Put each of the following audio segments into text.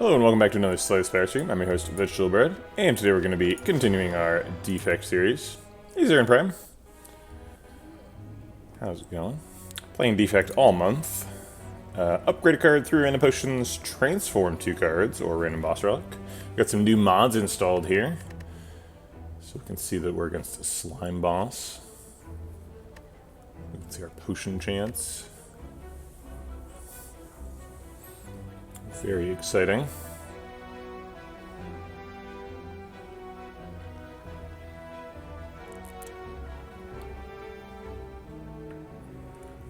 Hello and welcome back to another Spire stream. I'm your host, Vegetablebread, and today we're going to be continuing our Defect series. Hey Zaren Prime. How's it going? Playing Defect all month. Upgrade a card through random potions, transform 2 cards, or random boss relic. Got some new mods installed here. So we can see that we're against a slime boss. We can see our potion chance. Very exciting.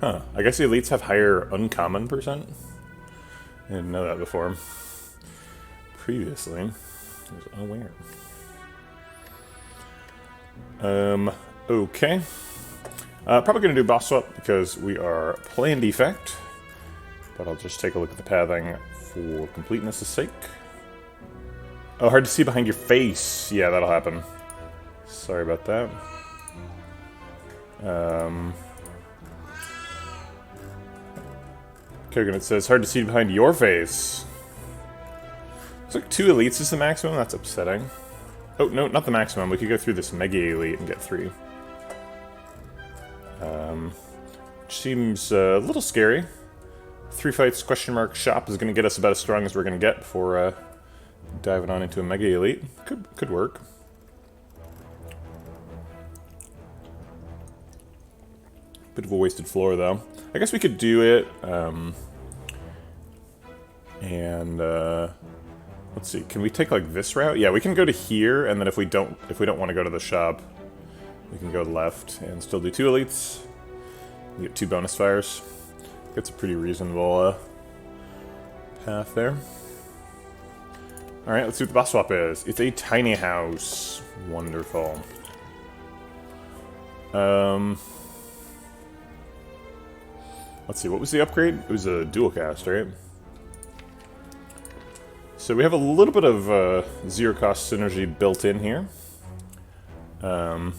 Huh, I guess the elites have higher uncommon percent? I didn't know that before. Previously, I was unaware. Okay. Probably gonna do boss swap because we are playing Defect. But I'll just take a look at the pathing for completeness' sake. Oh, hard to see behind your face. Yeah, that'll happen. Sorry about that. Kogan, it says, hard to see behind your face. Looks like 2 elites is the maximum. That's upsetting. Oh, no, not the maximum. We could go through this Mega Elite and get 3. Which seems a little scary. 3 fights question mark shop is going to get us about as strong as we're going to get before diving on into a Mega Elite. Could work. Bit of a wasted floor though. I guess we could do it. Let's see. Can we take like this route? Yeah, we can go to here, and then if we don't want to go to the shop, we can go left and still do 2 elites. We get 2 bonus fires. That's a pretty reasonable path there. Alright, let's see what the boss swap is. It's a tiny house. Wonderful. Let's see, what was the upgrade? It was a dual cast, right? So we have a little bit of zero cost synergy built in here. So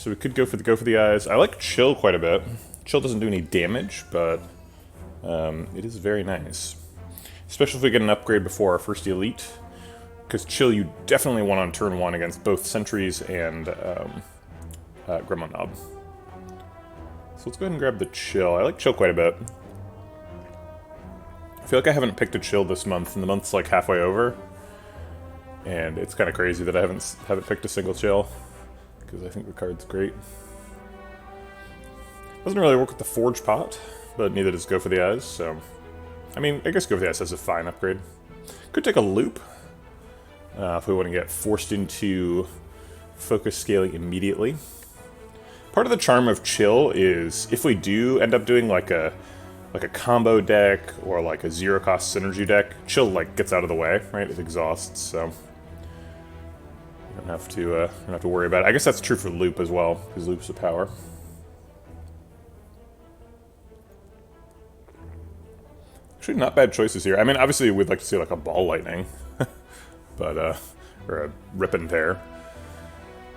we could go for the eyes. I like chill quite a bit. Chill doesn't do any damage, but it is very nice. Especially if we get an upgrade before our first elite. Because chill you definitely want on turn 1 against both sentries and Gremlin Knob. So let's go ahead and grab the chill. I like chill quite a bit. I feel like I haven't picked a chill this month, and the month's like halfway over. And it's kind of crazy that I haven't picked a single chill. Because I think the card's great. Doesn't really work with the Forge Pot, but neither does Go for the Eyes, so... I mean, I guess Go for the Eyes has a fine upgrade. Could take a loop, if we want to get forced into focus scaling immediately. Part of the charm of Chill is, if we do end up doing like a combo deck, or like a zero-cost synergy deck, Chill like gets out of the way, right? It exhausts, so... You don't have to worry about it. I guess that's true for Loop as well, because Loop's a power. Actually, not bad choices here. I mean, obviously, we'd like to see like a Ball Lightning, but or a Rip and Tear,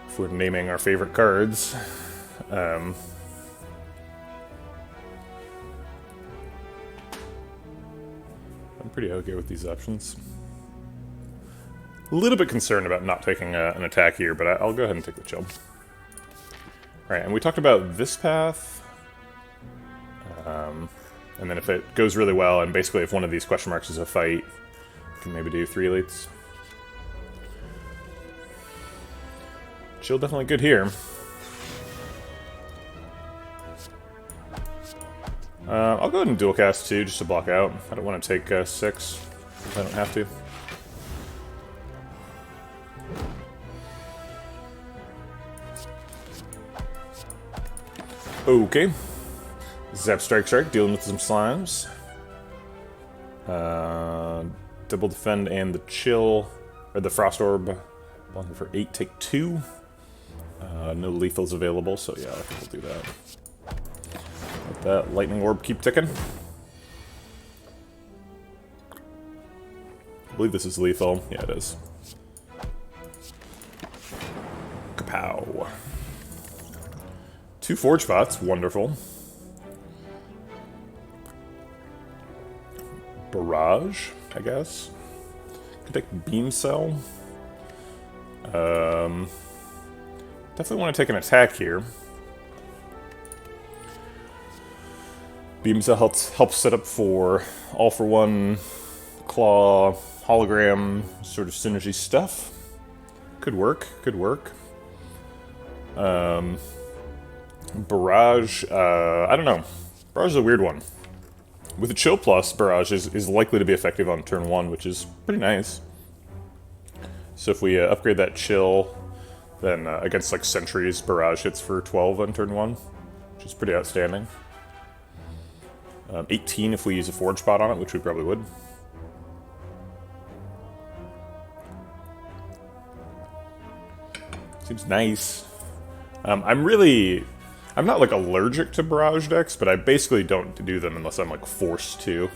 if we're naming our favorite cards. I'm pretty okay with these options. A little bit concerned about not taking an attack here, but I'll go ahead and take the chill. Alright, and we talked about this path. And then if it goes really well, and basically if one of these question marks is a fight, we can maybe do 3 elites. Chill definitely good here. I'll go ahead and dual cast 2 just to block out. I don't want to take 6 if I don't have to. Okay. Zap Strike, dealing with some slimes. Double defend and the chill, or the frost orb. Blocking for 8, take 2. No lethals available, so yeah, I think we'll do that. Let that lightning orb keep ticking. I believe this is lethal. Yeah, it is. Kapow. 2 Forge Pots, wonderful. Barrage, I guess. Could take Beam Cell. Definitely want to take an attack here. Beam Cell helps set up for all-for-one, claw, hologram, sort of synergy stuff. Could work, could work. Barrage, I don't know. Barrage is a weird one. With a Chill Plus, Barrage is likely to be effective on turn 1, which is pretty nice. So if we upgrade that Chill, then against like Sentries, Barrage hits for 12 on turn 1, which is pretty outstanding. 18 if we use a Forge Pot on it, which we probably would. Seems nice. I'm not like allergic to Barrage decks, but I basically don't do them unless I'm like forced to.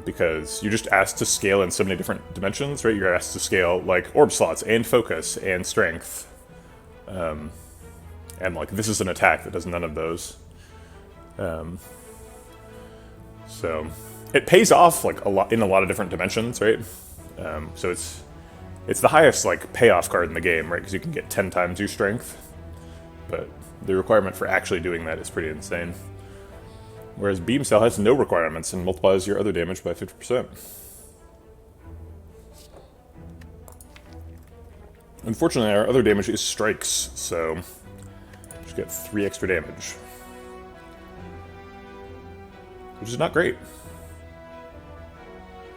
Because you're just asked to scale in so many different dimensions, right? You're asked to scale like Orb Slots and Focus and Strength. And like this is an attack that does none of those. So it pays off like a lot in a lot of different dimensions, right? So it's the highest like payoff card in the game, right? Because you can get 10 times your strength. But the requirement for actually doing that is pretty insane. Whereas Beam Cell has no requirements and multiplies your other damage by 50%. Unfortunately, our other damage is strikes, so just get 3 extra damage. Which is not great.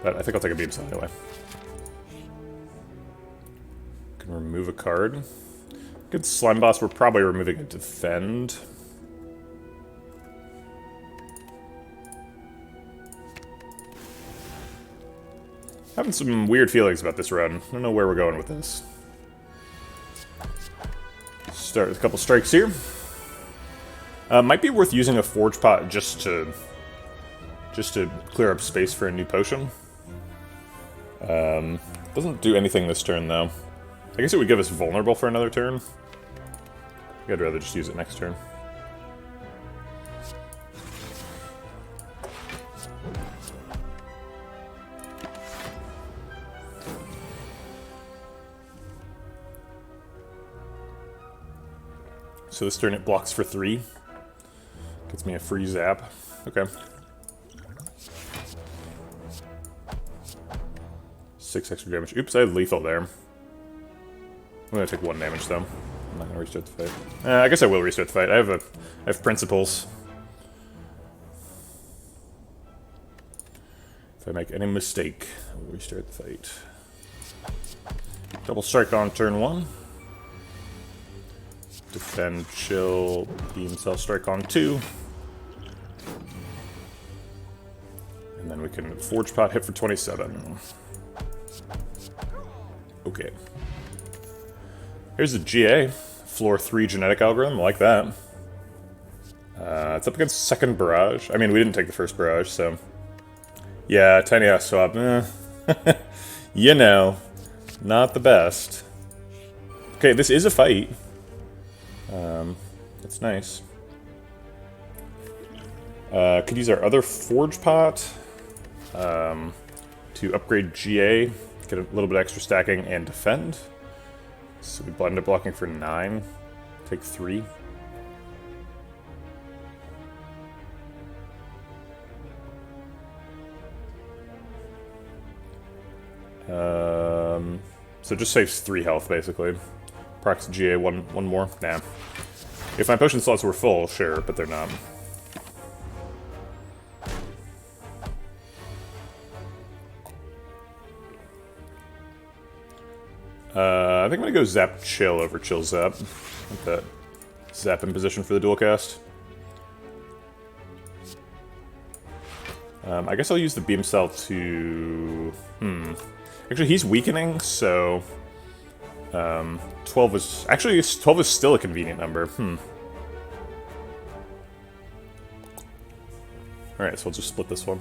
But I think I'll take a Beam Cell anyway. Can remove a card. Good Slime Boss, we're probably removing a Defend. Having some weird feelings about this run. I don't know where we're going with this. Start with a couple strikes here. Might be worth using a Forge Pot just to clear up space for a new potion. Doesn't do anything this turn though. I guess it would give us vulnerable for another turn. I'd rather just use it next turn. So this turn it blocks for 3. Gets me a free zap. Okay. 6 extra damage. Oops, I had lethal there. I'm gonna take 1 damage though. I'm not gonna restart the fight. I guess I will restart the fight. I have principles. If I make any mistake, I will restart the fight. Double strike on turn 1. Defend, chill, Beam Cell strike on 2. And then we can Forge Pot hit for 27. Okay. Here's a GA. Floor 3 genetic algorithm. I like that. It's up against second Barrage. I mean, we didn't take the first Barrage, so... Yeah, Tiny House Swap. You know. Not the best. Okay, this is a fight. It's nice. Could use our other Forge Pot to upgrade GA, get a little bit extra stacking, and defend. So we end up blocking for 9, take 3. So it just saves 3 health, basically. Procs GA one more? Nah. If my potion slots were full, sure, but they're not. I think I'm gonna go Zap Chill over Chill Zap. Like that Zap in position for the dual cast. I guess I'll use the Beam Cell to... Actually, he's weakening, so... 12 is... Actually, 12 is still a convenient number. Alright, so we'll just split this one.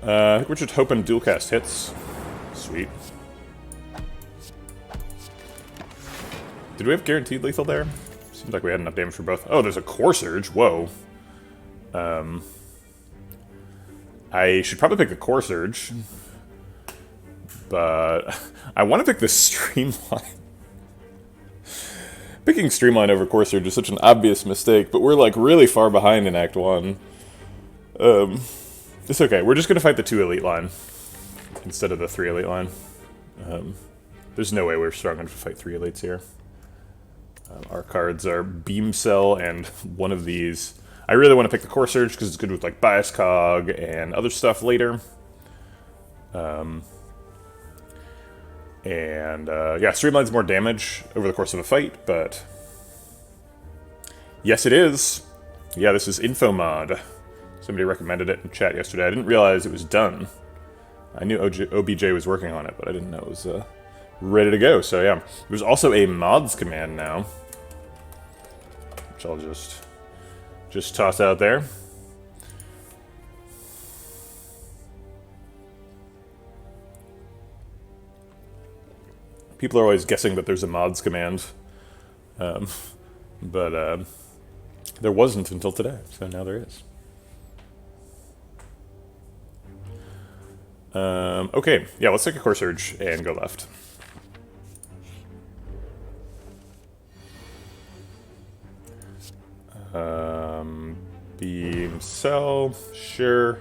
I think we're just hoping dual cast hits. Sweet. Did we have guaranteed lethal there? Seems like we had enough damage for both. Oh, there's a core surge. Whoa. I should probably pick the core surge, but I want to pick the streamline. Picking streamline over core surge is such an obvious mistake, but we're like really far behind in Act 1. It's okay. We're just gonna fight the 2 elite line instead of the 3 elite line. There's no way we're strong enough to fight 3 elites here. Our cards are Beam Cell and one of these. I really want to pick the Core Surge because it's good with like Bias Cog and other stuff later. Yeah, Streamline's more damage over the course of a fight, but yes, it is. Yeah, this is Info Mod. Somebody recommended it in chat yesterday. I didn't realize it was done. I knew OBJ was working on it, but I didn't know it was ready to go. So yeah, there's also a mods command now, which I'll just toss out there. People are always guessing that there's a mods command, but there wasn't until today, so now there is. Okay, yeah, let's take a Core Surge and go left. Beam Cell, sure.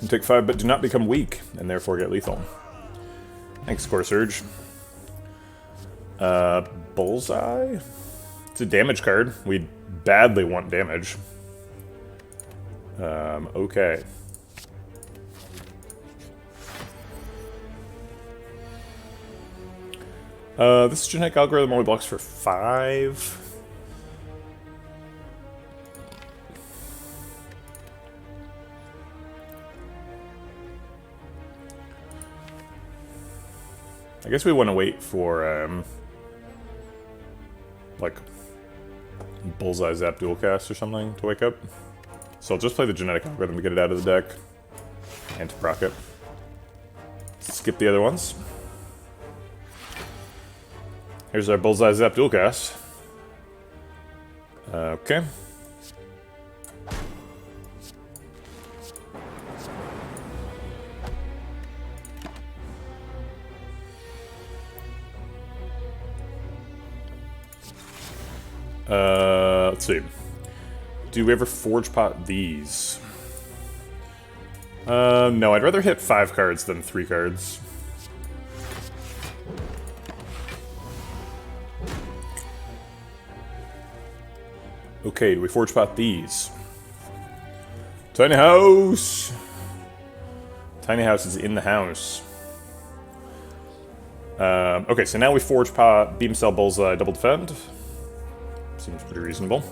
You take 5, but do not become weak, and therefore get lethal. Thanks, Core Surge. Bullseye? It's a damage card. We badly want damage. Okay. This genetic algorithm only blocks for 5. I guess we want to wait for, like, Bullseye Zap Dualcast or something to wake up. So I'll just play the genetic algorithm to get it out of the deck. And to proc it. Skip the other ones. Here's our Bullseye Zap Dualcast. Okay. Let's see. Do we ever Forge Pot these? No, I'd rather hit 5 cards than 3 cards. Okay, do we Forge Pot these? Tiny House! Tiny House is in the house. Okay, so now we Forge Pot, Beam Cell, Bullseye, Double Defend. Seems pretty reasonable.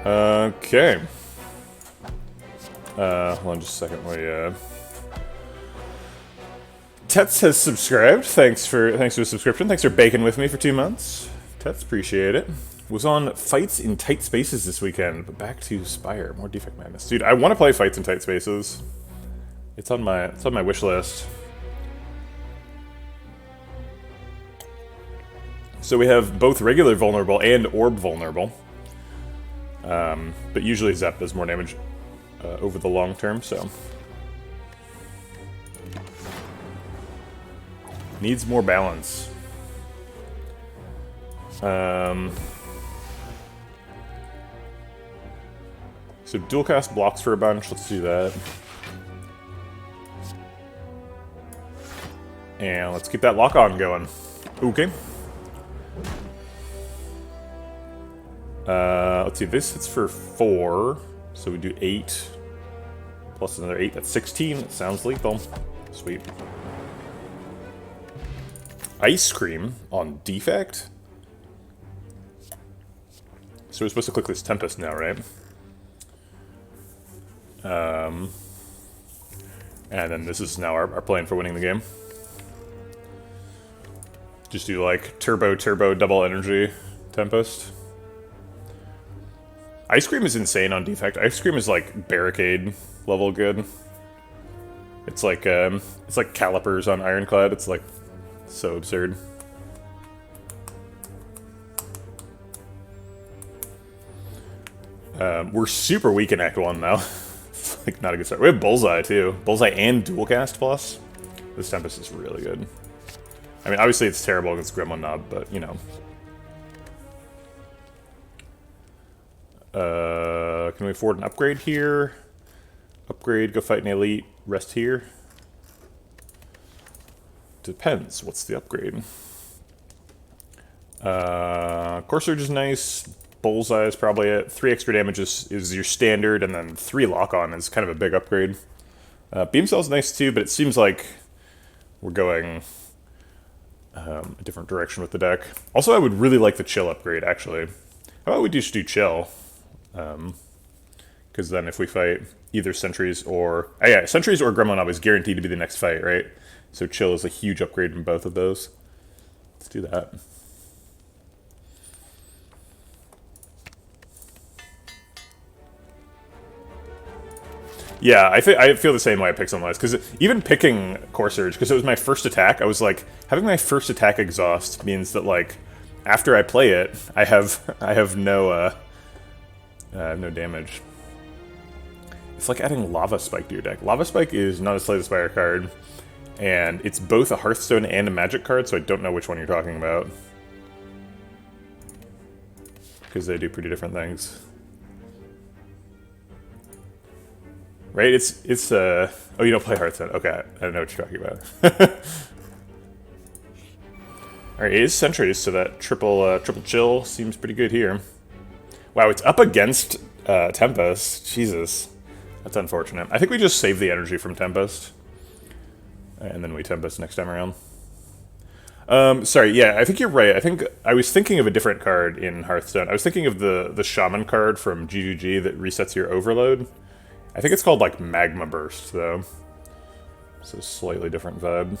Okay. Hold on just a second. Tets has subscribed. Thanks for the subscription. Thanks for baking with me for 2 months. Tets, appreciate it. Was on Fights in Tight Spaces this weekend, but back to Spire. More Defect Madness. Dude, I want to play Fights in Tight Spaces. It's on my wish list. So we have both regular vulnerable and orb vulnerable. But usually Zap does more damage over the long term, so. Needs more balance. So Dualcast blocks for a bunch, let's do that. And let's keep that lock-on going. Okay. Let's see, this hits for 4, so we do 8, plus another 8, that's 16, it sounds lethal. Sweet. Ice Cream on Defect? So we're supposed to click this Tempest now, right? And then this is now our plan for winning the game. Just do like turbo double energy tempest. Ice Cream is insane on defect. Ice Cream is like barricade level good. It's like calipers on Ironclad. It's like so absurd. We're super weak in Act 1 now. It's like not a good start. We have Bullseye too. Bullseye and Dual Cast Plus. This Tempest is really good. I mean, obviously it's terrible against Gremlin Knob, but you know. Can we afford an upgrade here? Upgrade, go fight an elite, rest here. Depends. What's the upgrade? Core Surge is nice. Bullseye is probably it. 3 extra damage is your standard, and then 3 lock-on is kind of a big upgrade. Beam Cell's nice too, but it seems like we're going a different direction with the deck. Also, I would really like the Chill upgrade, actually. How about we just do Chill? Because then if we fight either Sentries or... yeah, Sentries or Gremlin Knob is guaranteed to be the next fight, right? So Chill is a huge upgrade in both of those. Let's do that. Yeah, I feel the same way I picked something last, because even picking Core Surge, because it was my first attack, I was like, having my first attack exhaust means that, like, after I play it, I have no damage. It's like adding Lava Spike to your deck. Lava Spike is not a Slay the Spire card, and it's both a Hearthstone and a Magic card, so I don't know which one you're talking about. Because they do pretty different things. Right? It's oh, you don't play Hearthstone. Okay, I don't know what you're talking about. Alright, it is Sentries, so that triple chill seems pretty good here. Wow, it's up against Tempest. Jesus. That's unfortunate. I think we just save the energy from Tempest. And then we Tempest next time around. Sorry, yeah, I think you're right. I think I was thinking of a different card in Hearthstone. I was thinking of the Shaman card from GGG that resets your Overload. I think it's called, like, Magma Burst, though. So, slightly different vibe.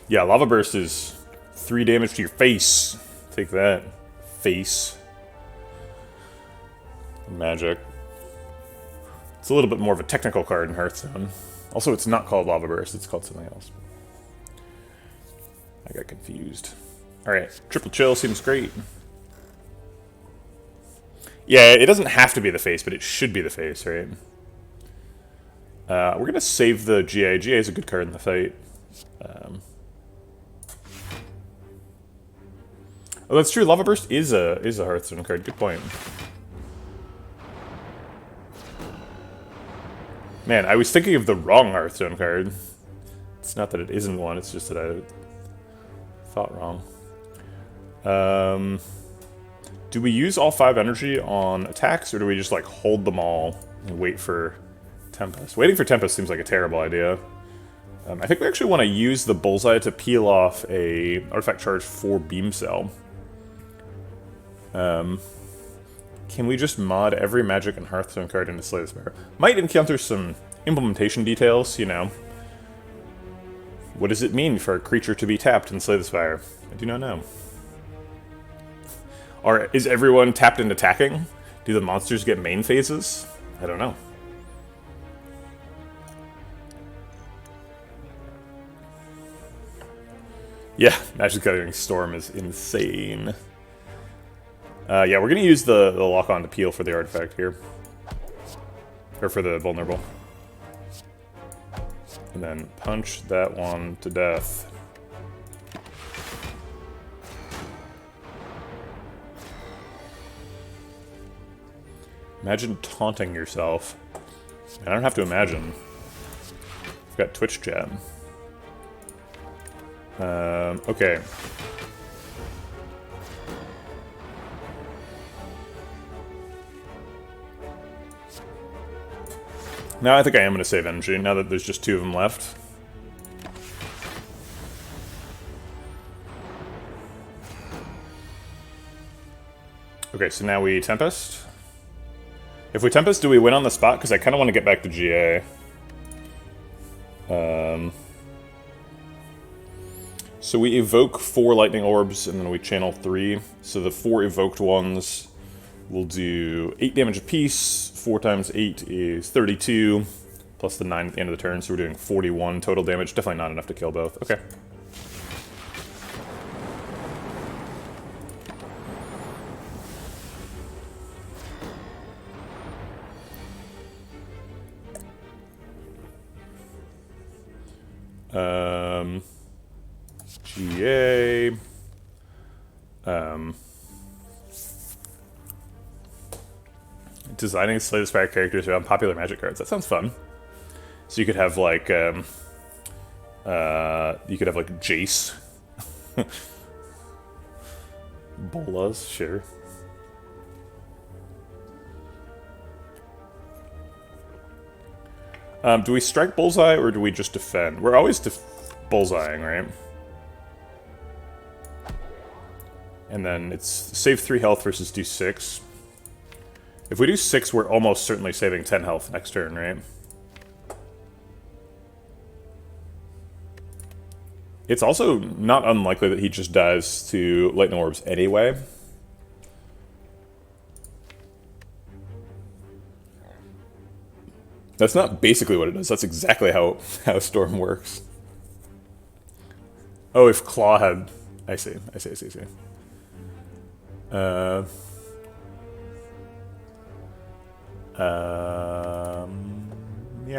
Yeah, Lava Burst is 3 damage to your face. Take that. Face. Magic. It's a little bit more of a technical card in Hearthstone. Also, it's not called Lava Burst, it's called something else. I got confused. Alright, triple chill seems great. Yeah, it doesn't have to be the face, but it should be the face, right? We're gonna save the GA. GA is a good card in the fight. Oh, that's true. Lava Burst is a Hearthstone card. Good point. Man, I was thinking of the wrong Hearthstone card. It's not that it isn't one, it's just that I thought wrong. Do we use all 5 energy on attacks, or do we just, like, hold them all and wait for Tempest? Waiting for Tempest seems like a terrible idea. I think we actually want to use the Bullseye to peel off a artifact charge for Beam Cell. Can we just mod every Magic and Hearthstone card into Slay the Spire? Might encounter some implementation details, you know. What does it mean for a creature to be tapped in Slay the Spire? I do not know. Or is everyone tapped and attacking? Do the monsters get main phases? I don't know. Yeah, Magic Gathering Storm is insane. Yeah, we're gonna use the lock-on to peel for the artifact here. Or for the vulnerable. And then punch that one to death. Imagine taunting yourself. I don't have to imagine. I've got Twitch chat. Okay. Now I think I am going to save energy, now that there's just 2 of them left. Okay, so now we Tempest. If we Tempest, do we win on the spot? Because I kind of want to get back to GA. So we evoke 4 lightning orbs, and then we channel 3. So the 4 evoked ones will do 8 damage apiece. 4 times 8 is 32, plus the 9 at the end of the turn, so we're doing 41 total damage. Definitely not enough to kill both. Okay. GA. Designing Slay the Spire characters around popular Magic cards. That sounds fun. So you could have like, Jace. Bolas, sure. Do we strike bullseye or do we just defend? We're always bullseyeing, right? And then it's save 3 health versus do 6. If we do 6, we're almost certainly saving 10 health next turn, right? It's also not unlikely that he just dies to lightning orbs anyway. That's not basically what it does. That's exactly how Storm works. Oh, if Claw had... I see. Yeah,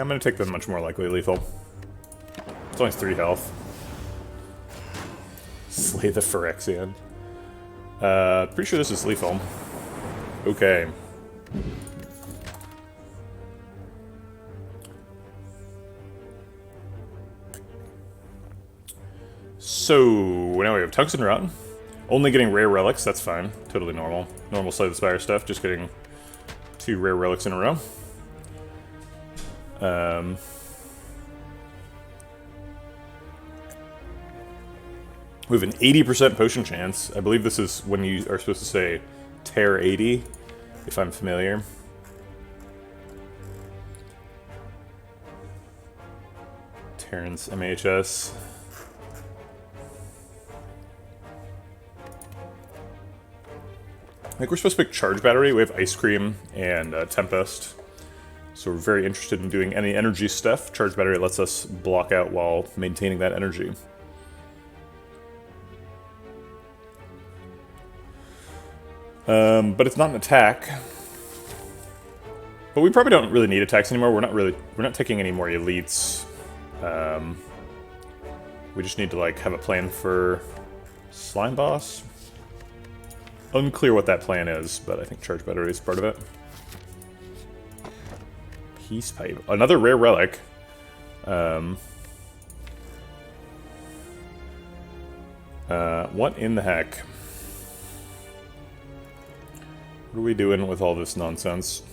I'm gonna take the much more likely lethal. It's only 3 health. Slay the Phyrexian. Pretty sure this is lethal. Okay. So, now we have Tungsten Rod. Only getting rare relics, that's fine. Totally normal. Normal Slay the Spire stuff, just getting 2 rare relics in a row. We have an 80% potion chance. I believe this is when you are supposed to say Tear 80, if I'm familiar. Terrence MHS. I think we're supposed to pick Charge Battery. We have Ice Cream and Tempest. So we're very interested in doing any energy stuff. Charge Battery lets us block out while maintaining that energy. But it's not an attack. But we probably don't really need attacks anymore. We're not taking any more elites. We just need to like have a plan for Slime Boss. Unclear what that plan is, but I think Charge Battery is part of it. Peace Pipe. Another rare relic. What in the heck? What are we doing with all this nonsense?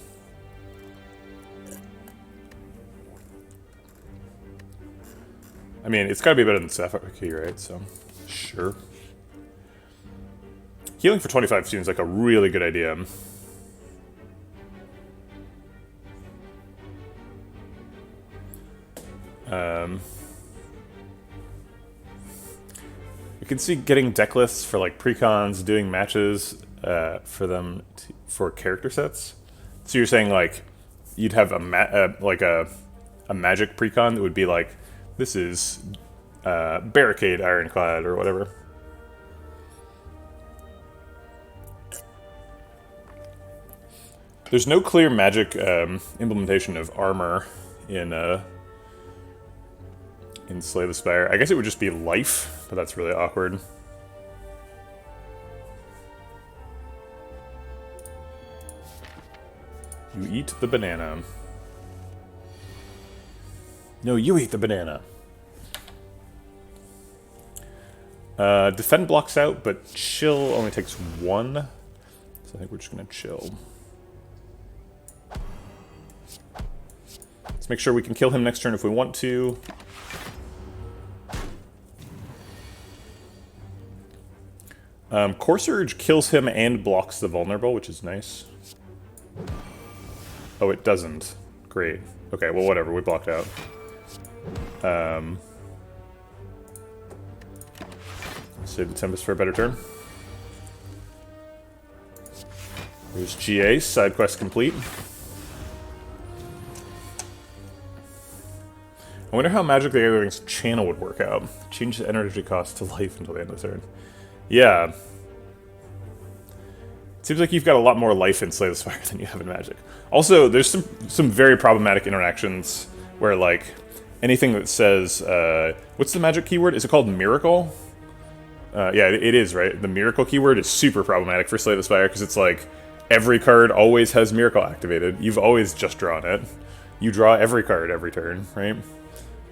I mean, it's gotta be better than Sapphire Key, right? So, sure. Healing for 25 seems like a really good idea. You can see getting deck lists for like precons, doing matches for them for character sets. So you're saying like you'd have a magic precon that would be like, this is Barricade Ironclad or whatever. There's no clear magic implementation of armor in Slay the Spire. I guess it would just be life, but that's really awkward. You eat the banana. No, you eat the banana. Defend blocks out, but chill only takes 1. So I think we're just gonna chill. Let's make sure we can kill him next turn if we want to. Core Surge kills him and blocks the vulnerable, which is nice. Oh, it doesn't. Great. Okay, well, whatever. We blocked out. Save the Tempest for a better turn. There's GA, side quest complete. I wonder how Magic the Gathering's channel would work out. Change the energy cost to life until the end of the turn. Yeah. It seems like you've got a lot more life in Slay the Spire than you have in Magic. Also, there's some very problematic interactions where, like, anything that says, what's the Magic keyword? Is it called Miracle? Yeah, it is, right? The Miracle keyword is super problematic for Slay the Spire, because it's like, every card always has Miracle activated. You've always just drawn it. You draw every card every turn, right?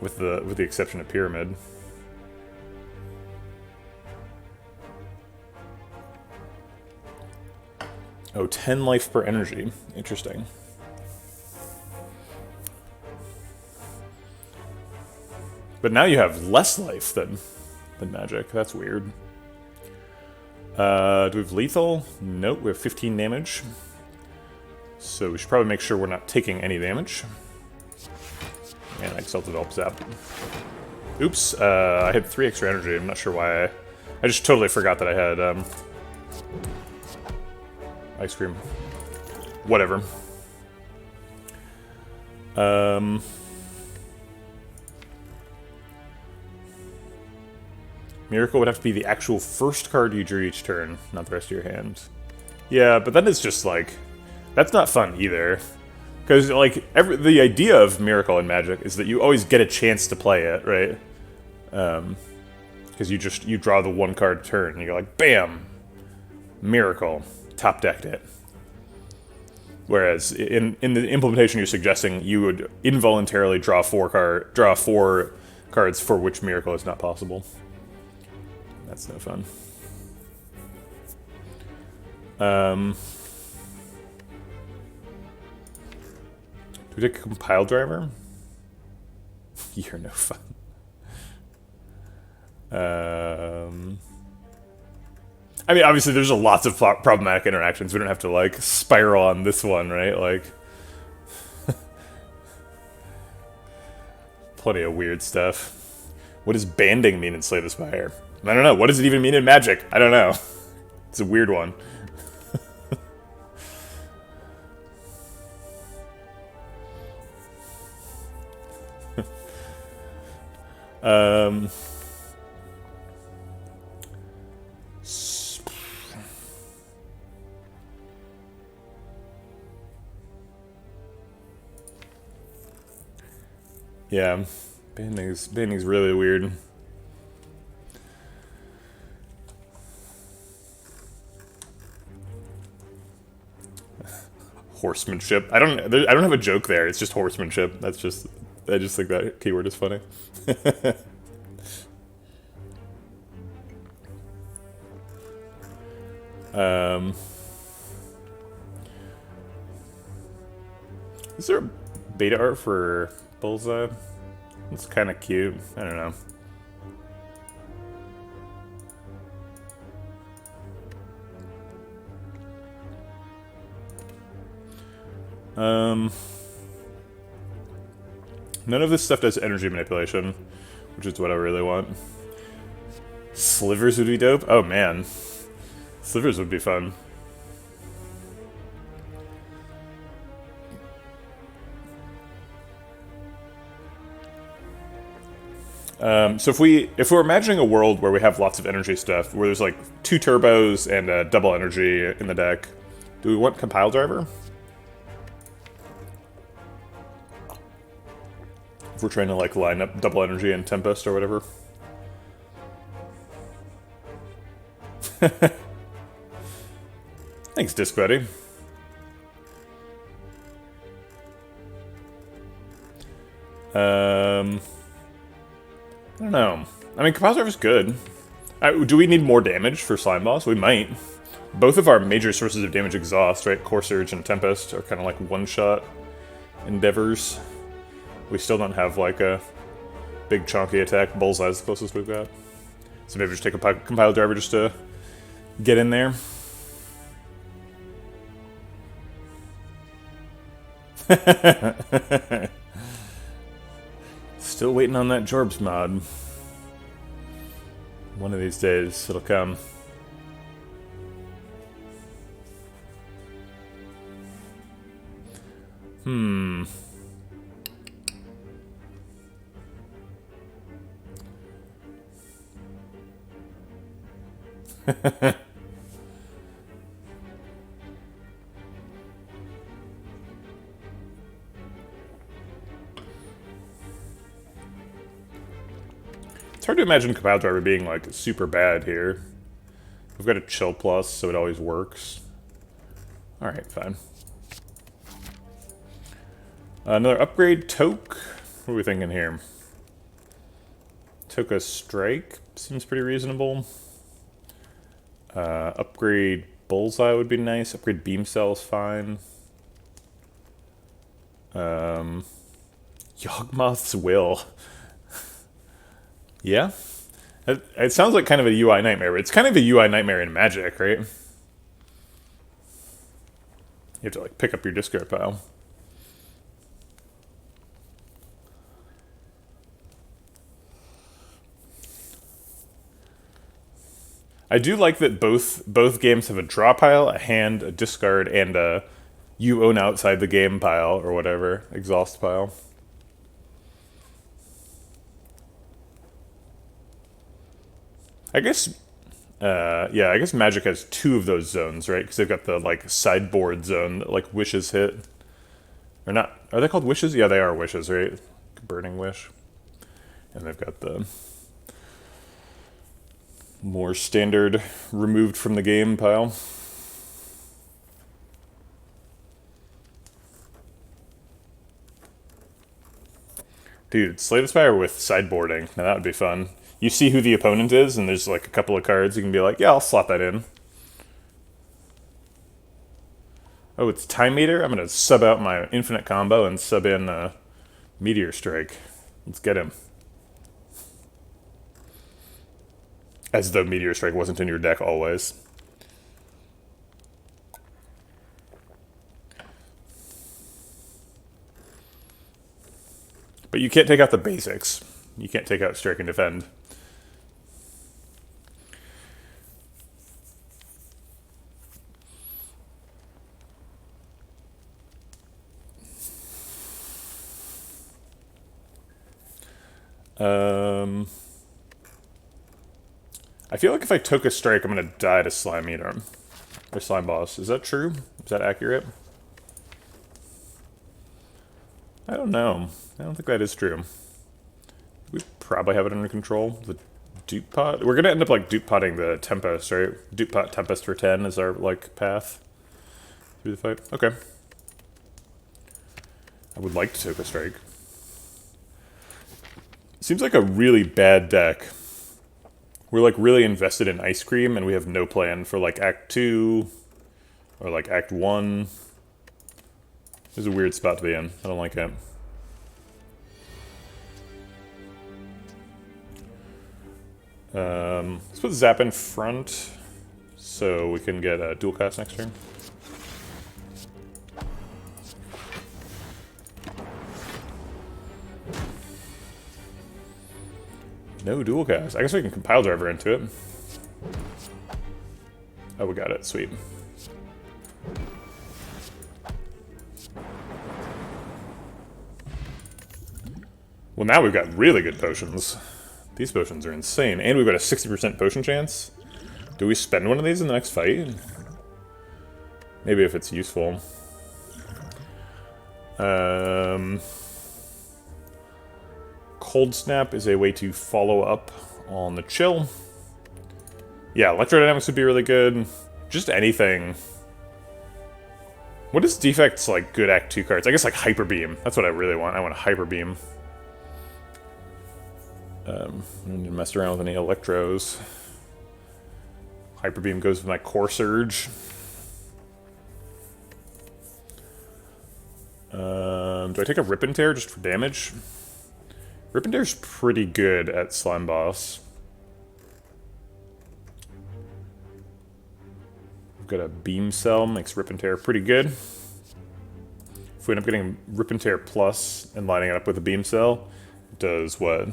With the exception of Pyramid. Oh, 10 life per energy. Interesting. But now you have less life than Magic. That's weird. Do we have lethal? Nope, we have 15 damage. So we should probably make sure we're not taking any damage. And Exalted Elf Zap. Oops, I had 3 extra energy. I'm not sure why I just totally forgot that I had, ice cream. Whatever. Miracle would have to be the actual first card you drew each turn, not the rest of your hand. Yeah, but that is just, like... That's not fun, either. Because, like, the idea of Miracle in Magic is that you always get a chance to play it, right? Because you draw the one card turn, and you go like, BAM! Miracle. Top decked it. Whereas, in the implementation you're suggesting, you would involuntarily draw four cards for which Miracle is not possible. That's no fun. Do we take a Compile Driver? You're no fun. I mean, obviously there's lots of problematic interactions. We don't have to, like, spiral on this one, right? Like... Plenty of weird stuff. What does banding mean in Slay the Spire? I don't know. What does it even mean in Magic? I don't know. It's a weird one. Yeah, banding's really weird. Horsemanship. I don't have a joke there. It's just horsemanship. I just think that keyword is funny. Is there a beta art for Bullseye? It's kind of cute. I don't know. None of this stuff does energy manipulation, which is what I really want. Slivers would be dope. Oh man, slivers would be fun. So if we're imagining a world where we have lots of energy stuff, where there's like 2 turbos and double energy in the deck, do we want Compile Driver? If we're trying to like line up double energy and Tempest or whatever. Thanks, Disc Buddy. I don't know. I mean, Compile Driver's good. Do we need more damage for Slime Boss? We might. Both of our major sources of damage exhaust, right? Core Surge and Tempest are kind of like one-shot endeavors. We still don't have like a big chunky attack. Bullseye's the closest we've got. So maybe just take a Compile Driver just to get in there. Still waiting on that Jorbs mod. One of these days, it'll come. It's hard to imagine Compile Driver being, like, super bad here. We've got a chill plus, so it always works. Alright, fine. Another upgrade, Toke. What are we thinking here? Toke a Strike. Seems pretty reasonable. Upgrade Bullseye would be nice. Upgrade Beam Cell is fine. Yawgmoth's Will. Yeah? It sounds like kind of a UI nightmare, but it's kind of a UI nightmare in Magic, right? You have to, like, pick up your discard pile. I do like that both games have a draw pile, a hand, a discard, and a you own outside the game pile, or whatever, exhaust pile. I guess, yeah, I guess Magic has two of those zones, right? Because they've got the, like, sideboard zone that, like, wishes hit. Or not, are they called wishes? Yeah, they are wishes, right? Burning Wish. And they've got the more standard removed from the game pile. Dude, Slay the Spire with sideboarding. Now that would be fun. You see who the opponent is, and there's like a couple of cards you can be like, yeah, I'll slot that in. Oh, it's Time Meter? I'm going to sub out my infinite combo and sub in Meteor Strike. Let's get him. As though Meteor Strike wasn't in your deck always. But you can't take out the basics. You can't take out Strike and Defend. I feel like if I took a Strike, I'm going to die to Slime Eater. Or Slime Boss. Is that true? Is that accurate? I don't know. I don't think that is true. We probably have it under control. The dupe pot? We're going to end up, like, dupe potting the Tempest, right? Dupe pot Tempest for 10 is our, like, path through the fight. Okay. I would like to take a Strike. Seems like a really bad deck. We're, like, really invested in Ice Cream, and we have no plan for, like, Act 2 or, like, Act 1. This is a weird spot to be in. I don't like it. Let's put Zap in front so we can get a dual cast next turn. No dual cast. I guess we can Compile Driver into it. Oh, we got it. Sweet. Well, now we've got really good potions. These potions are insane. And we've got a 60% potion chance. Do we spend one of these in the next fight? Maybe if it's useful. Cold Snap is a way to follow up on the chill. Yeah, Electrodynamics would be really good. Just anything. What is Defect's, like, good Act 2 cards? I guess, like, Hyper Beam. That's what I really want. I want a Hyper Beam. I don't need to mess around with any Electros. Hyper Beam goes with my Core Surge. Do I take a Rip and Tear just for damage? Rip and Tear's pretty good at Slime Boss. We've got a Beam Cell, makes Rip and Tear pretty good. If we end up getting Rip and Tear Plus and lining it up with a Beam Cell, it does what?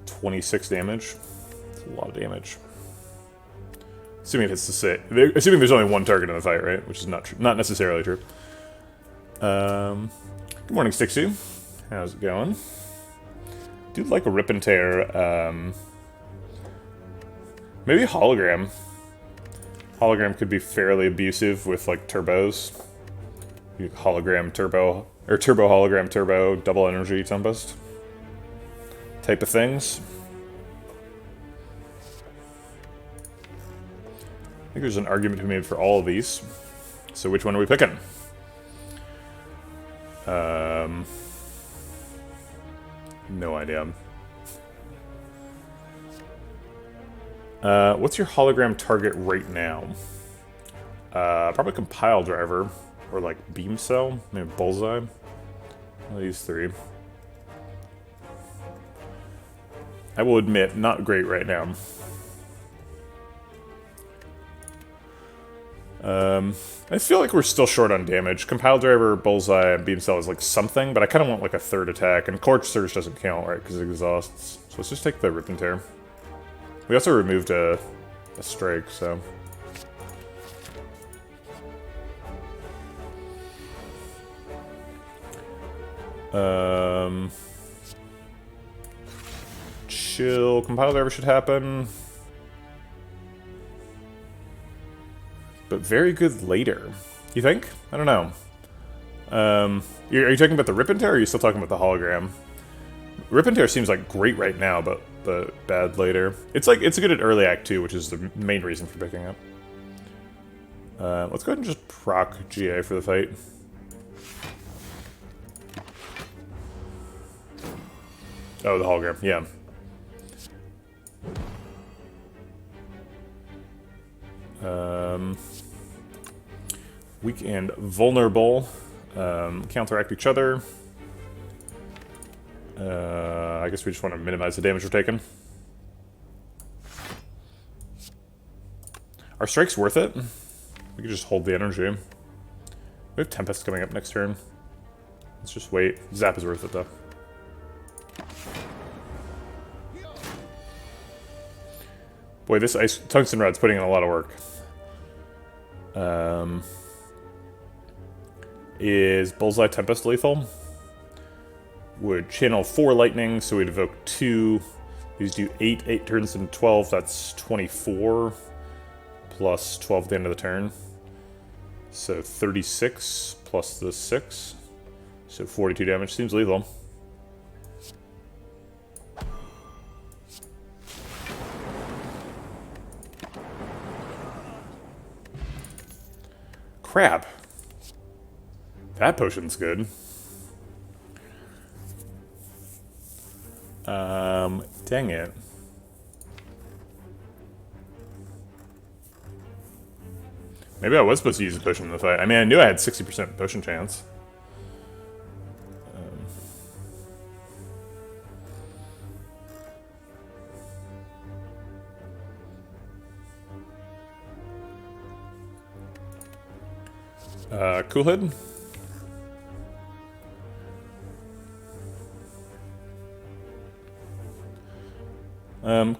26 damage? That's a lot of damage. Assuming it hits the six. Assuming there's only one target in the fight, right? Which is not necessarily true. Good morning, Stixu. How's it going? Do like a Rip and Tear. Maybe Hologram. Hologram could be fairly abusive with like turbos. Hologram turbo, or turbo hologram turbo, double energy tempest type of things. I think there's an argument to be made for all of these. So which one are we picking? No idea. What's your hologram target right now? Probably Compile Driver, or like Beam Cell, maybe Bullseye. One of these three. I will admit, not great right now. I feel like we're still short on damage. Compile Driver, Bullseye, and Beam Cell is like something, but I kind of want like a third attack, and Corch Surge doesn't count, right, because it exhausts. So let's just take the Rip and Tear. We also removed a strike, so... Chill. Compile Driver should happen. But very good later. You think? I don't know. Are you talking about the Rip and Tear, or are you still talking about the hologram? Rip and Tear seems like great right now, but bad later. It's good at early act 2, which is the main reason for picking up. Let's go ahead and just proc GA for the fight. Oh, the hologram, yeah. Weak and vulnerable. Counteract each other. I guess we just want to minimize the damage we're taking. Our strike's worth it. We can just hold the energy. We have Tempest coming up next turn. Let's just wait. Zap is worth it, though. Boy, this ice tungsten rod's putting in a lot of work. Is Bullseye Tempest lethal? Would channel 4 lightning, so we'd evoke 2. These do 8 turns into 12, that's 24. Plus 12 at the end of the turn. So 36 plus the 6. So 42 damage, seems lethal. Crap. That potion's good. Dang it. Maybe I was supposed to use a potion in the fight. I mean, I knew I had 60% potion chance. Cool Head?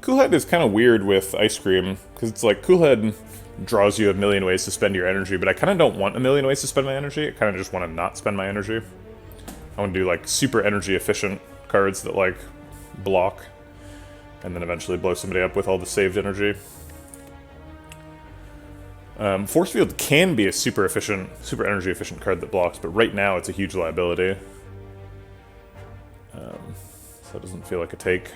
Cool Head is kind of weird with Ice Cream, because it's like, Cool Head draws you a million ways to spend your energy, but I kind of don't want a million ways to spend my energy. I kind of just want to not spend my energy. I want to do, like, super energy efficient cards that, like, block, and then eventually blow somebody up with all the saved energy. Force Field can be a super energy efficient card that blocks, but right now it's a huge liability. So it doesn't feel like a take.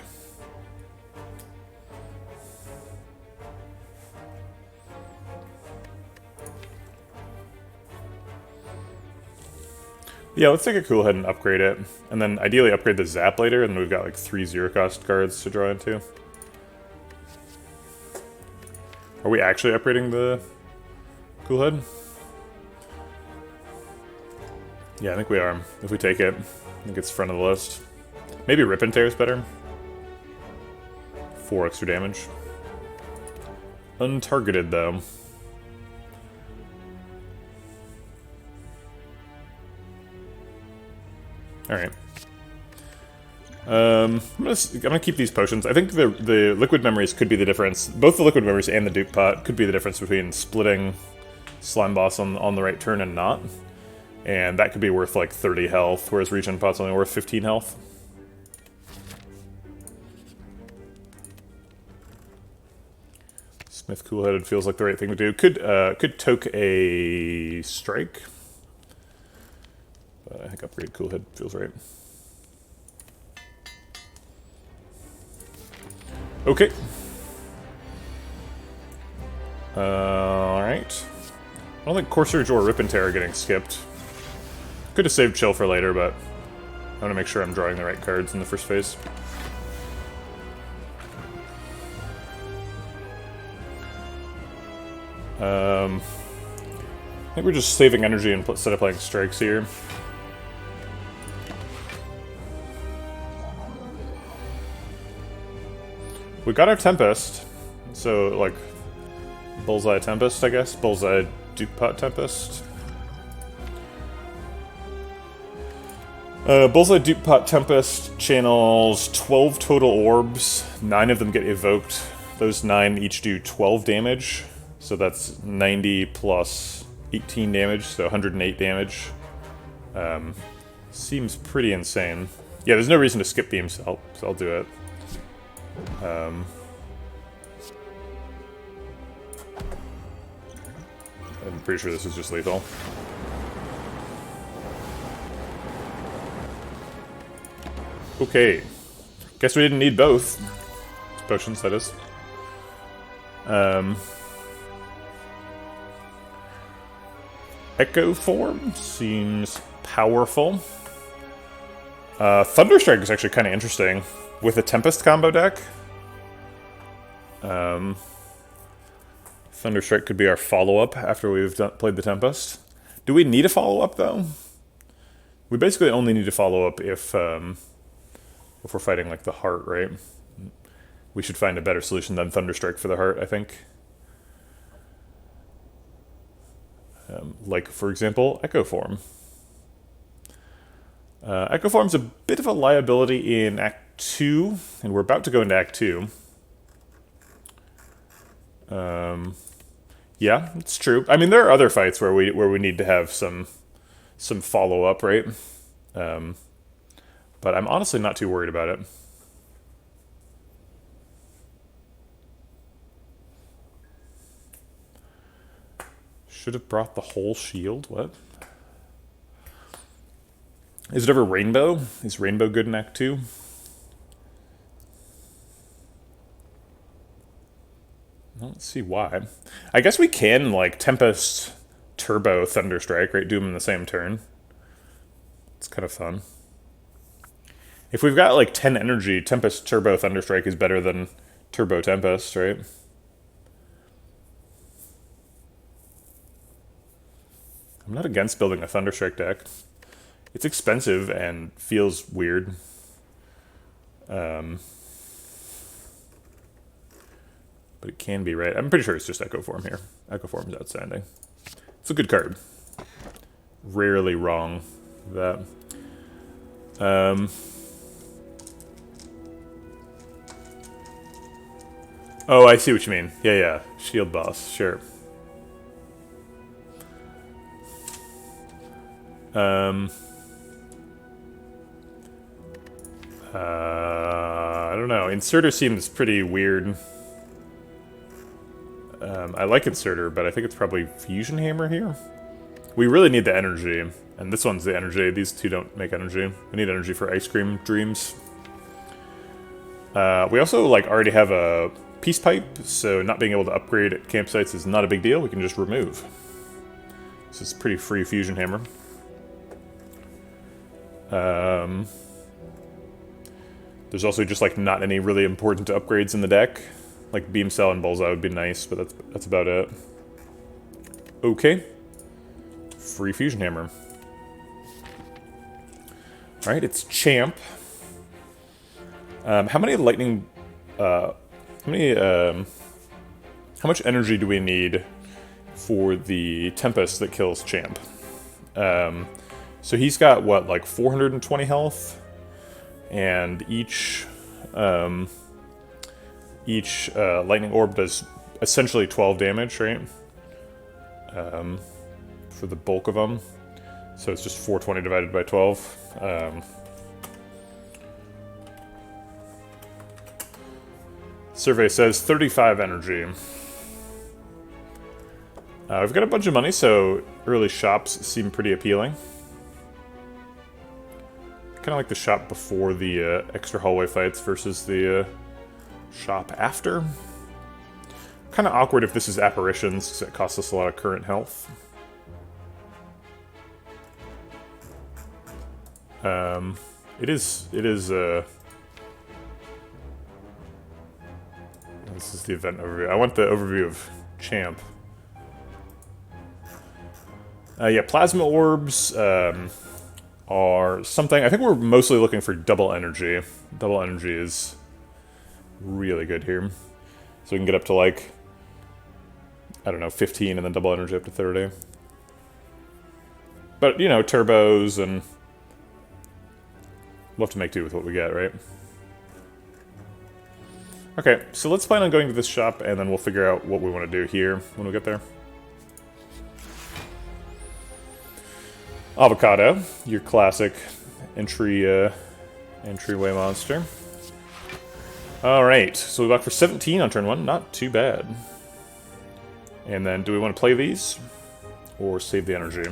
Yeah, let's take a Cool Head and upgrade it. And then ideally upgrade the Zap later, and we've got like 3 0-cost cards to draw into. Are we actually upgrading the Cool Head? Yeah, I think we are. If we take it, I think it's front of the list. Maybe Rip and Tear is better. 4 extra damage. Untargeted, though. Alright. I'm gonna keep these potions. I think the liquid memories could be the difference. Both the liquid memories and the dupe pot could be the difference between splitting slime boss on the right turn and not. And that could be worth like 30 health, whereas regen pot's only worth 15 health. Smith cool-headed feels like the right thing to do. Could toke a strike. But I think upgrade cool-head feels right. Okay. Alright. I don't think Core Surge or Rip and Tear are getting skipped. Could have saved Chill for later, but I want to make sure I'm drawing the right cards in the first phase. I think we're just saving energy instead of playing strikes here. We got our Tempest, so, like, Bullseye Tempest, I guess? Bullseye Duke Pot Tempest. Bullseye Duke Pot Tempest channels 12 total orbs. 9 of them get evoked. Those 9 each do 12 damage, so that's 90 plus 18 damage, so 108 damage. Seems pretty insane. Yeah, there's no reason to skip beam, so I'll do it. I'm pretty sure this is just lethal. Okay. Guess we didn't need both potions, that is. Echo Form seems powerful. Thunderstrike is actually kind of interesting. With a Tempest combo deck, Thunderstrike could be our follow-up after we've played the Tempest. Do we need a follow-up, though? We basically only need a follow-up if we're fighting, like, the Heart, right? We should find a better solution than Thunderstrike for the Heart, I think. Like, for example, Echo Form. Echo Form's a bit of a liability in Act 2, and we're about to go into Act 2. Yeah, it's true. I mean, there are other fights where we need to have some follow-up, right? But I'm honestly not too worried about it. Should have brought the whole shield? What? Is it ever Rainbow? Is Rainbow good in Act 2? I don't see why. I guess we can, like, Tempest Turbo Thunderstrike, right? Do them in the same turn. It's kind of fun. If we've got, like, 10 energy, Tempest Turbo Thunderstrike is better than Turbo Tempest, right? I'm not against building a Thunderstrike deck. It's expensive and feels weird. But it can be right. I'm pretty sure it's just Echo Form here. Echo Form is outstanding. It's a good card. Rarely wrong with that. Oh, I see what you mean. Yeah. Shield boss, sure. I don't know. Inserter seems pretty weird. I like Inserter, but I think it's probably Fusion Hammer here. We really need the energy, and this one's the energy. These two don't make energy. We need energy for Ice Cream Dreams. We also already have a Peace Pipe, so not being able to upgrade at campsites is not a big deal. We can just remove. This is pretty free Fusion Hammer. There's also just not any really important upgrades in the deck. Like Beam Cell and Bullseye would be nice, but that's about it. Okay. Free Fusion Hammer. Alright, it's Champ. How many lightning... how much energy do we need for the Tempest that kills Champ? So So he's got, what, like 420 health? And each lightning orb does essentially 12 damage, right? For the bulk of them. So it's just 420 divided by 12. Survey says 35 energy. We've got a bunch of money, so early shops seem pretty appealing. Kind of like the shop before the extra hallway fights versus the shop after. Kind of awkward if this is apparitions, because it costs us a lot of current health. It is, this is the event overview. I want the overview of Champ. Yeah, plasma orbs are something. I think we're mostly looking for double energy. Double energy is really good here. So we can get up to, like, I don't know, 15 and then double energy up to 30. But, you know, turbos and we'll have to make do with what we get, right? Okay, so let's plan on going to this shop, and then we'll figure out what we want to do here when we get there. Avocado, your classic entryway monster. Alright, so we walk for 17 on turn 1, not too bad. And then, do we want to play these? Or save the energy?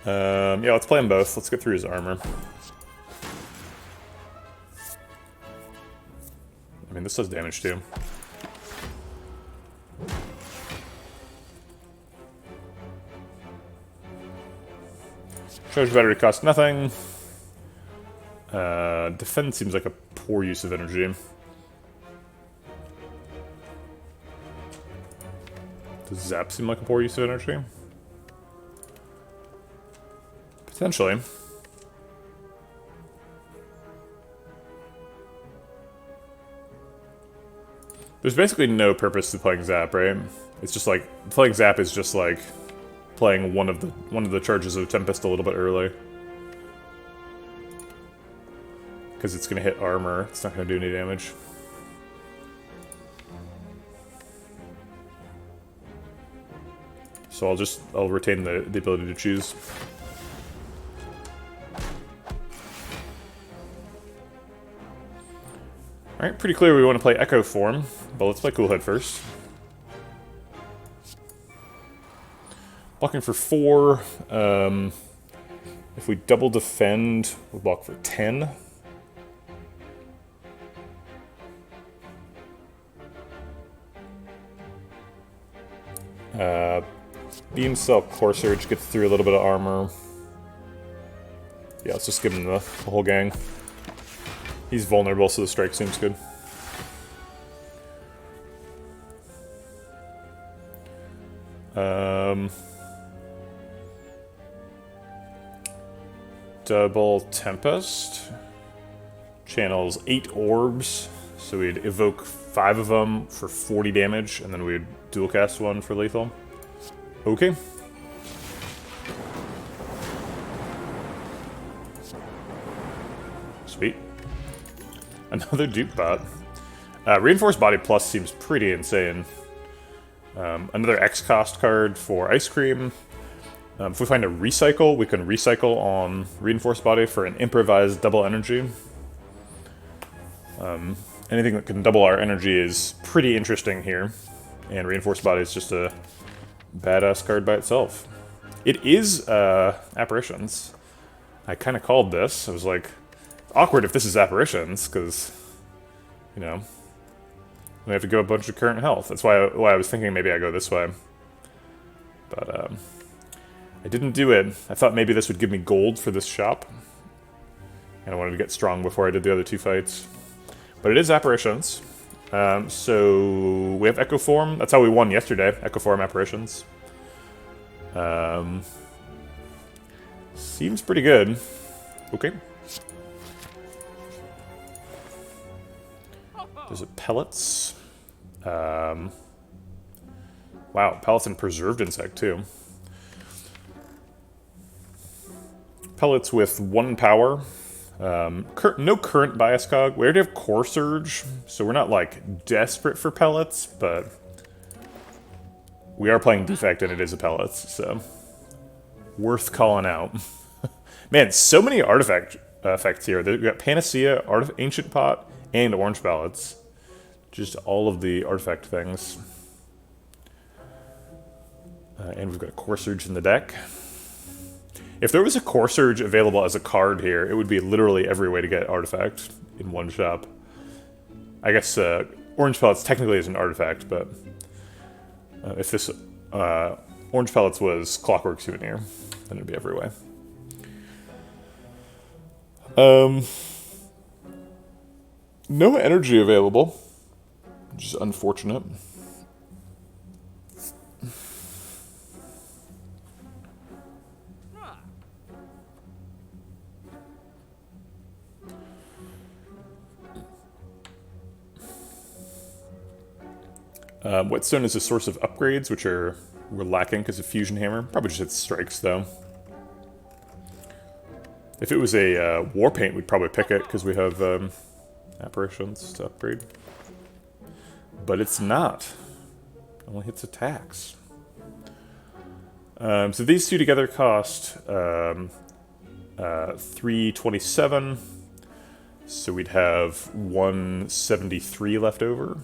Yeah, let's play them both. Let's get through his armor. I mean, this does damage too. Charge battery costs nothing. Defense seems like a poor use of energy. Does Zap seem like a poor use of energy? Potentially. There's basically no purpose to playing Zap, right? It's just like playing Zap is just like playing one of the charges of Tempest a little bit early. Because it's gonna hit armor, it's not gonna do any damage. So I'll retain the ability to choose. Alright, pretty clear we want to play Echo Form, but let's play Cool Head first. Blocking for 4. If we double defend, we'll block for 10. Beam Cell Core Surge gets through a little bit of armor. Yeah, let's just give him the whole gang. He's vulnerable, so the strike seems good. Double Tempest. Channels 8 orbs, so we'd evoke 5 of them for 40 damage, and then we'd dual cast 1 for lethal. Okay. Sweet. Another dupe bot. Reinforced Body Plus seems pretty insane. Another X cost card for Ice Cream. If we find a recycle, we can recycle on Reinforced Body for an improvised double energy. Anything that can double our energy is pretty interesting here. And Reinforced Body is just a badass card by itself. It is Apparitions. I kind of called this. I was like, awkward if this is Apparitions, because, you know, we have to go a bunch of current health. That's why I was thinking maybe I go this way. But I didn't do it. I thought maybe this would give me gold for this shop. And I wanted to get strong before I did the other 2 fights. But it is Apparitions. So we have Echo Form. That's how we won yesterday. Echo Form Apparitions. Seems pretty good. Okay. There's a pellets. Wow, pellets and preserved insect too. Pellets with 1 power. No current bias cog. We already have core surge, so we're not like desperate for pellets, but we are playing defect and it is a pellets, so worth calling out. Man, so many artifact effects here. We've got Panacea, Ancient Pot, and Orange Pellets. Just all of the artifact things. And we've got a Core Surge in the deck. If there was a Core Surge available as a card here, it would be literally every way to get artifact in one shop. I guess Orange Pellets technically is an artifact, but if this Orange Pellets was Clockwork Souvenir, then it'd be every way. No energy available, which is unfortunate. Whetstone is a source of upgrades, which we're lacking because of Fusion Hammer. Probably just hits strikes, though. If it was a War Paint, we'd probably pick it because we have apparitions to upgrade. But it's not. It only hits attacks. So these two together cost 327. So we'd have 173 left over.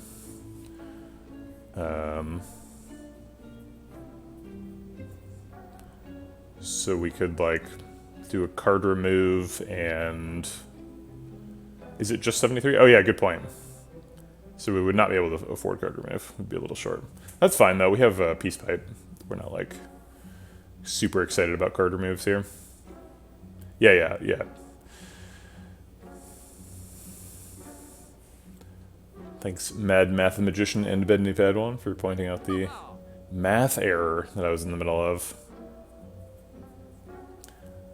So we could, like, do a card remove and... Is it just 73? Oh yeah, good point. So we would not be able to afford card remove. We'd be a little short. That's fine, though. We have Peace Pipe. We're not, like, super excited about card removes here. Yeah. Thanks, Mad Mathemagician and Bendy Padawan for pointing out the math error that I was in the middle of.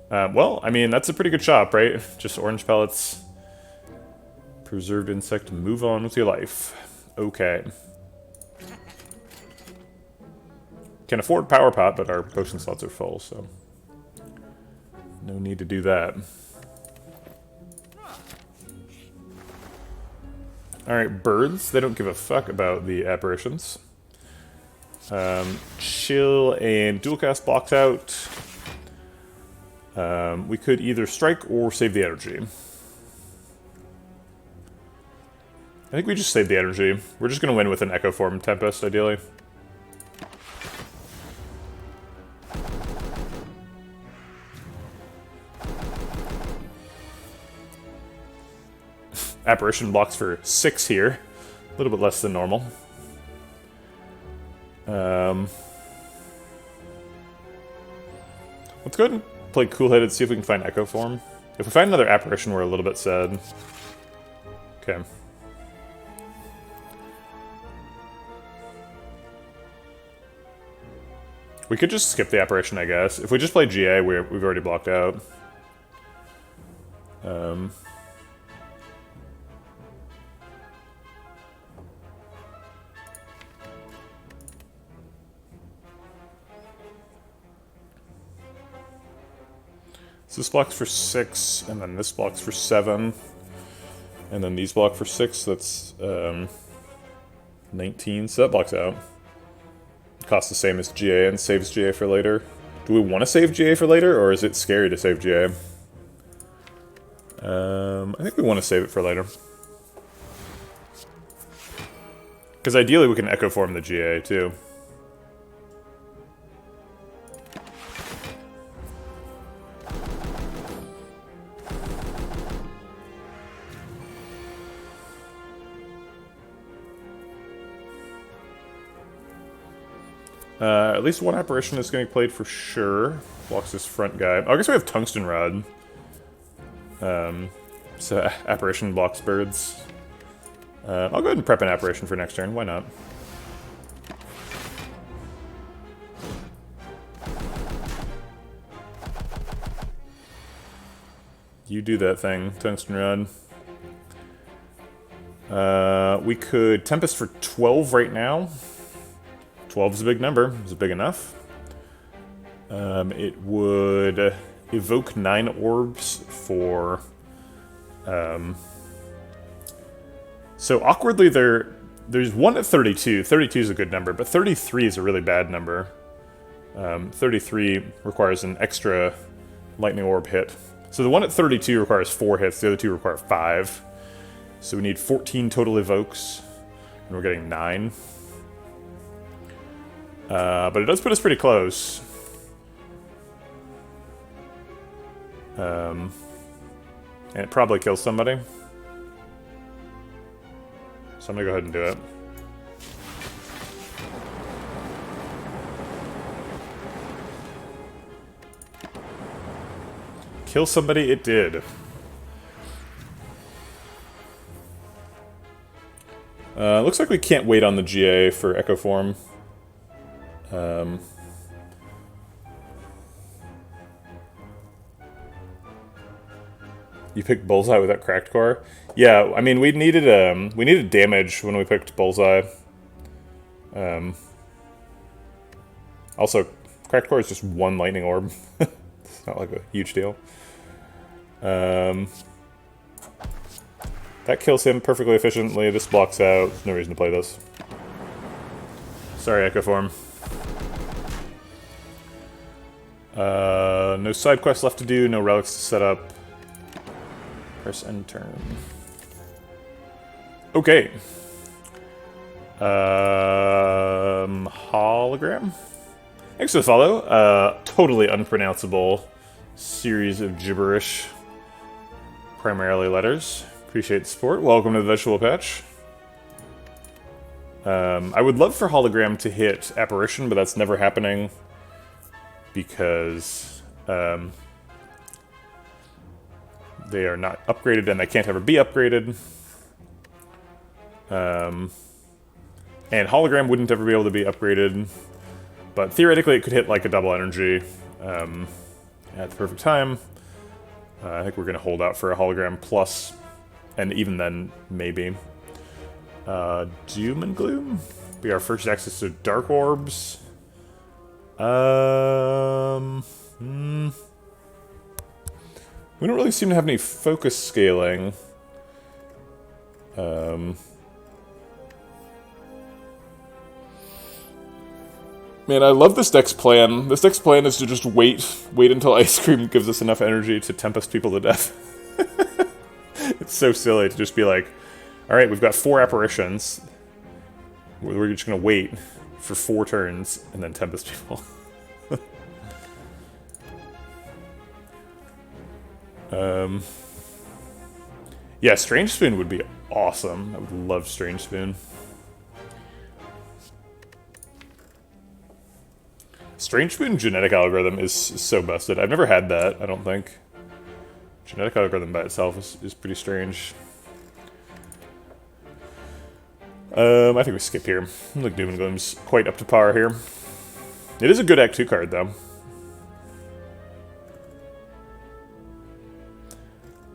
Well, I mean, that's a pretty good shop, right? Just orange pellets, preserved insect, move on with your life. Okay. Can afford Power Pot, but our potion slots are full, so no need to do that. Alright, birds. They don't give a fuck about the apparitions. Chill and dual cast blocks out. We could either strike or save the energy. I think we just save the energy. We're just going to win with an Echo Form Tempest, ideally. Apparition blocks for 6 here. A little bit less than normal. Let's go ahead and play Cool-Headed, see if we can find Echo Form. If we find another Apparition, we're a little bit sad. Okay. We could just skip the Apparition, I guess. If we just play GA, we've already blocked out. So this blocks for 6, and then this blocks for 7, and then these block for 6, so that's 19, so that blocks out. Costs the same as GA and saves GA for later. Do we want to save GA for later, or is it scary to save GA? I think we want to save it for later. Because ideally we can Echo Form the GA too. At least one apparition is getting played for sure. Blocks this front guy. Oh, I guess we have Tungsten Rod. So apparition blocks birds. I'll go ahead and prep an apparition for next turn. Why not? You do that thing, Tungsten Rod. We could Tempest for 12 right now. 12 is a big number. Is it big enough? It would evoke 9 orbs for... So awkwardly, there's one at 32. 32 is a good number, but 33 is a really bad number. 33 requires an extra lightning orb hit. So the one at 32 requires 4 hits, the other two require 5. So we need 14 total evokes, and we're getting 9. But it does put us pretty close. And it probably kills somebody. So I'm gonna go ahead and do it. Kill somebody, it did. Looks like we can't wait on the GA for Echo Form. You picked Bullseye with that Cracked Core? Yeah, I mean, we needed damage when we picked Bullseye. Also, Cracked Core is just 1 lightning orb. It's not like a huge deal. That kills him perfectly efficiently. This blocks out. There's no reason to play this. Sorry, Echo Form. No side quests left to do, no relics to set up. Press end turn. Okay. Hologram? Thanks for the follow. Totally unpronounceable series of gibberish. Primarily letters. Appreciate the support. Welcome to the Vegetable Patch. I would love for Hologram to hit Apparition, but that's never happening. Because they are not upgraded and they can't ever be upgraded. And Hologram wouldn't ever be able to be upgraded. But theoretically it could hit like a double energy at the perfect time. I think we're going to hold out for a Hologram plus, and even then, maybe. Doom and Gloom? Be our first access to Dark Orbs. We don't really seem to have any focus scaling. Man, I love this deck's plan. This deck's plan is to just wait until Ice Cream gives us enough energy to Tempest people to death. It's so silly to just be like, alright, we've got 4 apparitions. We're just gonna wait for 4 turns and then Tempest people. Yeah, Strange Spoon would be awesome. I would love Strange Spoon. Strange Spoon genetic algorithm is so busted. I've never had that, I don't think. Genetic algorithm by itself is pretty strange. I think we skip here. I think Doom and Gloom's quite up to par here. It is a good Act 2 card, though.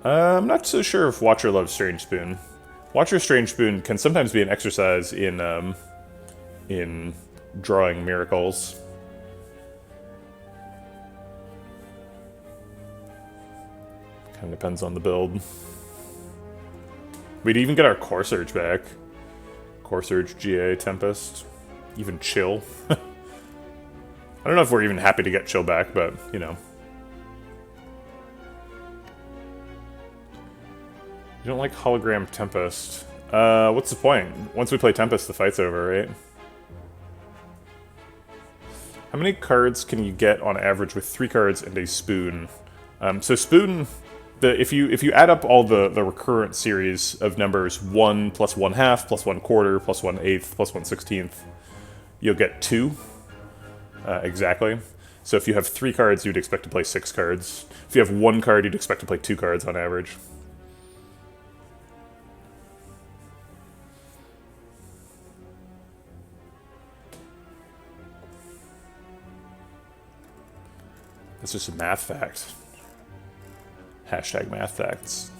I'm not so sure if Watcher loves Strange Spoon. Watcher Strange Spoon can sometimes be an exercise in drawing miracles. Kind of depends on the build. We'd even get our Core Surge back. Core Surge, GA, Tempest. Even Chill. I don't know if we're even happy to get Chill back, but, you know. You don't like Hologram Tempest. What's the point? Once we play Tempest, the fight's over, right? How many cards can you get on average with 3 cards and a Spoon? So Spoon... If you add up all the recurrent series of numbers 1 plus 1/2 plus 1/4 plus 1/8 plus 1/16, you'll get 2 exactly. So if you have 3 cards, you'd expect to play 6 cards. If you have 1 card, you'd expect to play 2 cards on average. That's just a math fact. Hashtag math facts.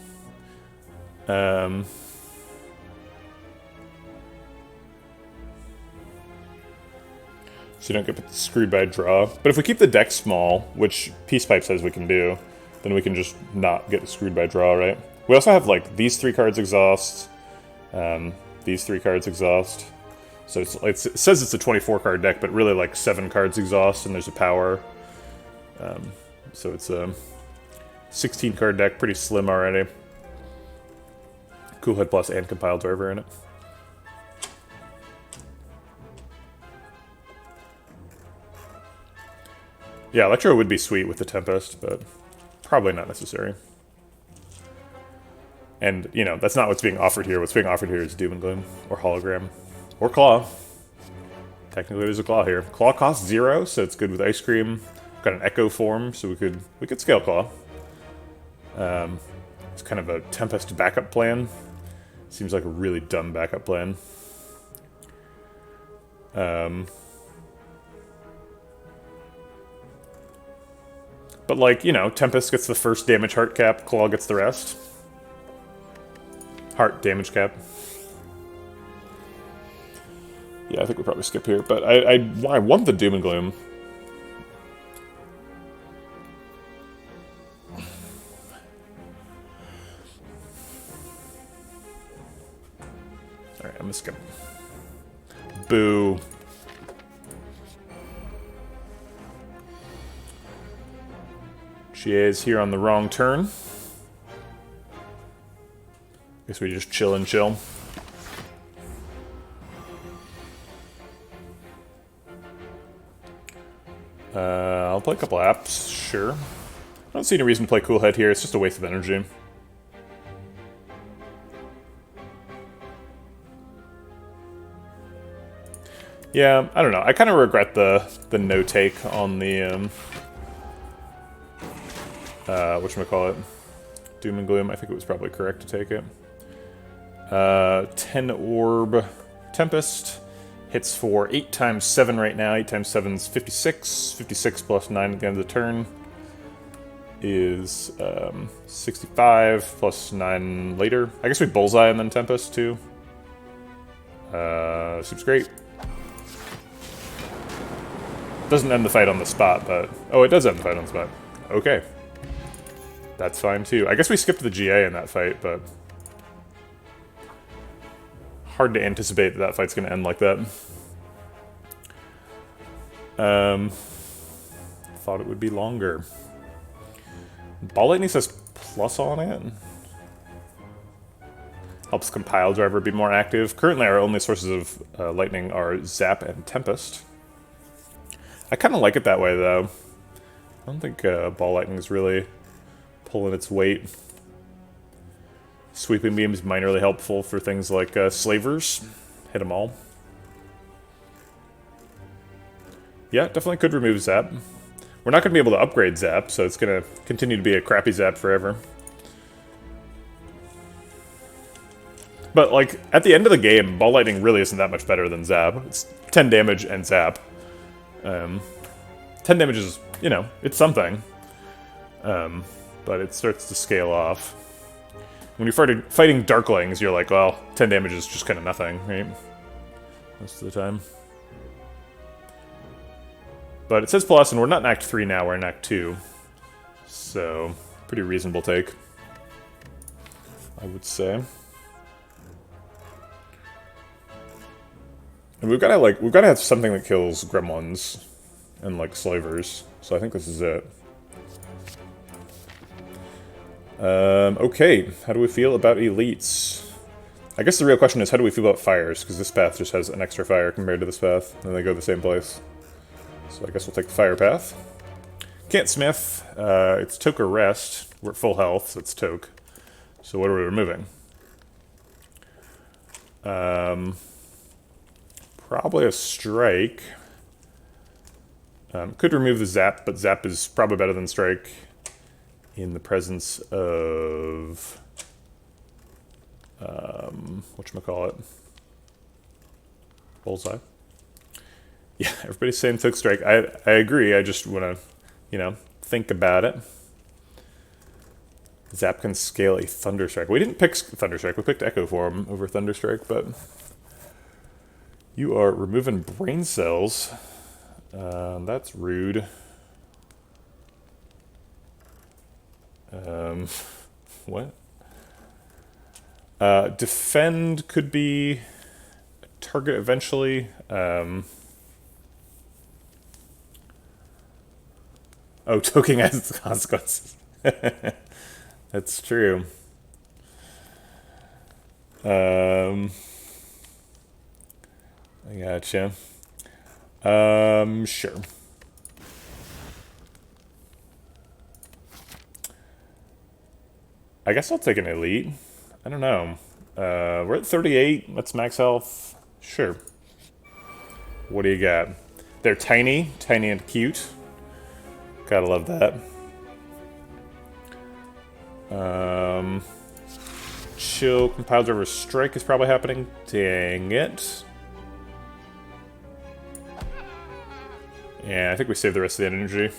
so you don't get screwed by a draw. But if we keep the deck small, which Peace Pipe says we can do, then we can just not get screwed by a draw, right? We also have, like, these 3 cards exhaust, these 3 cards exhaust. So it says it's a 24-card deck, but really, like, 7 cards exhaust, and there's a power. So it's a 16-card deck, pretty slim already. Cool Head Plus and Compile Driver in it. Yeah, Electro would be sweet with the Tempest, but probably not necessary. And, you know, that's not what's being offered here. What's being offered here is Doom and Gloom, or Hologram, or Claw. Technically, there's a Claw here. Claw costs 0, so it's good with Ice Cream. Got an Echo form, so we could scale Claw. It's kind of a Tempest backup plan. Seems like a really dumb backup plan. But, like, you know, Tempest gets the first damage heart cap, Claw gets the rest. Heart damage cap. Yeah, I think we'll probably skip here, but I want the Doom and Gloom. Alright, I'm gonna skip. Boo. She is here on the wrong turn. Guess we just chill and chill. I'll play a couple apps, sure. I don't see any reason to play Cool Head here, it's just a waste of energy. Yeah, I don't know. I kind of regret the no take on the whatchamacallit, Doom and Gloom. I think it was probably correct to take it. 10 Orb Tempest hits for 8 times 7 right now. 8 times 7 is 56. 56 plus 9 at the end of the turn is 65 plus 9 later. I guess we bullseye and then Tempest too. Seems great. Doesn't end the fight on the spot, but... Oh, it does end the fight on the spot. Okay. That's fine, too. I guess we skipped the GA in that fight, but... Hard to anticipate that that fight's going to end like that. Thought it would be longer. Ball Lightning says plus on it. Helps Compile Driver be more active. Currently, our only sources of Lightning are Zap and Tempest. I kind of like it that way, though. I don't think Ball Lightning is really pulling its weight. Sweeping Beam is minorly helpful for things like Slavers. Hit them all. Yeah, definitely could remove Zap. We're not going to be able to upgrade Zap, so it's going to continue to be a crappy Zap forever. But, like, at the end of the game, Ball Lightning really isn't that much better than Zap. It's 10 damage and Zap. 10 damage is, you know, it's something. But it starts to scale off. When you're fighting Darklings, you're like, well, 10 damage is just kind of nothing, right? Most of the time. But it says plus, and we're not in Act 3 now, we're in Act 2. So, pretty reasonable take, I would say. And we've got to have something that kills Gremlins and, like, Slavers. So I think this is it. Okay, how do we feel about elites? I guess the real question is, how do we feel about fires? Because this path just has an extra fire compared to this path, and they go the same place. So I guess we'll take the fire path. Can't smith. It's Toke or Rest. We're at full health, so it's Toke. So what are we removing? Probably a Strike. Could remove the Zap, but Zap is probably better than Strike in the presence of... whatchamacallit? Bullseye. Yeah, everybody's saying Took Strike. I agree, I just want to, you know, think about it. Zap can scale a Thunderstrike. We didn't pick Thunderstrike, we picked Echo Form over Thunderstrike, but... You are removing brain cells. That's rude. What? Defend could be a target eventually. Oh, toking has consequences. That's true. I gotcha. Sure. I guess I'll take an elite. I don't know. We're at 38. That's max health. Sure. What do you got? They're tiny. Tiny and cute. Gotta love that. Chill. Compiled over strike is probably happening. Dang it. Yeah, I think we saved the rest of the energy.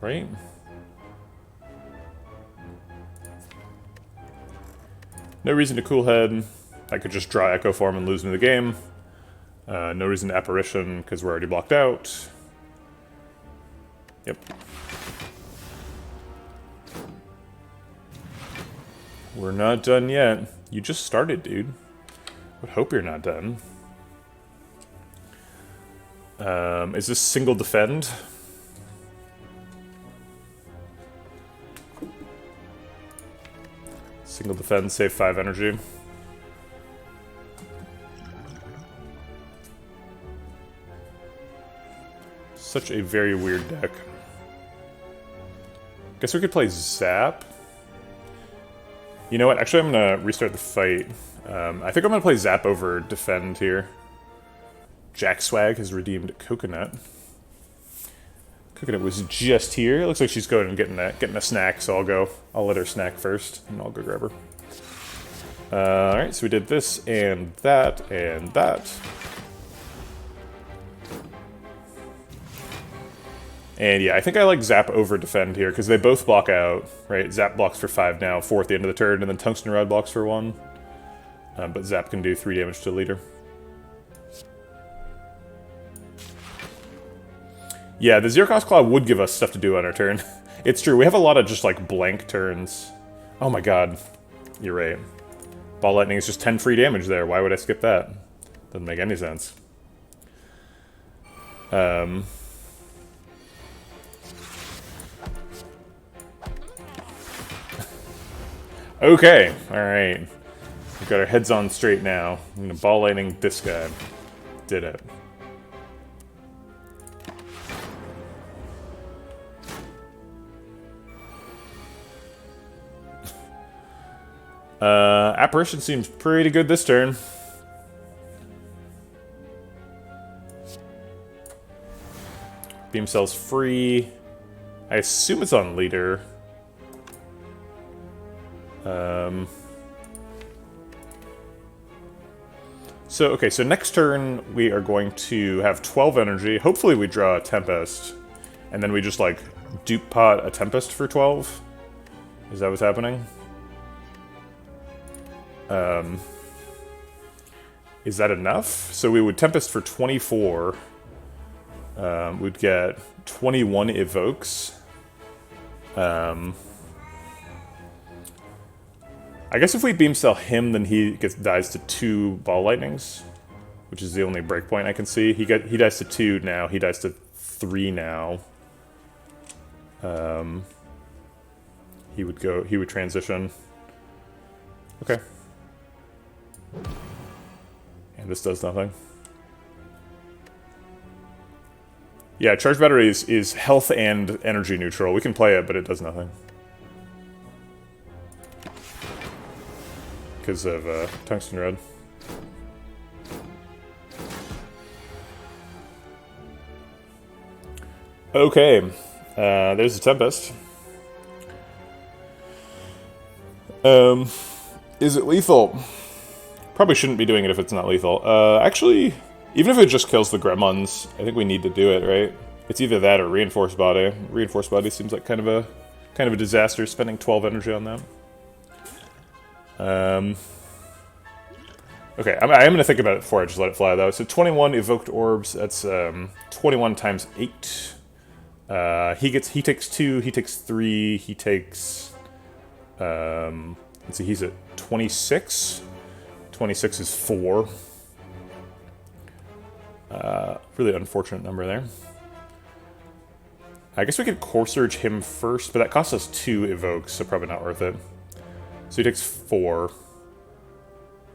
Right? No reason to cool head. I could just draw Echo Form and lose me the game. No reason to Apparition, because we're already blocked out. Yep. We're not done yet. You just started, dude. Would hope you're not done. Is this single defend? Single defend, save 5 energy. Such a very weird deck. Guess we could play Zap. You know what? Actually, I'm gonna restart the fight. I think I'm gonna play Zap over Defend here. Jack Swag has redeemed Coconut. Coconut was just here. It looks like she's going and getting a snack, so I'll let her snack first, and I'll go grab her. Alright, so we did this, and that, and that. And yeah, I think I like Zap over Defend here, because they both block out, right? Zap blocks for 5 now, 4 at the end of the turn, and then Tungsten Rod blocks for 1. But Zap can do 3 damage to the leader. Yeah, the Zero Cost Claw would give us stuff to do on our turn. It's true, we have a lot of just, like, blank turns. Oh my god. You're right. Ball Lightning is just 10 free damage there. Why would I skip that? Doesn't make any sense. Okay, alright. We've got our heads on straight now. I'm gonna Ball Lightning this guy. Did it. Apparition seems pretty good this turn. Beam Cell's free. I assume it's on leader. So next turn we are going to have 12 energy. Hopefully we draw a Tempest. And then we just, like, dupe pot a Tempest for 12. Is that what's happening? Is that enough? So we would Tempest for 24. We'd get 21 evokes. I guess if we Beam Cell him, then he dies to 2 Ball Lightnings, which is the only breakpoint I can see. He dies to 2 now. He dies to 3 now. He would transition. Okay. And this does nothing. Yeah, Charge Battery is health and energy neutral. We can play it, but it does nothing. Because of Tungsten Red. Okay, there's a Tempest. Is it lethal? Probably shouldn't be doing it if it's not lethal. Actually, even if it just kills the Gremlins, I think we need to do it, right? It's either that or Reinforced Body. Reinforced Body seems like kind of a disaster, spending 12 energy on that. Okay, I am going to think about it before I just let it fly, though. So 21 evoked orbs, that's 21 times 8. He takes 2, he takes 3, he takes... let's see, he's at 26. 26 is 4. Really unfortunate number there. I guess we could Core Surge him first, but that costs us 2 evokes, so probably not worth it. So he takes 4.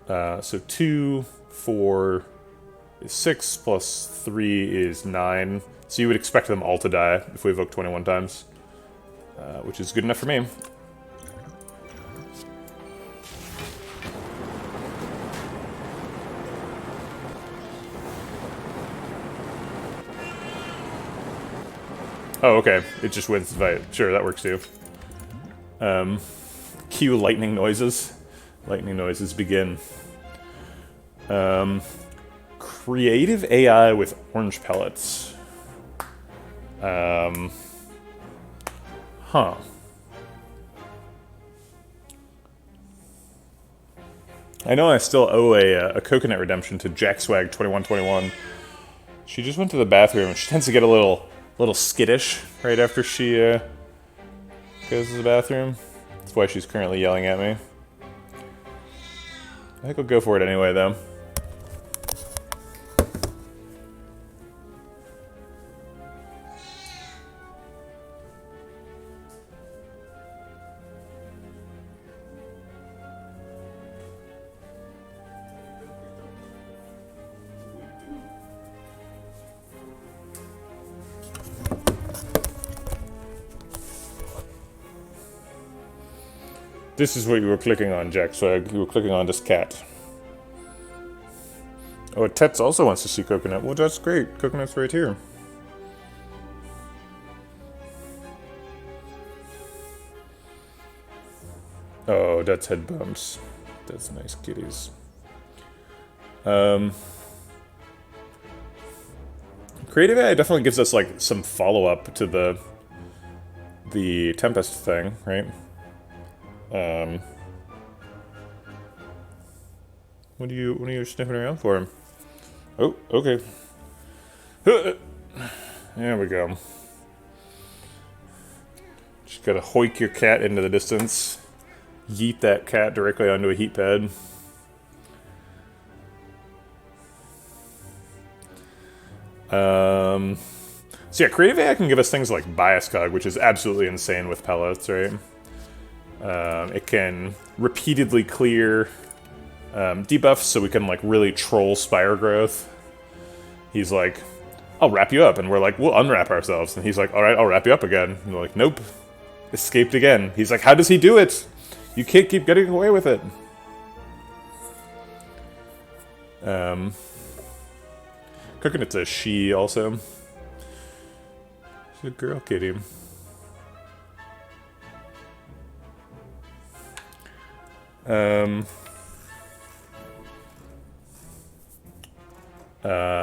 So 2, 4 is 6, plus 3 is 9. So you would expect them all to die if we evoke 21 times. Which is good enough for me. Oh, okay. It just wins the fight. Sure, that works too. Cue lightning noises. Lightning noises begin. Creative AI with orange pellets. Huh. I know I still owe a coconut redemption to JackSwag2121. She just went to the bathroom. She tends to get a little skittish right after she goes to the bathroom. That's why she's currently yelling at me. I think I'll go for it anyway, though. This is what you were clicking on, Jack Swag. You were clicking on this cat. Oh, Tets also wants to see Coconut. Well, that's great. Coconut's right here. Oh, that's head bumps. That's nice kitties. Creative AI definitely gives us, like, some follow-up to the Tempest thing, right? What are you sniffing around for? Oh, okay. There we go. Just gotta hoik your cat into the distance. Yeet that cat directly onto a heat pad. So yeah, Creative AI can give us things like Bias Cog, which is absolutely insane with pellets, right? It can repeatedly clear debuffs, so we can like really troll spire growth. He's like, I'll wrap you up, and we're like, we'll unwrap ourselves. And he's like, alright, I'll wrap you up again. And we're like, nope. Escaped again. He's like, how does he do it? You can't keep getting away with it. Coconut's a she also. She's a girl kitty.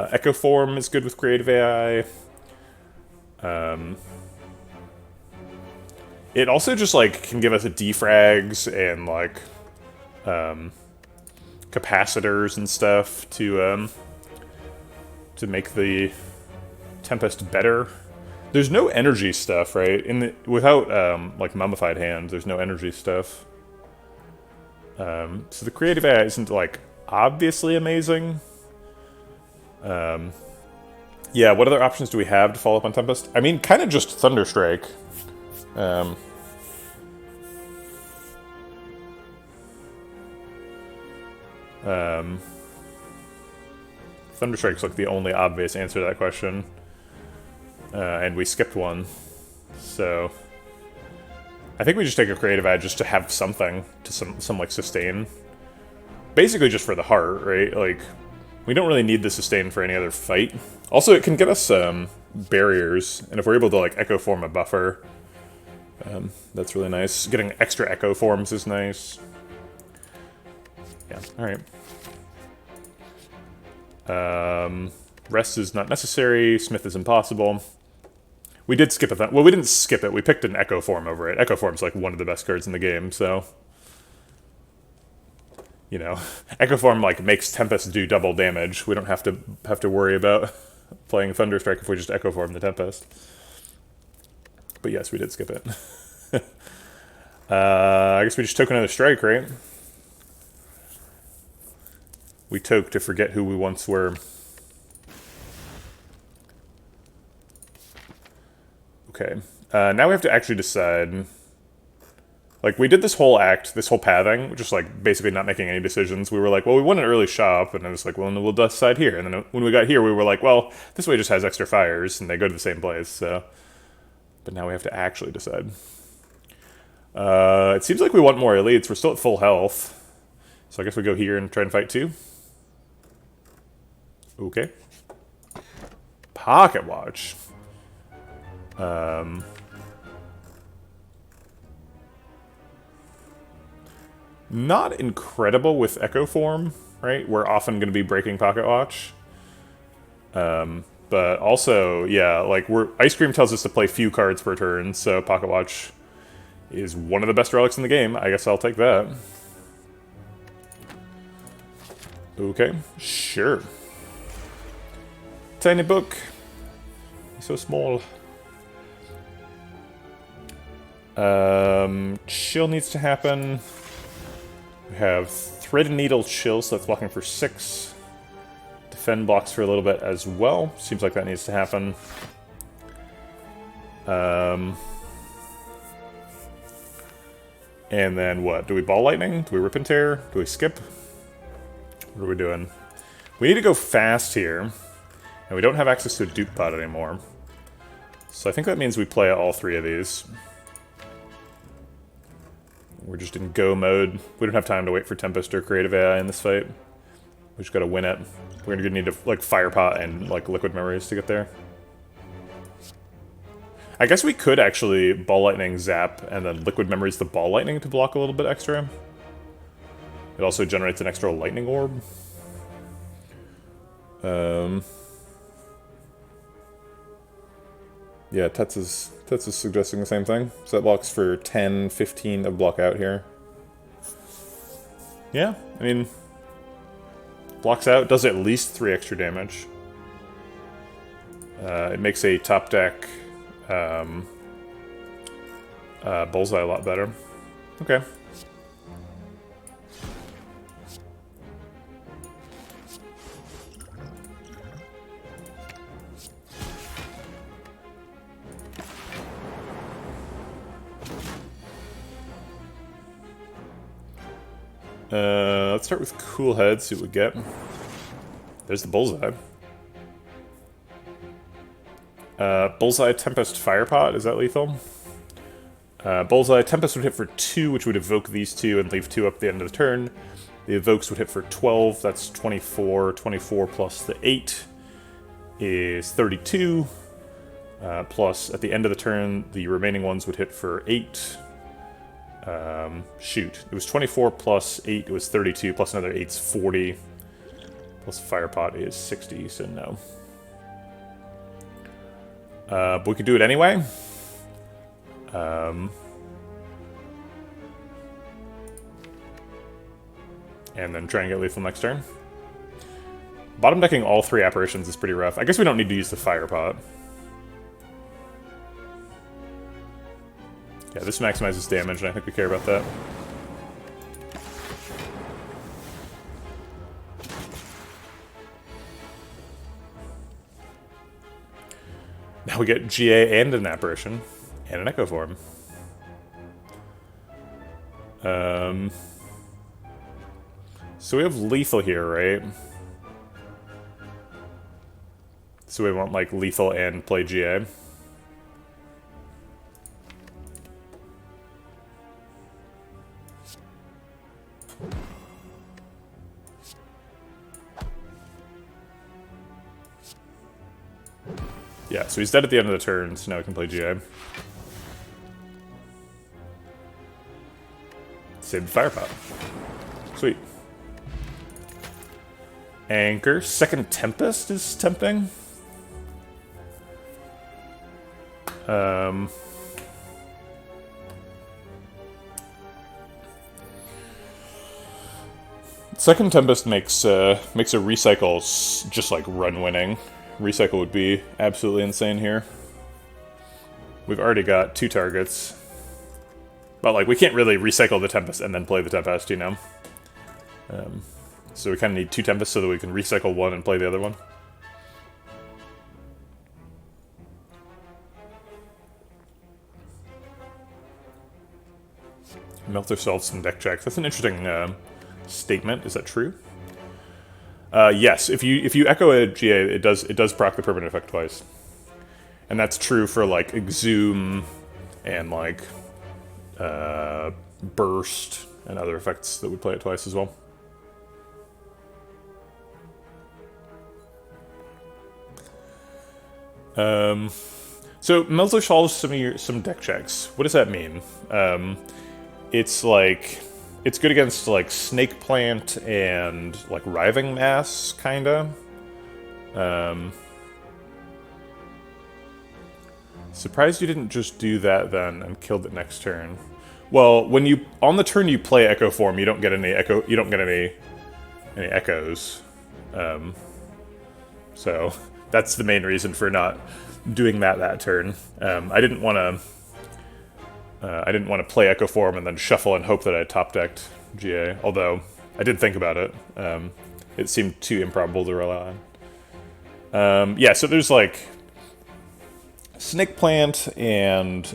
Echo Form is good with Creative AI. It also just like can give us a defrags and like capacitors and stuff to make the Tempest better. There's no energy stuff, right? Without like Mummified Hands, there's no energy stuff. So the Creative AI isn't like obviously amazing. Yeah, what other options do we have to follow up on Tempest? I mean, kind of just Thunderstrike. Thunderstrike's like the only obvious answer to that question. And we skipped one. So I think we just take a Creative AI just to have something, to some like sustain. Basically just for the heart, right? Like, we don't really need the sustain for any other fight. Also, it can get us barriers, and if we're able to like Echo Form a buffer, that's really nice. Getting extra Echo Forms is nice. Yeah, alright. Rest is not necessary. Smith is impossible. We did skip it. Well, we didn't skip it. We picked an Echo Form over it. Echo Form's like one of the best cards in the game, so... you know, Echo Form like makes Tempest do double damage. We don't have to worry about playing Thunderstrike if we just Echo Form the Tempest. But yes, we did skip it. I guess we just took another strike, right? We took to forget who we once were. Okay. Now we have to actually decide. Like, we did this whole act, this whole pathing, just, like, basically not making any decisions. We were like, well, we want an early shop, and I was like, well, we'll decide here. And then when we got here, we were like, well, this way just has extra fires, and they go to the same place, so... But now we have to actually decide. It seems like we want more elites. We're still at full health. So I guess we go here and try and fight two. Okay. Pocket Watch. Not incredible with Echo Form, right? We're often going to be breaking Pocket Watch. But also, yeah, like, Ice Cream tells us to play few cards per turn, so Pocket Watch is one of the best relics in the game. I guess I'll take that. Okay, sure. Tiny book. So small. Chill needs to happen. We have Thread and Needle Chill, so that's blocking for 6. Defend blocks for a little bit as well. Seems like that needs to happen. And then what? Do we Ball Lightning? Do we Rip and Tear? Do we skip? What are we doing? We need to go fast here. And we don't have access to a Dupe Pod anymore. So I think that means we play all 3 of these. We're just in go mode. We don't have time to wait for Tempest or Creative AI in this fight. We just gotta win it. We're gonna need to, like, Fire Pot and, like, Liquid Memories to get there. I guess we could actually Ball Lightning Zap and then Liquid Memories the Ball Lightning to block a little bit extra. It also generates an extra Lightning Orb. Yeah, Tets is suggesting the same thing. So that blocks for 10, 15 of block out here. Yeah, I mean... Blocks out, does at least 3 extra damage. It makes a top deck Bullseye a lot better. Okay. Let's start with Cool Head, see what we get. There's the Bullseye. Bullseye, Tempest, Firepot, is that lethal? Bullseye, Tempest would hit for 2, which would evoke these 2 and leave 2 up at the end of the turn. The evokes would hit for 12, that's 24. 24 plus the 8 is 32. Plus, at the end of the turn, the remaining ones would hit for 8. Shoot. It was 24 plus 8, it was 32, plus another 8's 40. Plus Firepot is 60, so no. But we could do it anyway. And then try and get lethal next turn. Bottom decking all 3 apparitions is pretty rough. I guess we don't need to use the Firepot. Yeah, this maximizes damage, and I think we care about that. Now we get GA and an apparition, and an Echo Form. So we have lethal here, right? So we want, like, lethal and play GA. Yeah, so he's dead at the end of the turn, so now we can play GA. Save the Firepot. Sweet. Anchor. Second Tempest is tempting. Second Tempest makes a recycle just like run winning. Recycle would be absolutely insane here. We've already got 2 targets. But like we can't really recycle the Tempest and then play the Tempest, you know? So we kind of need 2 Tempests so that we can recycle one and play the other one. Melter solves some deck checks. That's an interesting statement. Is that true? Yes. If you echo a GA, it does proc the permanent effect twice, and that's true for like Exhume and like Burst and other effects that would play it twice as well. So Melter solves some deck checks. What does that mean? It's like it's good against like Snake Plant and like Writhing Mass, kinda. Surprised you didn't just do that then and killed it next turn. Well, when you on the turn you play Echo Form, you don't get any echo. You don't get any echoes. So that's the main reason for not doing that turn. I didn't want to play Echo Form and then shuffle and hope that I top decked GA. Although I did think about it. It seemed too improbable to rely on. Yeah, so there's like Snake Plant and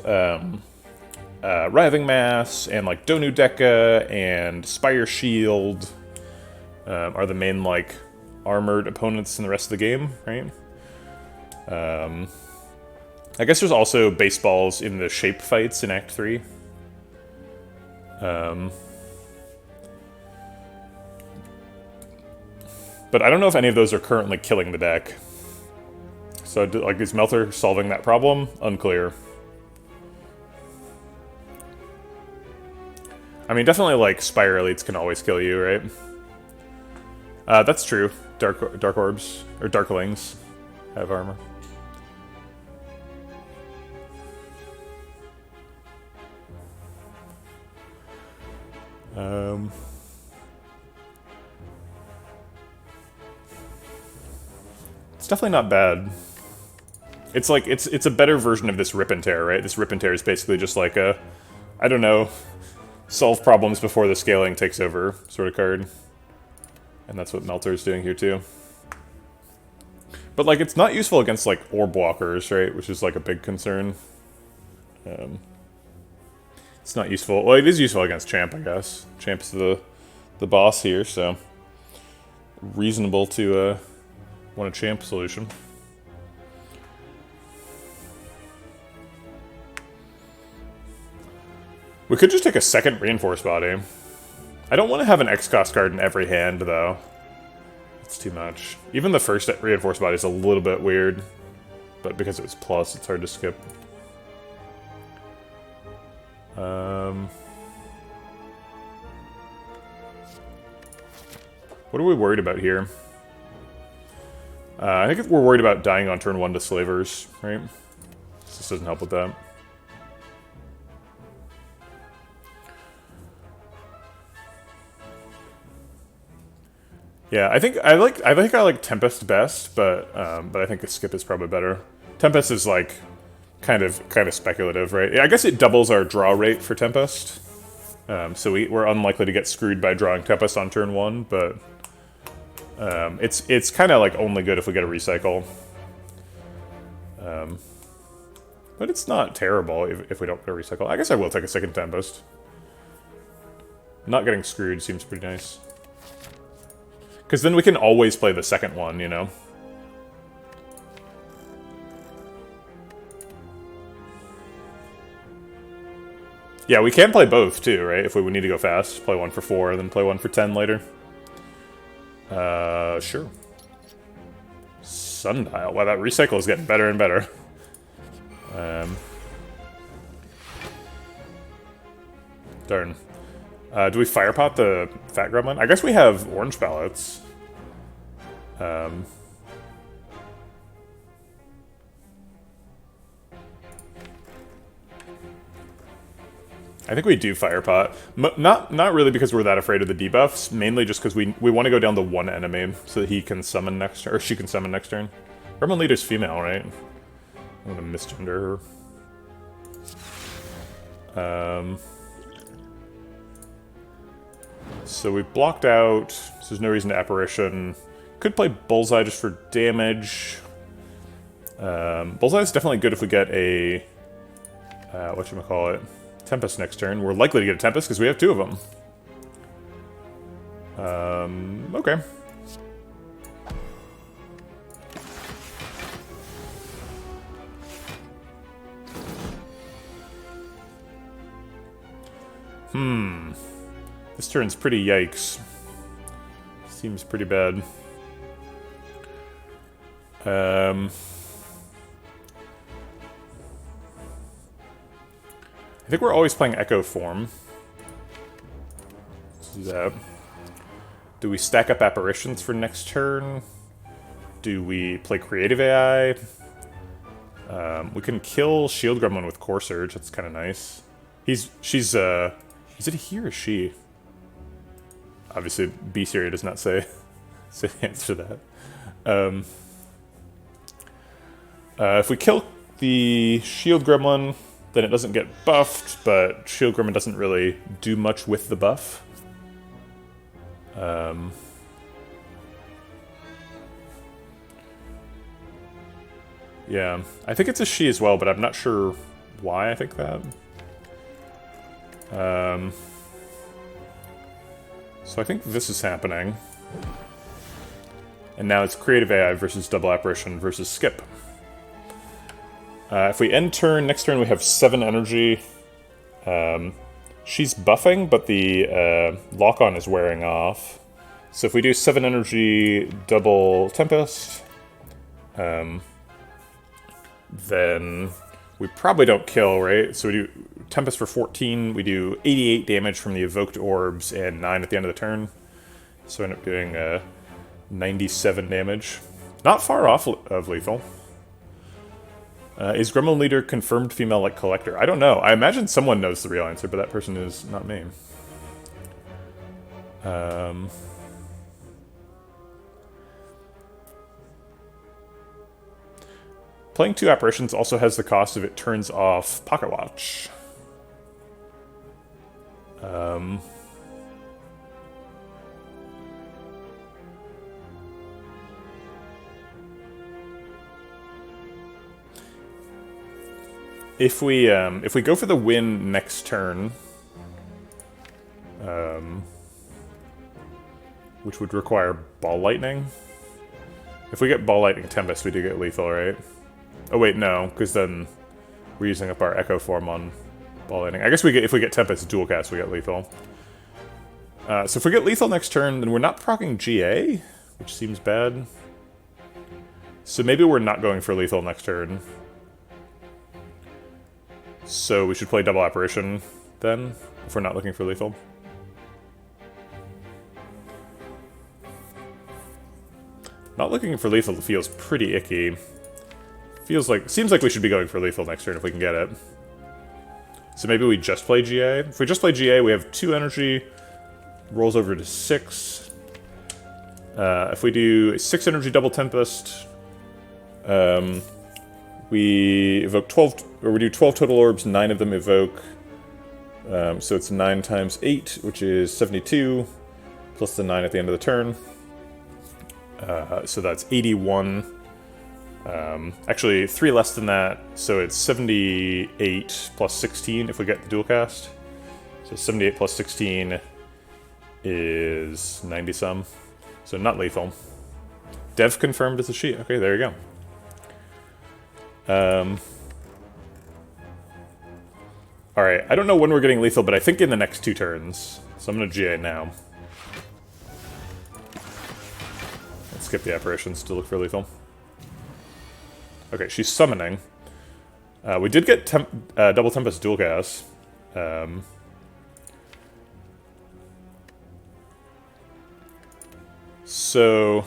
Writhing Mass and like Donu Deca and Spire Shield are the main like armored opponents in the rest of the game, right? I guess there's also baseballs in the shape fights in Act 3. But I don't know if any of those are currently killing the deck. So, like, is Melter solving that problem? Unclear. I mean, definitely, like, Spire Elites can always kill you, right? That's true. Dark Orbs, or Darklings, have armor. It's definitely not bad. It's like, it's a better version of this Rip and Tear, right? This Rip and Tear is basically just like a, I don't know, solve problems before the scaling takes over sort of card. And that's what Melter is doing here too. But like, it's not useful against like orb walkers, right? Which is like a big concern. It's not useful. Well, it is useful against Champ, I guess. Champ's the boss here, so reasonable to want a Champ solution. We could just take a second Reinforced Body. I don't want to have an X-Cost card in every hand, though. It's too much. Even the first Reinforced Body is a little bit weird, but because it was plus, it's hard to skip. What are we worried about here? I think we're worried about dying on turn 1 to Slavers, right? This doesn't help with that. Yeah, I think I like Tempest best, but I think a skip is probably better. Tempest is like kind of speculative, right? Yeah, I guess it doubles our draw rate for Tempest, so we're unlikely to get screwed by drawing Tempest on turn 1, but it's kind of like only good if we get a recycle. But it's not terrible if we don't get a recycle. I guess I will take a second Tempest. Not getting screwed seems pretty nice. Because then we can always play the second one, you know? Yeah, we can play both, too, right? If we need to go fast. Play one for 4, then play one for 10 later. Sure. Sundial. Wow, that recycle is getting better and better. Darn. Do we firepot the Fat Gremlin? I guess we have orange ballots. I I think we do Fire Pot. Not really because we're that afraid of the debuffs, mainly just because we want to go down to one enemy so that he can summon next turn, or she can summon next turn. Gremlin Leader's female, right? I'm gonna misgender her. So we blocked out, so there's no reason to Apparition. Could play Bullseye just for damage. Bullseye is definitely good if we get a, whatchamacallit, Tempest next turn. We're likely to get a Tempest because we have 2 of them. Okay. This turn's pretty yikes. Seems pretty bad. I think we're always playing Echo Form. Let's do that. Do we stack up Apparitions for next turn? Do we play Creative AI? We can kill Shield Gremlin with Core Surge. That's kind of nice. She's is it he or she? Obviously, Bestiary does not say the answer to that. If we kill the Shield Gremlin, then it doesn't get buffed, but Shield Gremlin doesn't really do much with the buff. Yeah, I think it's a she as well, but I'm not sure why I think that. So I think this is happening. And now it's Creative AI versus Double Apparition versus Skip. If we end turn, next turn we have 7 energy. She's buffing, but the lock-on is wearing off. So if we do 7 energy, double Tempest, then we probably don't kill, right? So we do Tempest for 14, we do 88 damage from the evoked orbs, and 9 at the end of the turn. So I end up doing 97 damage. Not far off of lethal. Is Gremlin Leader confirmed female like Collector? I don't know. I imagine someone knows the real answer, but that person is not me. Playing 2 Apparitions also has the cost of it turns off Pocket Watch. If we go for the win next turn, which would require Ball Lightning. If we get Ball Lightning Tempest, we do get lethal, right? Oh wait, no, because then we're using up our Echo Form on Ball Lightning. I guess if we get Tempest dual cast, we get lethal. So if we get lethal next turn, then we're not proccing GA, which seems bad. So maybe we're not going for lethal next turn. So we should play Double Apparition then, if we're not looking for lethal. Not looking for lethal feels pretty icky. Seems like we should be going for lethal next turn if we can get it. So maybe we just play GA. If we just play GA, we have 2 energy, rolls over to 6. If we do 6 energy double Tempest, we evoke 12, or we do 12 total orbs, 9 of them evoke. So it's 9 times 8, which is 72, plus the 9 at the end of the turn. So that's 81. Actually, 3 less than that, so it's 78 plus 16 if we get the dual cast. So 78 plus 16 is 90 some. So not lethal. Dev confirmed as a she. Okay, there you go. Alright, I don't know when we're getting lethal, but I think in the next 2 turns. So I'm going to GA now. Let's skip the apparitions to look for lethal. Okay, she's summoning. We did get double Tempest dual cast. So,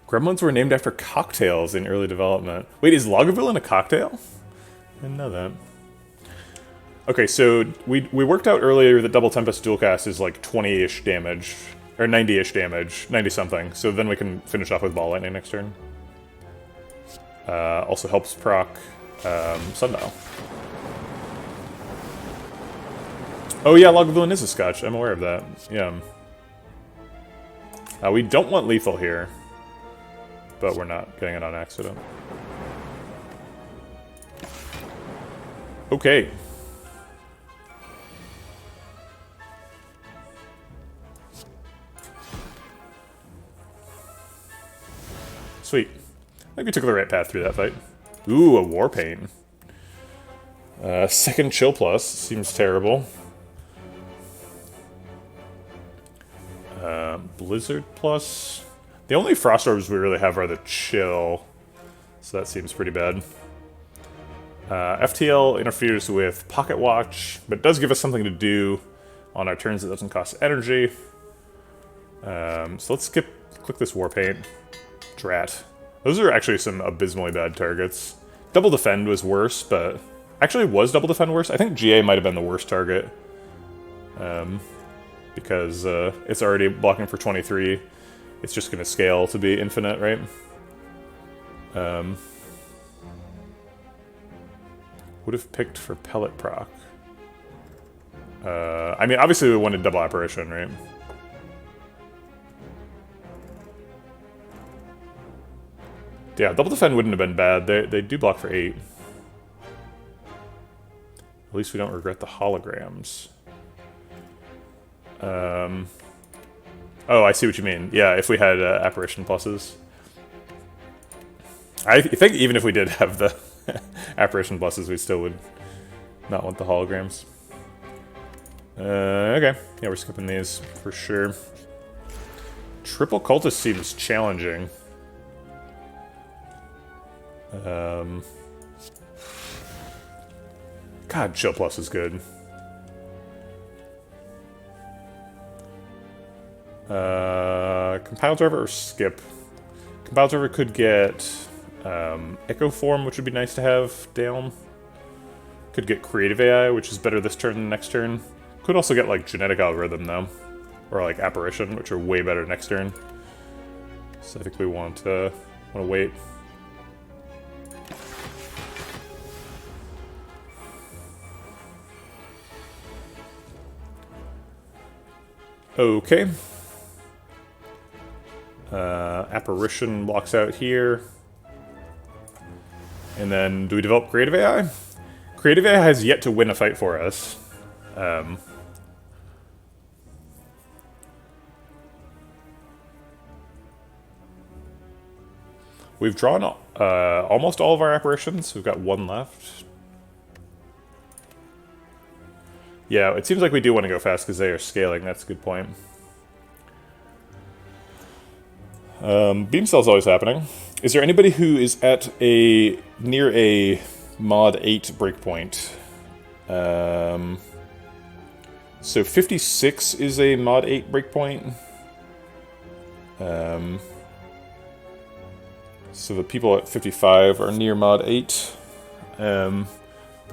gremlins were named after cocktails in early development. Wait, is Lagavulin a cocktail? I didn't know that. Okay, so we worked out earlier that double tempest dual cast is like 20-ish damage, or 90-ish damage, 90 something. So then we can finish off with ball lightning next turn. Also helps proc sundial. Oh yeah, Lagavulin is a scotch. I'm aware of that. Yeah. We don't want lethal here, but we're not getting it on accident. Okay. Sweet. I think we took the right path through that fight. Ooh, a War Pain. Second Chill Plus. Seems terrible. Blizzard Plus. The only Frost Orbs we really have are the Chill. So that seems pretty bad. FTL interferes with Pocket Watch, but does give us something to do on our turns that doesn't cost energy. So let's click this War Paint. Drat. Those are actually some abysmally bad targets. Double Defend was worse, but... Actually, was Double Defend worse? I think GA might have been the worst target. Because it's already blocking for 23. It's just going to scale to be infinite, right? Would have picked for Pellet Proc. I mean, obviously we wanted Double Apparition, right? Yeah, Double Defend wouldn't have been bad. They do block for 8. At least we don't regret the holograms. Oh, I see what you mean. Yeah, if we had Apparition pluses. I think even if we did have the Apparition pluses, we still would not want the holograms. Okay. Yeah, we're skipping these for sure. Triple Cultist seems challenging. God, Chill Plus is good. Compile Driver or skip? Compile Driver could get Echo Form, which would be nice to have down. Could get Creative AI, which is better this turn than next turn. Could also get like Genetic Algorithm though, or like Apparition, which are way better next turn. So I think we want to wait. Okay. Apparition blocks out here. And then, do we develop Creative AI? Creative AI has yet to win a fight for us. We've drawn almost all of our apparitions. We've got one left. Yeah, it seems like we do want to go fast because they are scaling. That's a good point. Beam Cell's always happening. Is there anybody who is at near a mod 8 breakpoint? So 56 is a mod 8 breakpoint. So the people at 55 are near mod 8. The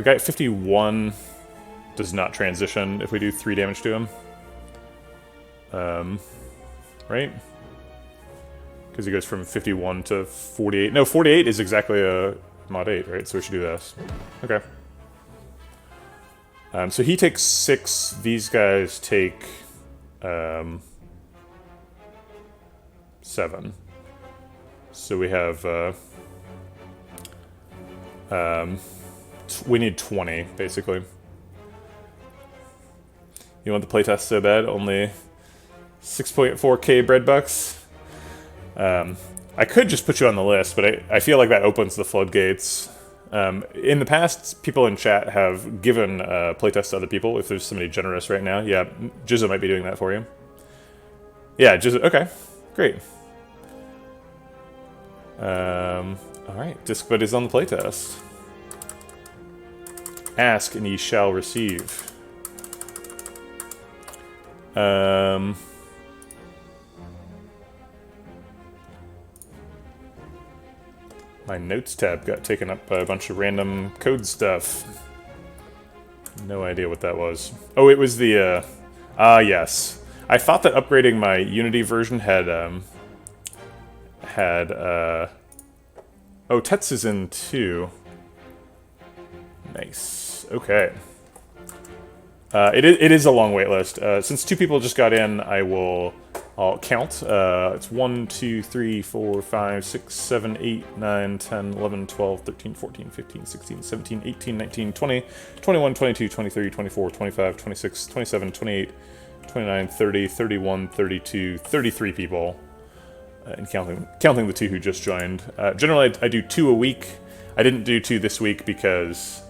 guy at 51 does not transition if we do 3 damage to him. Right? Because he goes from 51 to 48. No, 48 is exactly a mod 8, right? So we should do this. Okay. So he takes 6. These guys take 7. So we have we need 20 basically. You want the playtest so bad? Only 6.4k bread bucks. I could just put you on the list, but I feel like that opens the floodgates. In the past, people in chat have given playtests to other people if there's somebody generous right now. Yeah, Jizzo might be doing that for you. Yeah, Jizzo. Okay, great. Alright, Disc Bud is on the playtest. Ask and ye shall receive. My notes tab got taken up by a bunch of random code stuff. No idea what that was. Oh, it was the, yes. I thought that upgrading my Unity version had, oh, Tets is in too. Nice. Okay. It is a long wait list. Since 2 people just got in, I'll count. It's 1, 2, 3, 4, 5, 6, 7, 8, 9, 10, 11, 12, 13, 14, 15, 16, 17, 18, 19, 20, 21, 22, 23, 24, 25, 26, 27, 28, 29, 30, 31, 32, 33 people. And counting the 2 who just joined. Generally, I do 2 a week. I didn't do 2 this week because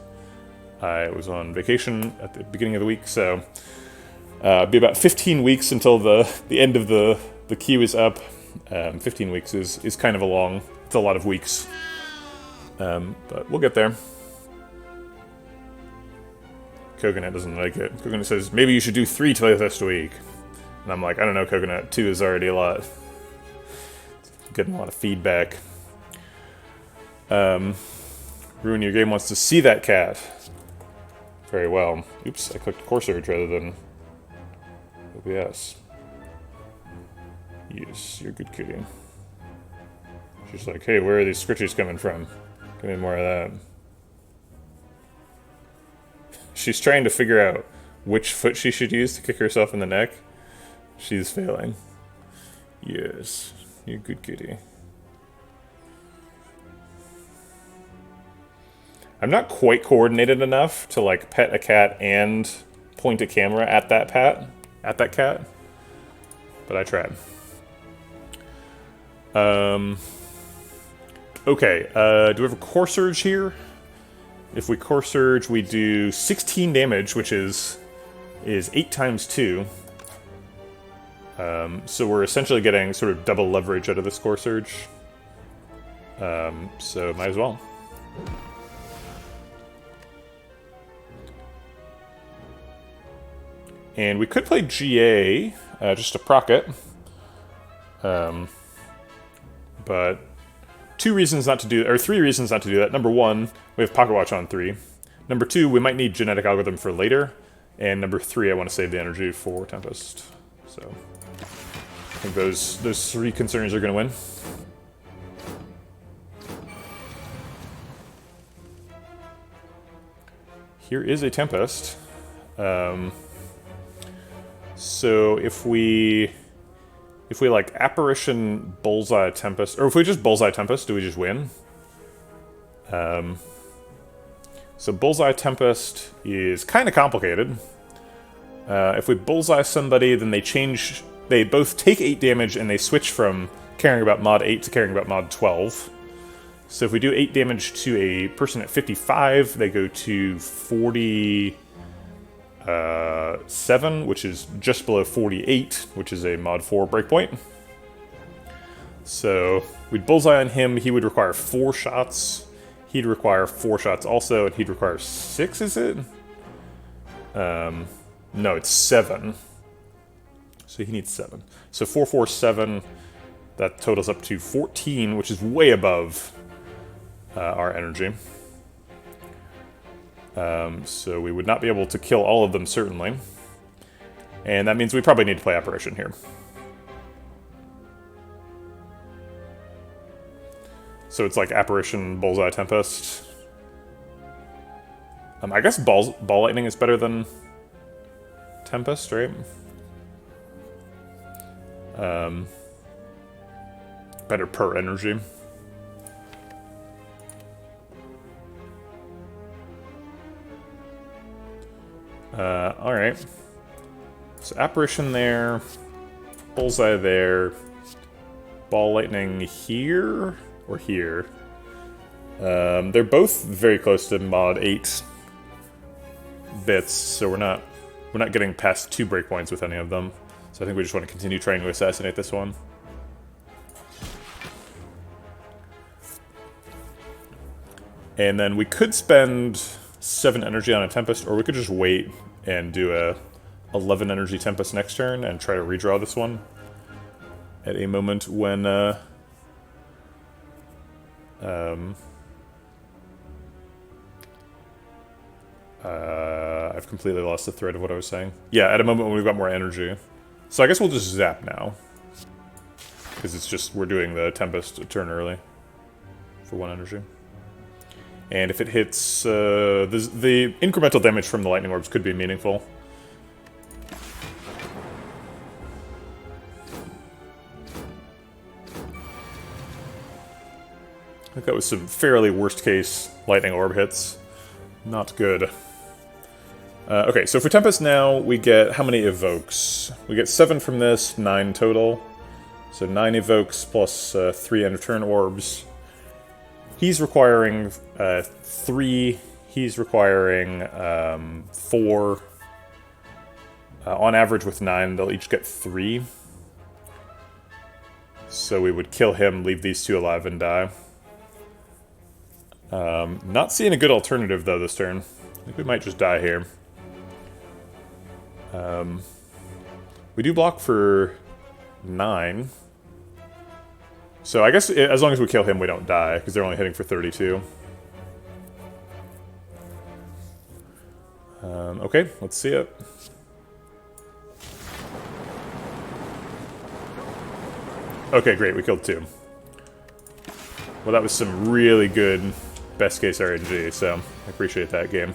I was on vacation at the beginning of the week, so it'll be about 15 weeks until the end of the queue is up. 15 weeks is kind of it's a lot of weeks. But we'll get there. Coconut doesn't like it. Coconut says, maybe you should do 3 playlists a week. And I'm like, I don't know, Coconut, 2 is already a lot. Getting a lot of feedback. Ruin Your Game wants to see that cat. Very well. Oops, I clicked Core Surge rather than OBS. Yes, you're a good kitty. She's like, hey, where are these scritches coming from? Give me more of that. She's trying to figure out which foot she should use to kick herself in the neck. She's failing. Yes, you're a good kitty. I'm not quite coordinated enough to like pet a cat and point a camera at that cat, but I tried. Okay, do we have a Core Surge here? If we Core Surge, we do 16 damage, which is 8 times 2. So we're essentially getting sort of double leverage out of this Core Surge. So might as well. And we could play GA, just to proc it. But 3 reasons not to do that. Number 1, we have Pocket Watch on 3. Number 2, we might need Genetic Algorithm for later. And number 3, I want to save the energy for Tempest. So I think those 3 concerns are going to win. Here is a Tempest. So if we like Apparition, Bullseye, Tempest, or if we just Bullseye, Tempest, do we just win? So Bullseye, Tempest is kind of complicated. If we Bullseye somebody, then they both take 8 damage and they switch from caring about mod 8 to caring about mod 12. So if we do 8 damage to a person at 55, they go to 47, which is just below 48, which is a mod 4 breakpoint. So we'd Bullseye on him, he would require 4 shots. He'd require 4 shots also, and he'd require 6, is it? No, it's 7. So he needs 7. So 4, 4, 7, that totals up to 14, which is way above our energy. So we would not be able to kill all of them, certainly. And that means we probably need to play Apparition here. So it's like Apparition, Bullseye, Tempest. I guess Ball Lightning is better than Tempest, right? Better per energy. Alright. So Apparition there, Bullseye there, Ball Lightning here, or here. They're both very close to mod 8 bits, so we're not getting past 2 breakpoints with any of them. So I think we just want to continue trying to assassinate this one. And then we could spend 7 energy on a Tempest, or we could just wait and do a 11 energy Tempest next turn and try to redraw this one at a moment when I've completely lost the thread of what I was saying. Yeah, at a moment when we've got more energy. So I guess we'll just zap now. Because it's just, we're doing the Tempest a turn early. For 1 energy. And if it hits, the incremental damage from the lightning orbs could be meaningful. I think that was some fairly worst-case lightning orb hits. Not good. Okay, so for Tempest now, we get how many evokes? We get 7 from this, 9 total. So 9 evokes plus 3 end-of-turn orbs. He's requiring 3. He's requiring 4. On average with 9, they'll each get 3. So we would kill him, leave these 2 alive, and die. Not seeing a good alternative, though, this turn. I think we might just die here. We do block for 9. So I guess as long as we kill him, we don't die, because they're only hitting for 32. Okay, let's see it. Okay, great, we killed 2. Well, that was some really good best-case RNG, so I appreciate that game.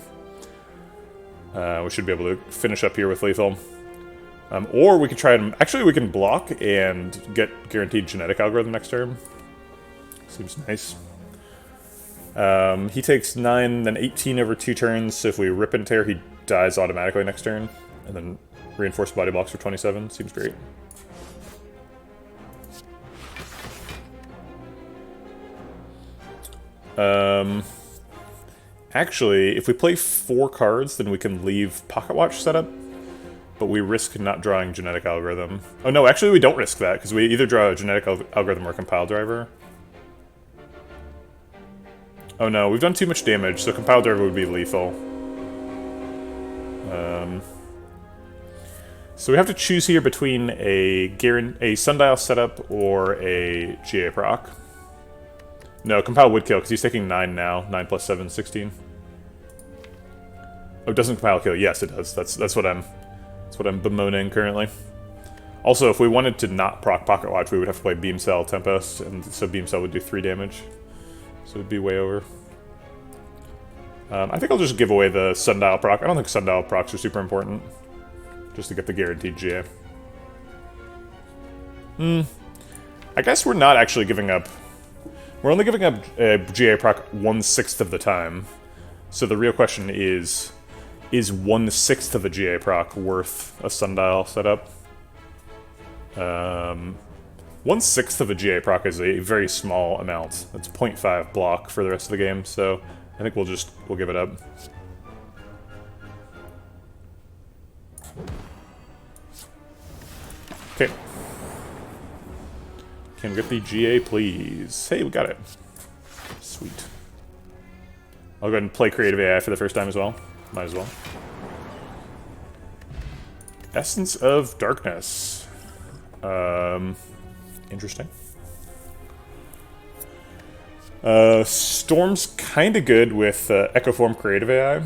We should be able to finish up here with lethal. Or we could try and... Actually, we can block and get guaranteed genetic algorithm next turn. Seems nice. He takes 9, then 18 over 2 turns, so if we rip and tear, he dies automatically next turn. And then reinforced body blocks for 27. Seems great. Actually, if we play 4 cards, then we can leave Pocket Watch set up. But we risk not drawing genetic algorithm. Oh no, actually we don't risk that, because we either draw a genetic algorithm or compile driver. Oh no, we've done too much damage, so compile driver would be lethal. So we have to choose here between a sundial setup or a GA proc. No, compile would kill, because he's taking 9 now. 9 plus 7, 16. Oh, doesn't compile kill? Yes, it does. That's what I'm bemoaning currently. Also, if we wanted to not proc Pocket Watch, we would have to play Beam Cell Tempest, and so Beam Cell would do 3 damage. So it'd be way over. I think I'll just give away the Sundial proc. I don't think Sundial procs are super important. Just to get the guaranteed GA. I guess we're not actually giving up... We're only giving up GA proc 1/6 of the time. So the real question is 1/6 of a GA proc worth a Sundial setup? 1/6 of a GA proc is a very small amount. That's 0.5 block for the rest of the game, so I think we'll give it up. Okay. Can we get the GA, please? Hey, we got it. Sweet. I'll go ahead and play Creative AI for the first time as well. Might as well. Essence of Darkness. Interesting. Storm's kinda good with Echoform Creative AI.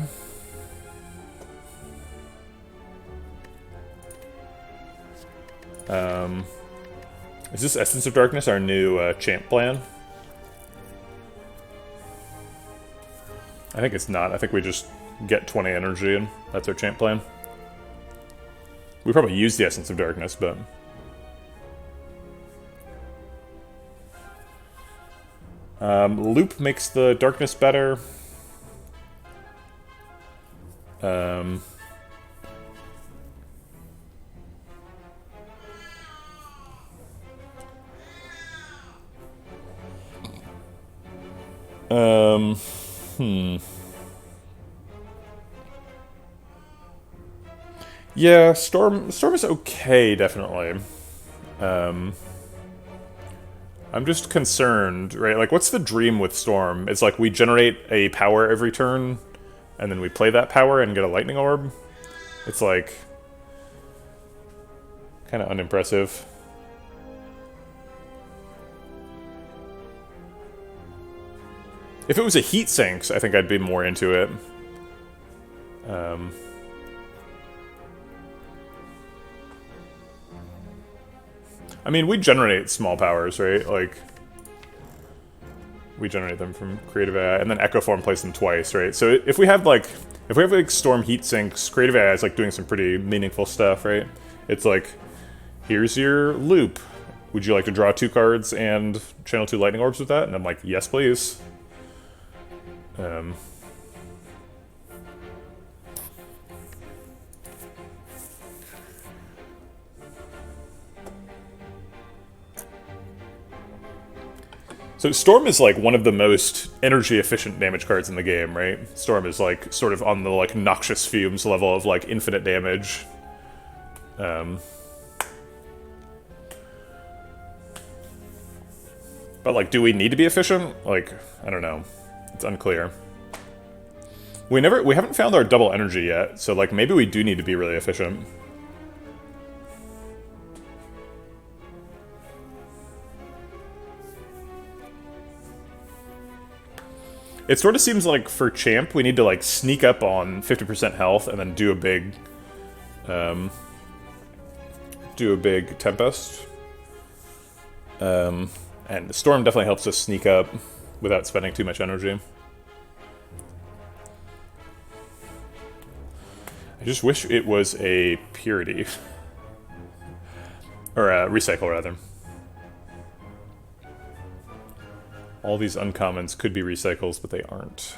Is this Essence of Darkness our new champ plan? I think it's not. I think we just get 20 energy and that's our champ plan. We probably use the Essence of Darkness, but... Loop makes the darkness better. Yeah, Storm is okay, definitely. I'm just concerned, right? Like, what's the dream with Storm? It's like we generate a power every turn, and then we play that power and get a lightning orb. It's like... kind of unimpressive. If it was a heat sinks, I think I'd be more into it. I mean, we generate small powers, right? Like, we generate them from creative AI, and then Echo Form plays them twice, right? So if we have like Storm heat sinks, creative AI is like doing some pretty meaningful stuff, right? It's like, here's your loop. Would you like to draw 2 cards and channel 2 lightning orbs with that? And I'm like, yes, please. So Storm is like one of the most energy efficient damage cards in the game, right? Storm is like sort of on the like noxious fumes level of like infinite damage. But like, do we need to be efficient? Like, I don't know. It's unclear. We haven't found our double energy yet, so like maybe we do need to be really efficient. It sort of seems like for Champ, we need to like sneak up on 50% health and then do a big tempest. And the Storm definitely helps us sneak up without spending too much energy. I just wish it was a purity. Or a recycle, rather. All these uncommons could be recycles, but they aren't.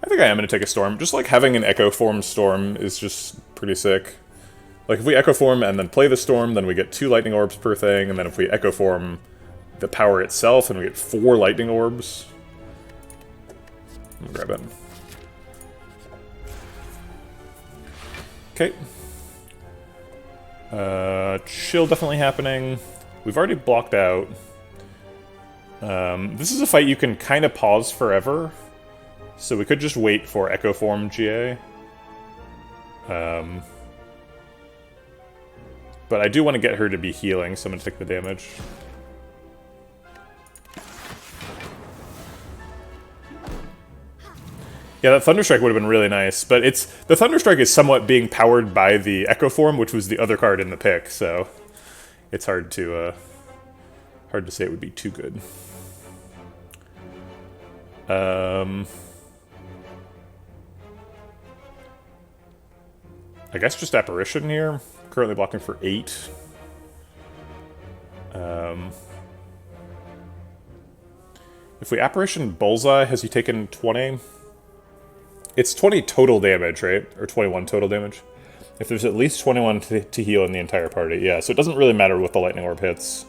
I think I am going to take a Storm. Just like having an Echo Form Storm is just pretty sick. Like if we Echo Form and then play the Storm, then we get 2 Lightning Orbs per thing, and then if we Echo Form the power itself, then we get 4 Lightning Orbs. Let me grab it. Okay. Chill definitely happening. We've already blocked out. This is a fight you can kind of pause forever. So we could just wait for Echo Form GA. But I do want to get her to be healing, so I'm going to take the damage. Yeah, that Thunderstrike would have been really nice, but the Thunderstrike is somewhat being powered by the Echo Form, which was the other card in the pick, so it's hard to say it would be too good. I guess just Apparition here. Currently blocking for 8. If we Apparition Bullseye, has he taken 20? It's 20 total damage, right? Or 21 total damage. If there's at least 21 to heal in the entire party. Yeah, so it doesn't really matter what the Lightning Orb hits.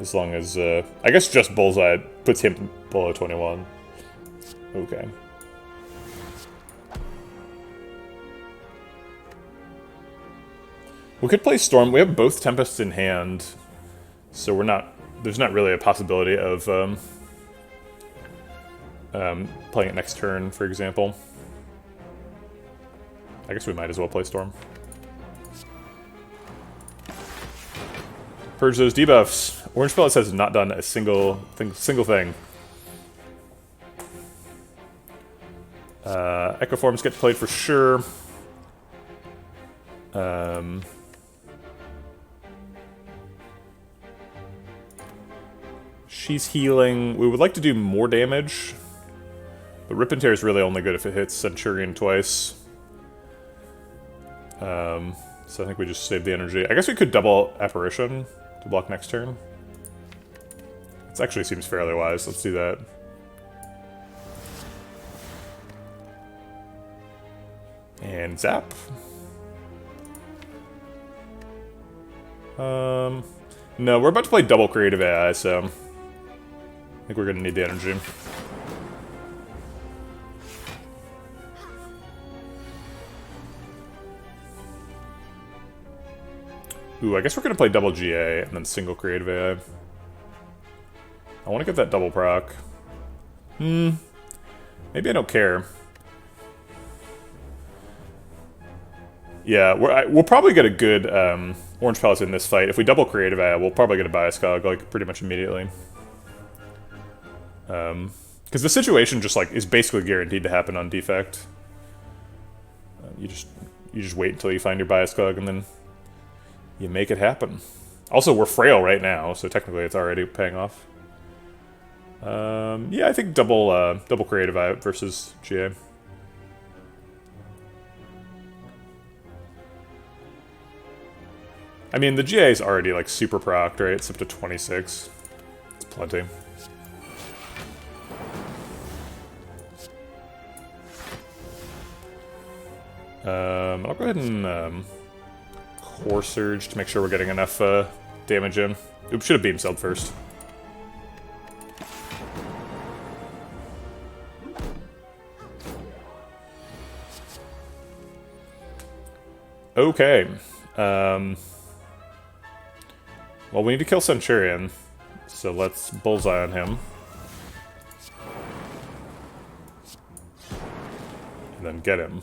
As long as, I guess just Bullseye puts him below 21. Okay. We could play Storm. We have both Tempests in hand. So there's not really a possibility of, playing it next turn, for example. I guess we might as well play Storm. Purge those debuffs. Orange Pellets has not done a single thing. Echo Forms get played for sure. She's healing. We would like to do more damage. But Rip and Tear is really only good if it hits Centurion twice. So I think we just save the energy. I guess we could double Apparition to block next turn. This actually seems fairly wise. Let's do that. And zap. No, we're about to play double creative AI, so I think we're going to need the energy. Ooh, I guess we're going to play double GA and then single creative AI. I want to get that double proc. Maybe I don't care. Yeah, we'll probably get a good Orange Pellets in this fight. If we double creative AI, we'll probably get a Bias Cog like pretty much immediately. Because the situation just like is basically guaranteed to happen on defect. You just wait until you find your bias cog and then you make it happen. Also, we're frail right now, so technically it's already paying off. Yeah, I think double creative eye versus GA. I mean, the GA is already like super procced, right? It's up to 26. It's plenty. I'll go ahead and Core Surge to make sure we're getting enough damage in. Oops, should have Beam Celled first. Okay. Well, we need to kill Centurion, so let's bullseye on him. And then get him.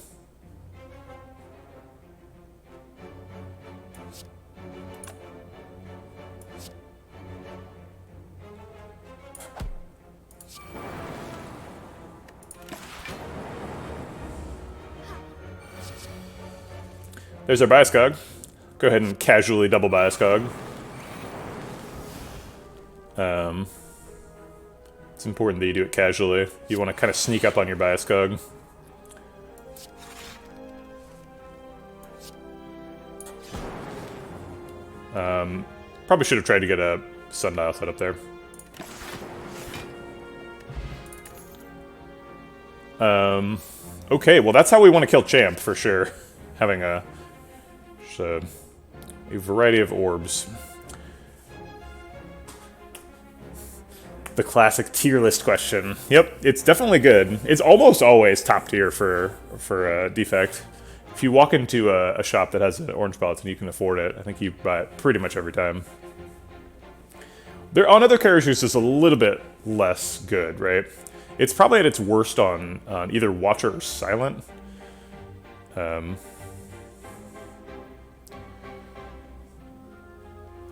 There's our bias cog. Go ahead and casually double bias cog. It's important that you do it casually. You want to kind of sneak up on your bias cog. Probably should have tried to get a sundial set up there. Okay, well that's how we want to kill Champ, for sure. Having a variety of orbs. The classic tier list question. Yep, it's definitely good. It's almost always top tier for defect. If you walk into a shop that has an orange palette and you can afford it, I think you buy it pretty much every time. There on other characters is a little bit less good, right? It's probably at its worst on either Watcher or Silent.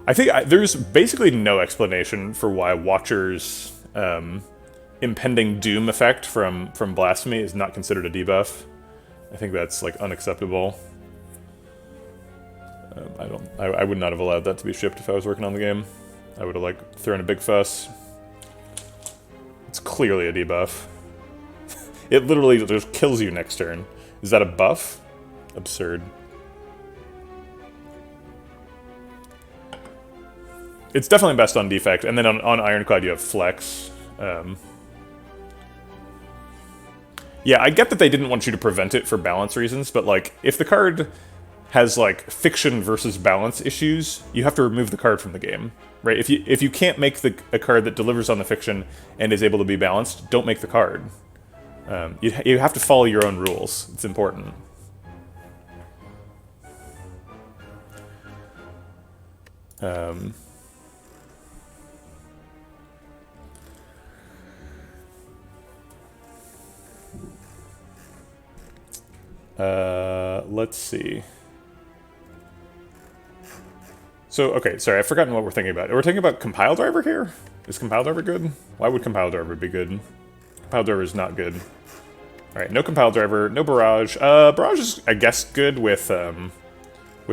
I think there's basically no explanation for why Watcher's impending doom effect from Blasphemy is not considered a debuff. I think that's like unacceptable. I would not have allowed that to be shipped if I was working on the game. I would have like thrown a big fuss. It's clearly a debuff. It literally just kills you next turn. Is that a buff? Absurd. It's definitely best on defect, and then on Ironclad you have flex. Yeah, I get that they didn't want you to prevent it for balance reasons, but like, if the card has like fiction versus balance issues, you have to remove the card from the game, right? If you can't make a card that delivers on the fiction and is able to be balanced, don't make the card. You have to follow your own rules. It's important. Let's see. So, okay, sorry, I've forgotten what we're thinking about. We're thinking about Compile Driver here? Is Compile Driver good? Why would Compile Driver be good? Compile Driver is not good. Alright, no Compile Driver, no Barrage. Barrage is, I guess, good with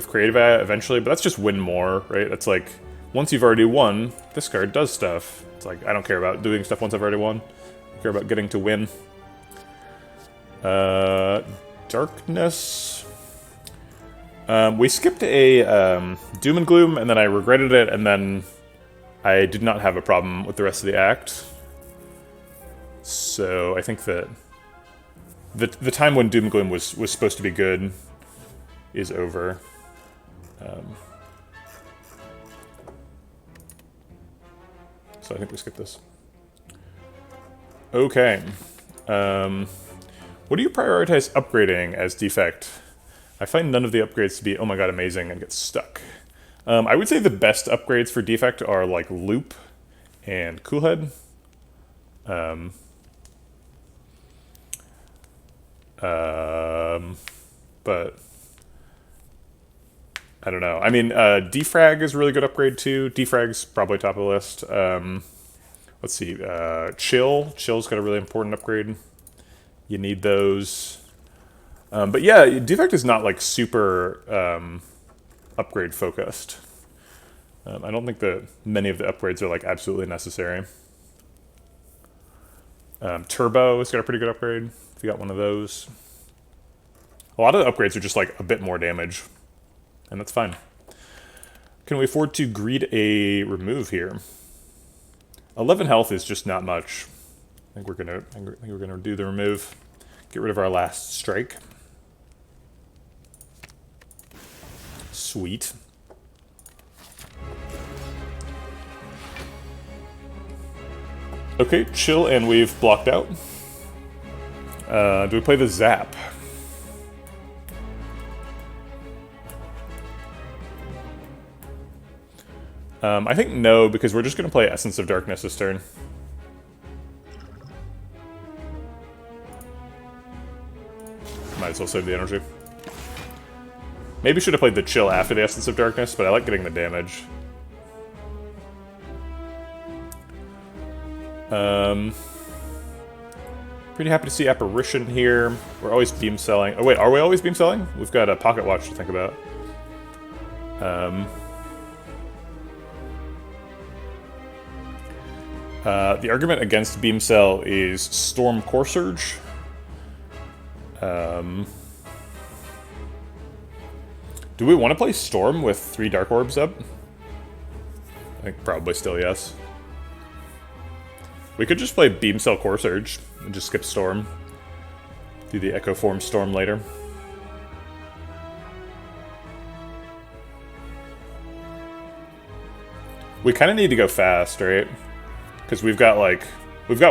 Creative Eye eventually, but that's just win more, right? That's like, once you've already won, this card does stuff. It's like, I don't care about doing stuff once I've already won. I care about getting to win. Darkness. We skipped a Doom and Gloom, and then I regretted it, and then I did not have a problem with the rest of the act. So I think that the time when Doom and Gloom was supposed to be good is over. So I think we skipped this. Okay. What do you prioritize upgrading as defect? I find none of the upgrades to be, oh my god, amazing, and get stuck. I would say the best upgrades for defect are like Loop and Coolhead. But I don't know. I mean, Defrag is a really good upgrade too. Defrag's probably top of the list. Let's see, Chill. Chill's got a really important upgrade. You need those. But yeah, Defect is not like super upgrade focused. I don't think that many of the upgrades are like absolutely necessary. Turbo has got a pretty good upgrade, if you got one of those. A lot of the upgrades are just like a bit more damage, and that's fine. Can we afford to greed a remove here? 11 health is just not much. I think we're gonna do the remove. Get rid of our last strike. Sweet. Okay, chill, and we've blocked out. Do we play the zap? I think no, because we're just going to play Essence of Darkness this turn. Might as well save the energy. Maybe should have played the chill after the Essence of Darkness, but I like getting the damage. Pretty happy to see Apparition here. We're always beam selling. Oh wait, are we always beam selling? We've got a Pocket Watch to think about. The argument against beam sell is Storm Core Surge. Do we want to play Storm with 3 Dark Orbs up? I think probably still yes. We could just play Beam Cell Core Surge and just skip Storm. Do the Echo Form Storm later. We kind of need to go fast, right? Because we've got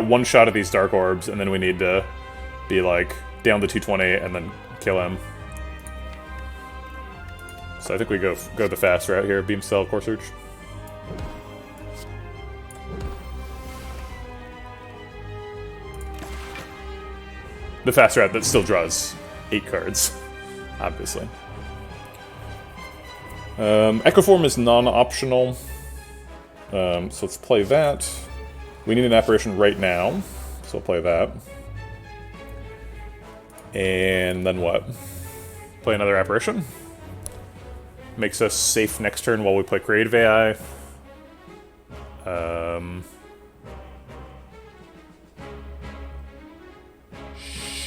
one shot at these Dark Orbs, and then we need to be like down to 220 and then kill him. So I think we go the fast route here. Beam Cell Core Surge. The fast route that still draws 8 cards, obviously. Echo Form is non-optional, so let's play that. We need an Apparition right now, so we'll play that. And then what? Play another Apparition. Makes us safe next turn while we play Creative AI.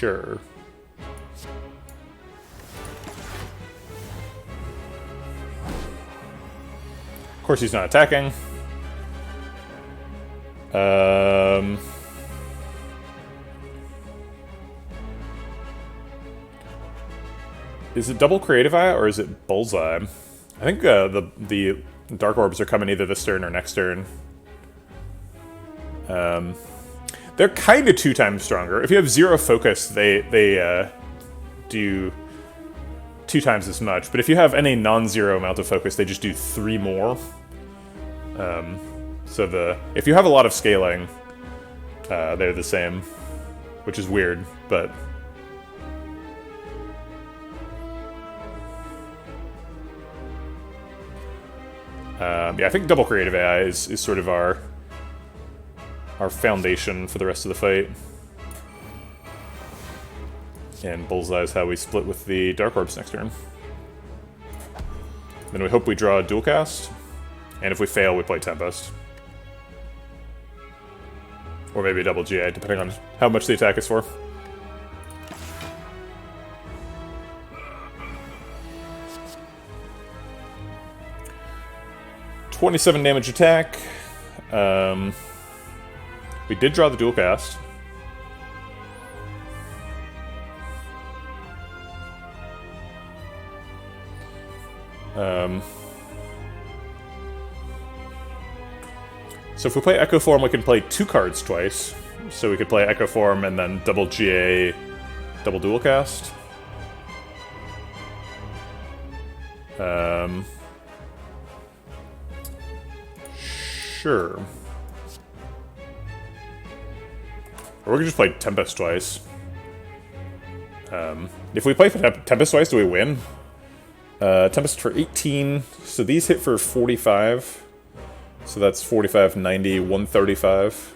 Sure. Of course he's not attacking. Is it double Creative Eye or is it Bullseye? I think the Dark Orbs are coming either this turn or next turn. They're kind of 2 times stronger. If you have 0 focus, they do 2 times as much. But if you have any non-zero amount of focus, they just do 3 more. So if you have a lot of scaling, they're the same, which is weird, but... yeah, I think double Creative AI is sort of our foundation for the rest of the fight. And Bullseye is how we split with the Dark Orbs next turn. Then we hope we draw a dual cast, and if we fail, we play Tempest. Or maybe a double GA, depending on how much the attack is for. .27 damage attack. We did draw the dual cast. So if we play Echo Form, we can play 2 cards twice. So we could play Echo Form and then double GA, double dual cast. Sure. Or we could just play Tempest twice. If we play Tempest twice, do we win? Tempest for 18. So these hit for 45. So that's 45, 90, 135.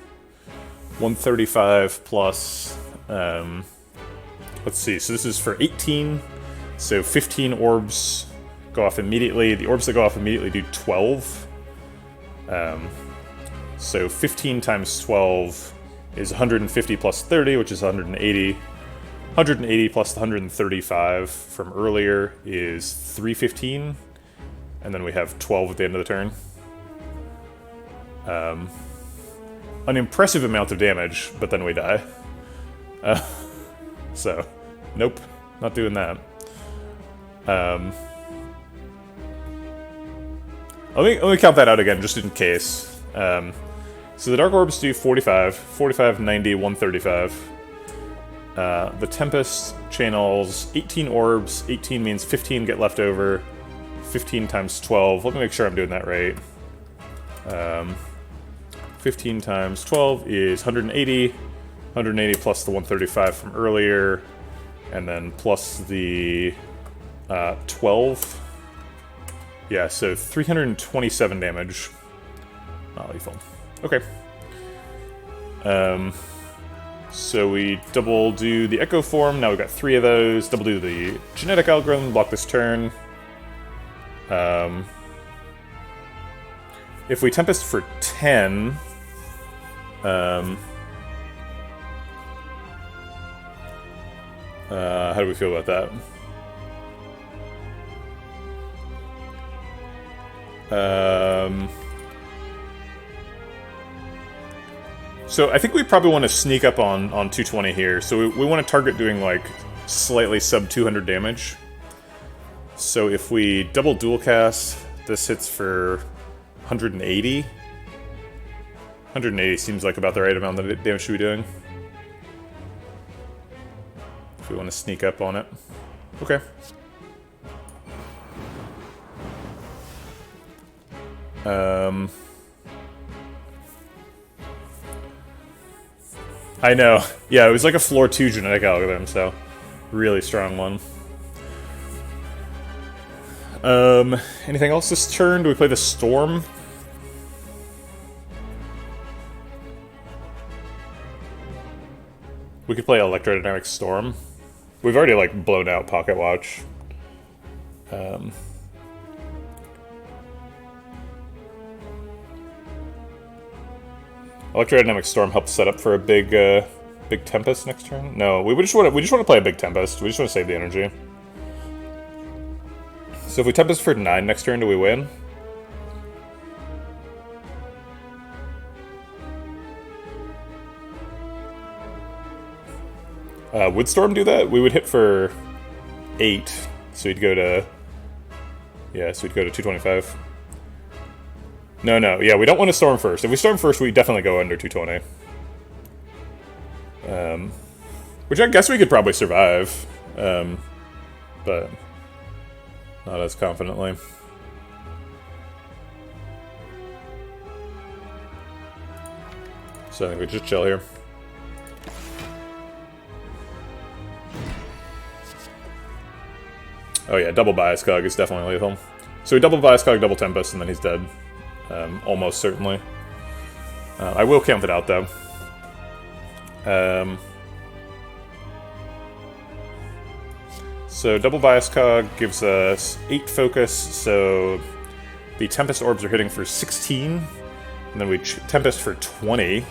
135 plus, let's see, so this is for 18, so 15 orbs go off immediately. The orbs that go off immediately do 12. So 15 times 12 is 150 plus 30, which is 180. 180 plus the 135 from earlier is 315, and then we have 12 at the end of the turn. An impressive amount of damage, but then we die. So, nope, not doing that. Let me count that out again, just in case. So the Dark Orbs do 45, 45, 90, 135. The Tempest channels 18 orbs, 18 means 15 get left over. 15 times 12, let me make sure I'm doing that right. 15 times 12 is 180. 180 plus the 135 from earlier, and then plus the 12. Yeah, so 327 damage. Not lethal. Okay. So we double do the Echo Form. Now we've got 3 of those. Double do the Genetic Algorithm, block this turn. If we Tempest for 10... how do we feel about that? So I think we probably want to sneak up on 220 here. So we want to target doing like slightly sub 200 damage. So if we double dual cast, this hits for 180. 180 seems like about the right amount of damage to be doing. If we want to sneak up on it. Okay. I know. Yeah, it was like a floor 2 genetic algorithm, so really strong one. Anything else this turn? Do we play the Storm? We could play Electrodynamic Storm. We've already, like, blown out Pocket Watch. Electrodynamic Storm helps set up for a big, big Tempest next turn. No, we just want to play a big Tempest. We just want to save the energy. So if we Tempest for 9 next turn, do we win? Would Storm do that? We would hit for 8, so we'd go to... Yeah, so we'd go to 225. No, yeah, we don't want to Storm first. If we Storm first, we definitely go under 220. Which I guess we could probably survive, but not as confidently. So I think we just chill here. Oh yeah, double Bias Cog is definitely lethal. So we double Bias Cog, double Tempest, and then he's dead. Almost certainly. I will count it out, though. So double Bias Cog gives us 8 focus, so the Tempest Orbs are hitting for 16, and then we Tempest for 20.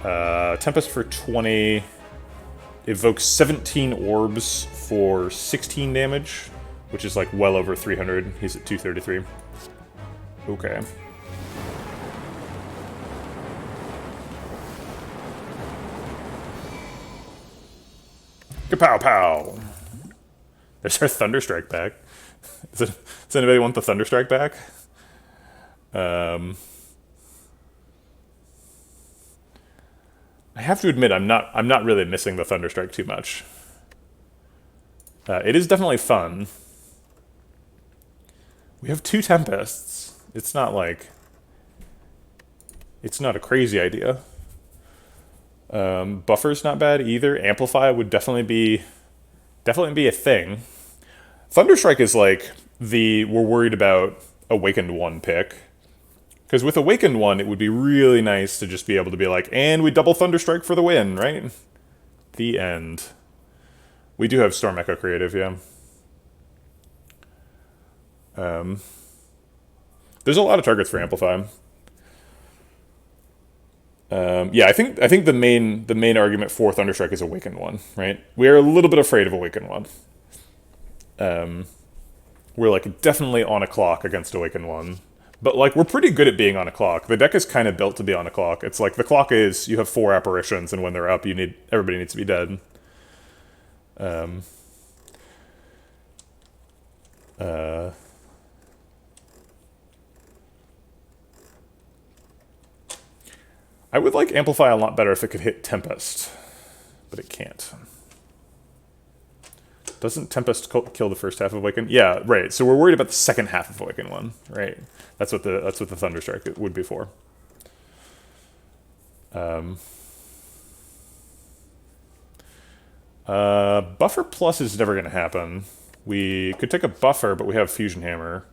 Tempest for 20 evokes 17 orbs for 16 damage, which is like well over 300. He's at 233. Okay. Kapow pow! There's our Thunderstrike back. Does anybody want the Thunderstrike back? I have to admit, I'm not really missing the Thunderstrike too much. It is definitely fun. We have 2 Tempests. It's not like... It's not a crazy idea. Buffer's not bad either. Amplify would definitely be a thing. Thunderstrike is like we're worried about Awakened One pick. Because with Awakened One, it would be really nice to just be able to be like, and we double Thunderstrike for the win, right? The end. We do have Storm Echo Creative, yeah. There's a lot of targets for Amplify. Yeah, I think the main argument for Thunderstrike is Awakened One, right? We are a little bit afraid of Awakened One. We're like definitely on a clock against Awakened One. But like we're pretty good at being on a clock. The deck is kind of built to be on a clock. It's like the clock is you have 4 apparitions, and when they're up, everybody needs to be dead. I would like Amplify a lot better if it could hit Tempest, but it can't. Doesn't Tempest kill the first half of Awaken? Yeah, right. So we're worried about the second half of Awaken One, right? That's what the Thunderstrike would be for. Buffer plus is never going to happen. We could take a buffer, but we have Fusion Hammer.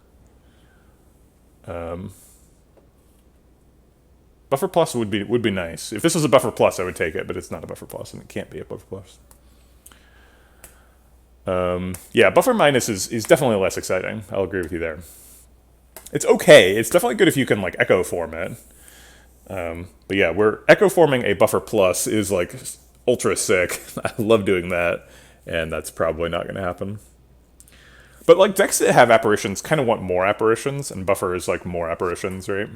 Buffer plus would be nice. If this was a buffer plus, I would take it, but it's not a buffer plus, and it can't be a buffer plus. Yeah, buffer minus is definitely less exciting. I'll agree with you there. It's okay. It's definitely good if you can like echo form it. But yeah, we're echo forming a buffer plus is like ultra sick. I love doing that, and that's probably not going to happen. But like decks that have apparitions kind of want more apparitions, and buffer is like more apparitions, right?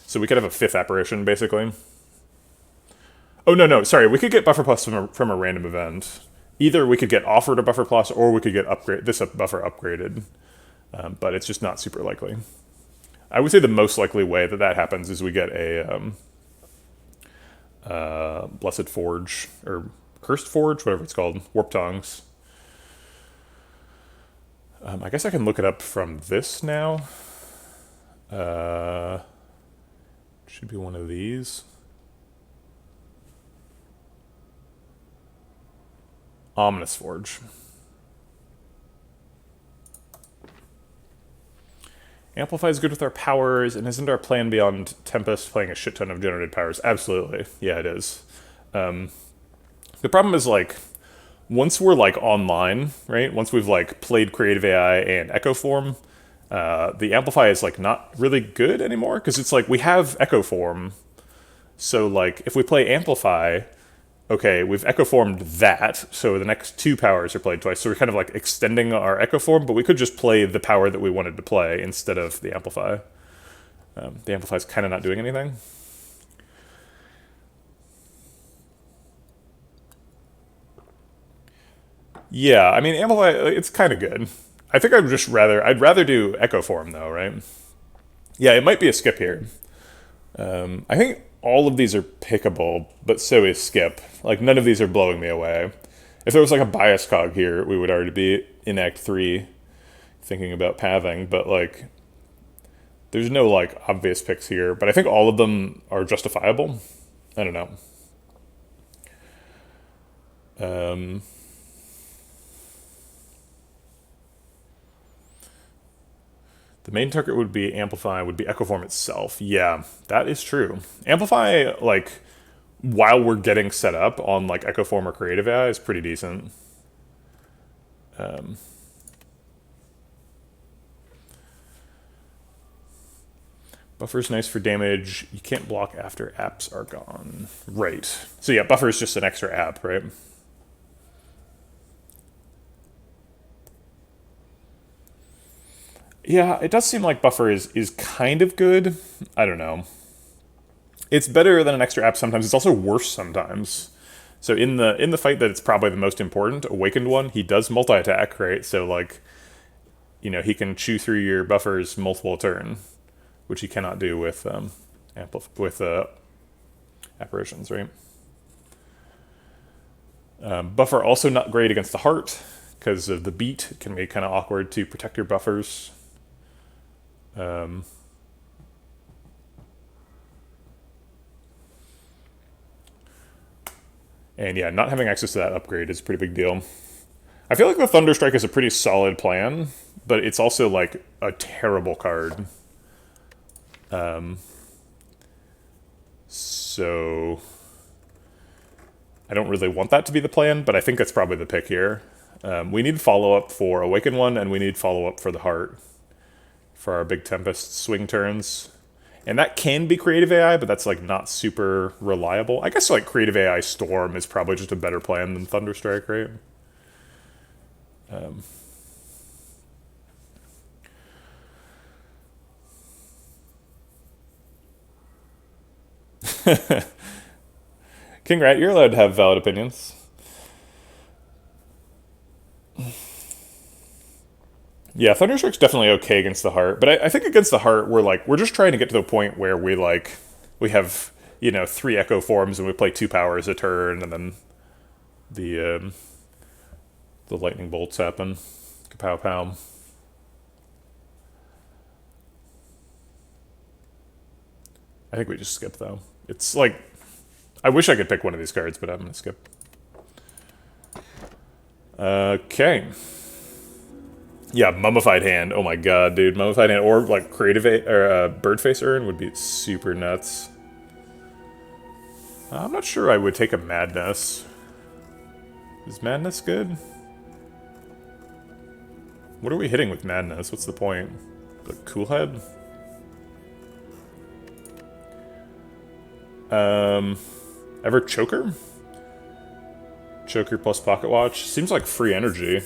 So we could have a 5th apparition basically. Oh no, sorry, we could get buffer plus from a random event. Either we could get offered a buffer plus, or we could get this buffer upgraded. But it's just not super likely. I would say the most likely way that happens is we get a Blessed Forge, or Cursed Forge, whatever it's called, Warp Tongues. I guess I can look it up from this now. Should be one of these. Ominous Forge. Amplify is good with our powers, and isn't our plan beyond Tempest playing a shit ton of generated powers? Absolutely. Yeah, it is. The problem is, like, once we're, like, online, right? Once we've, like, played Creative AI and Echo Form, the Amplify is, like, not really good anymore, because it's like, we have Echo Form, so, like, if we play Amplify, okay, we've Echo Formed that, so the next 2 powers are played twice, so we're kind of, like, extending our Echo Form, but we could just play the power that we wanted to play instead of the Amplify. The Amplify's kind of not doing anything. Yeah, I mean, Amplify, it's kind of good. I think I'd rather do Echo Form, though, right? Yeah, it might be a skip here. I think all of these are pickable, but so is skip. Like, none of these are blowing me away. If there was, like, a bias cog here, we would already be in Act 3 thinking about pathing, but, like, there's no, like, obvious picks here. But I think all of them are justifiable. I don't know. The main target would be Amplify, would be Echo Form itself. Yeah, that is true. Amplify, like, while we're getting set up on, like, Echo Form or Creative AI is pretty decent. Buffer's nice for damage. You can't block after apps are gone. Right. So yeah, buffer is just an extra app, right? Yeah, it does seem like buffer is kind of good. I don't know. It's better than an extra app sometimes. It's also worse sometimes. So in the fight that it's probably the most important, Awakened One, he does multi-attack, right? So like, you know, he can chew through your buffers multiple turn, which he cannot do with apparitions, right? Buffer also not great against the heart because of the beat. It can be kind of awkward to protect your buffers. And yeah, not having access to that upgrade is a pretty big deal. I feel like the Thunderstrike is a pretty solid plan, but it's also like a terrible card. So I don't really want that to be the plan, but I think that's probably the pick here. We need follow-up for Awaken 1, and we need follow-up for the Heart for our big Tempest swing turns. And that can be Creative AI, but that's like not super reliable. I guess like Creative AI Storm is probably just a better plan than Thunderstrike, right? King Rat, you're allowed to have valid opinions. Yeah, Thunderstruck's definitely okay against the Heart, but I think against the Heart, we're just trying to get to the point where we have 3 Echo forms and we play 2 powers a turn, and then the lightning bolts happen. Kapow pow. I think we just skip though. It's like I wish I could pick one of these cards, but I'm gonna skip. Okay. Yeah, Mummified Hand. Oh my god, dude. Mummified Hand or like Birdface Urn would be super nuts. I'm not sure I would take a Madness. Is Madness good? What are we hitting with Madness? What's the point? The Cool Head? Ever Choker? Choker plus Pocket Watch. Seems like free energy.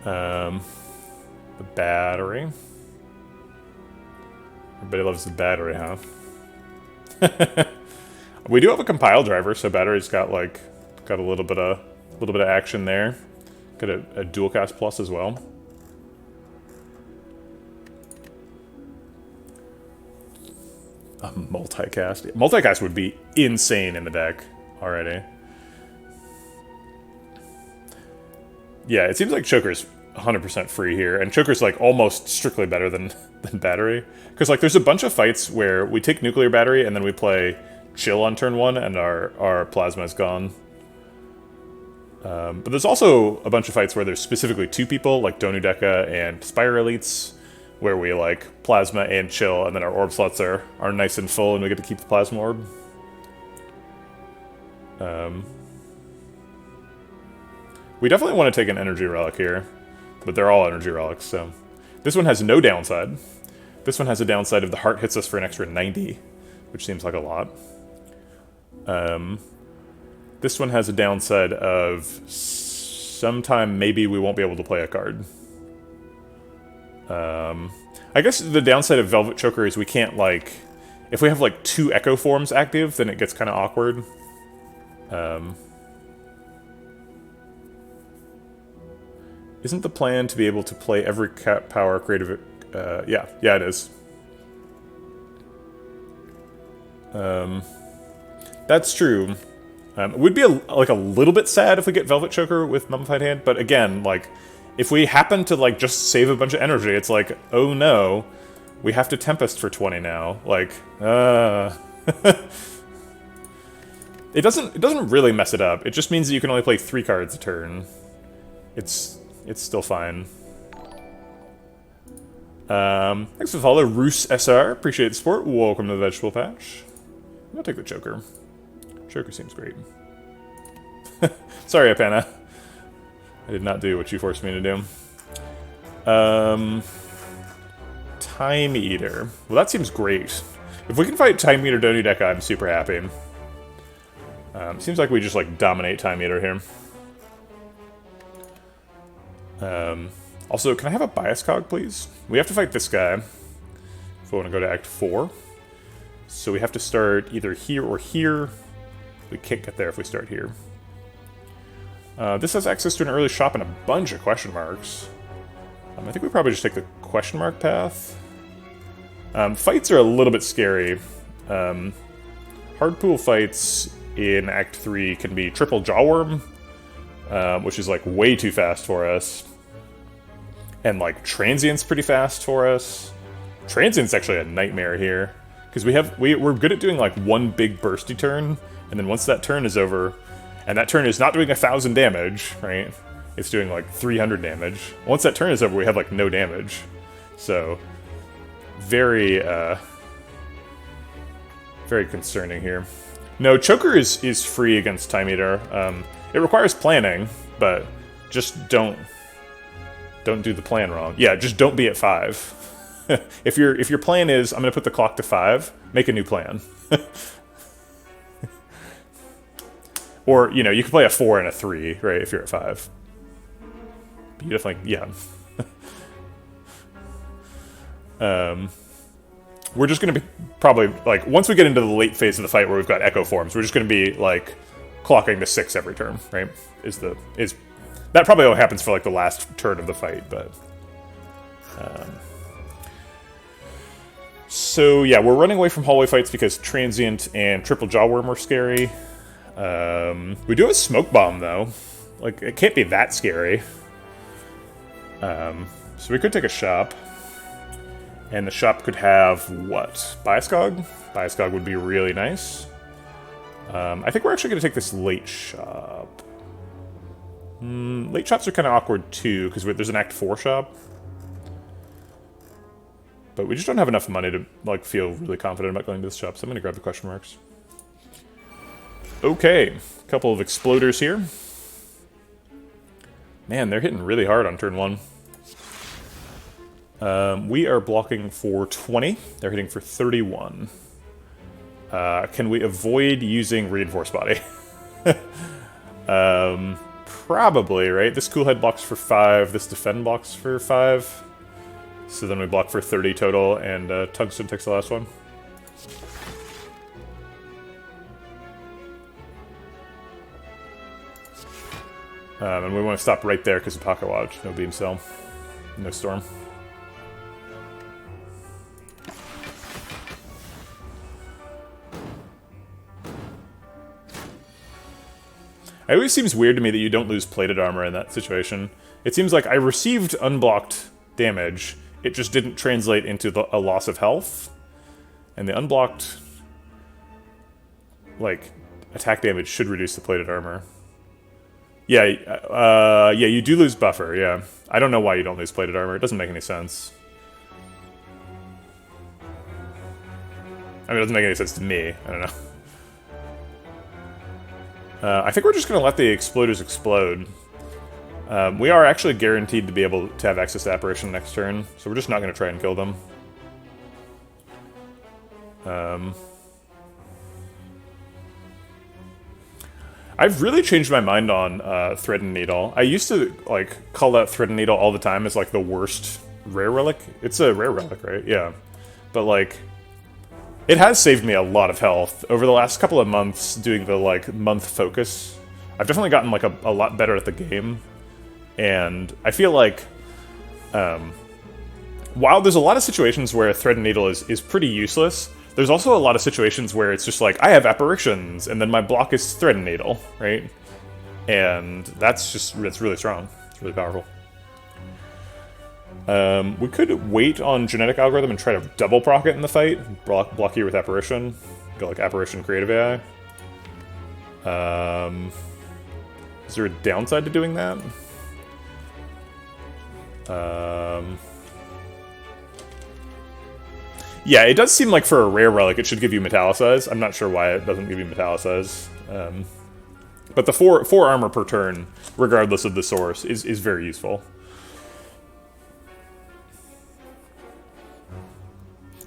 The battery. Everybody loves the battery, huh? We do have a compile driver, so battery's got a little bit of action there. Got a dual cast plus as well. A multicast. Multicast would be insane in the deck already. Yeah, it seems like Choker's 100% free here, and Choker's like almost strictly better than Battery. Because like there's a bunch of fights where we take Nuclear Battery and then we play Chill on turn 1 and our Plasma is gone. But there's also a bunch of fights where there's specifically 2 people, like Donu Deka and Spire Elites, where we like Plasma and Chill, and then our Orb slots are nice and full and we get to keep the Plasma Orb. We definitely want to take an Energy Relic here, but they're all Energy Relics, so... This one has no downside. This one has a downside if the Heart hits us for an extra 90, which seems like a lot. This one has a downside of sometime maybe we won't be able to play a card. I guess the downside of Velvet Choker is we can't, like... If we have, like, 2 Echo forms active, then it gets kind of awkward. Isn't the plan to be able to play every power creative... yeah, it is. That's true. It would be a little bit sad if we get Velvet Choker with Mummified Hand, but again, like, if we happen to, like, just save a bunch of energy, it's like, oh no, we have to Tempest for 20 now. Like, It doesn't really mess it up. It just means that you can only play 3 cards a turn. It's still fine. Thanks for the follow, Roos SR. Appreciate the support. Welcome to the Vegetable Patch. I'm gonna take the Choker. Choker seems great. Sorry, Apana. I did not do what you forced me to do. Time Eater. Well, that seems great. If we can fight Time Eater Donu Deka, I'm super happy. Seems like we just, like, dominate Time Eater here. Also, can I have a Bias Cog, please? We have to fight this guy if we want to go to Act 4. So we have to start either here or here. We can't get there if we start here. This has access to an early shop and a bunch of question marks. I think we probably just take the question mark path. Fights are a little bit scary. Hard pool fights in Act 3 can be triple Jawworm, which is like way too fast for us. And like Transient's pretty fast for us. Transient's actually a nightmare here. Because we're good at doing like one big bursty turn, And then once that turn is over, and that turn is not doing 1,000 damage, right? It's doing like 300 damage. Once that turn is over, we have like no damage. So, very, very concerning here. No, Choker is free against Time Eater. It requires planning, but just don't do the plan wrong. Yeah, just don't be at 5. If your plan is I'm gonna put the clock to 5, make a new plan. Or, you know, you can play a 4 and a 3, right, if you're at 5. But you definitely, yeah. We're just going to be probably, like, once we get into the late phase of the fight where we've got Echo Forms, we're just going to be, like, clocking to 6 every turn, right? That probably only happens for, like, the last turn of the fight, but... So, yeah, we're running away from hallway fights because Transient and Triple Jawworm are scary. We do have a Smoke Bomb, though. Like, it can't be that scary. So we could take a shop. And the shop could have, what? Bioscog? Bioscog would be really nice. I think we're actually going to take this late shop. Late shops are kind of awkward, too, because there's an Act 4 shop. But we just don't have enough money to, like, feel really confident about going to this shop, so I'm going to grab the question marks. Okay, a couple of exploders here. Man, they're hitting really hard on turn 1. We are blocking for 20. They're hitting for 31. Can we avoid using Reinforced Body? Probably, right? This Cool Head blocks for 5, this Defend blocks for 5. So then we block for 30 total, and Tungsten takes the last one. And we want to stop right there because of Pocket Watch. No Beam Cell. No Storm. It always seems weird to me that you don't lose plated armor in that situation. It seems like I received unblocked damage, it just didn't translate into a loss of health. And the unblocked, like, attack damage should reduce the plated armor. Yeah, yeah, you do lose buffer, yeah. I don't know why you don't lose plated armor, it doesn't make any sense. I mean, it doesn't make any sense to me, I don't know. I think we're just going to let the exploders explode. We are actually guaranteed to be able to have access to Apparition next turn, so we're just not going to try and kill them. I've really changed my mind on Thread and Needle. I used to, like, call out Thread and Needle all the time as, like, the worst rare relic. It's a rare relic, right? Yeah. But, like... It has saved me a lot of health over the last couple of months doing the, like, month focus. I've definitely gotten, like, a lot better at the game. And I feel like, while there's a lot of situations where Thread and Needle is pretty useless, there's also a lot of situations where it's just like, I have Apparitions, and then my block is Thread and Needle, right? And that's really strong. It's really powerful. We could wait on Genetic Algorithm and try to double proc it in the fight. Block here with Apparition. Go like Apparition Creative AI. Is there a downside to doing that? Yeah, it does seem like for a rare relic it should give you Metallicize. I'm not sure why it doesn't give you Metallicize. But the 4 armor per turn, regardless of the source, is very useful.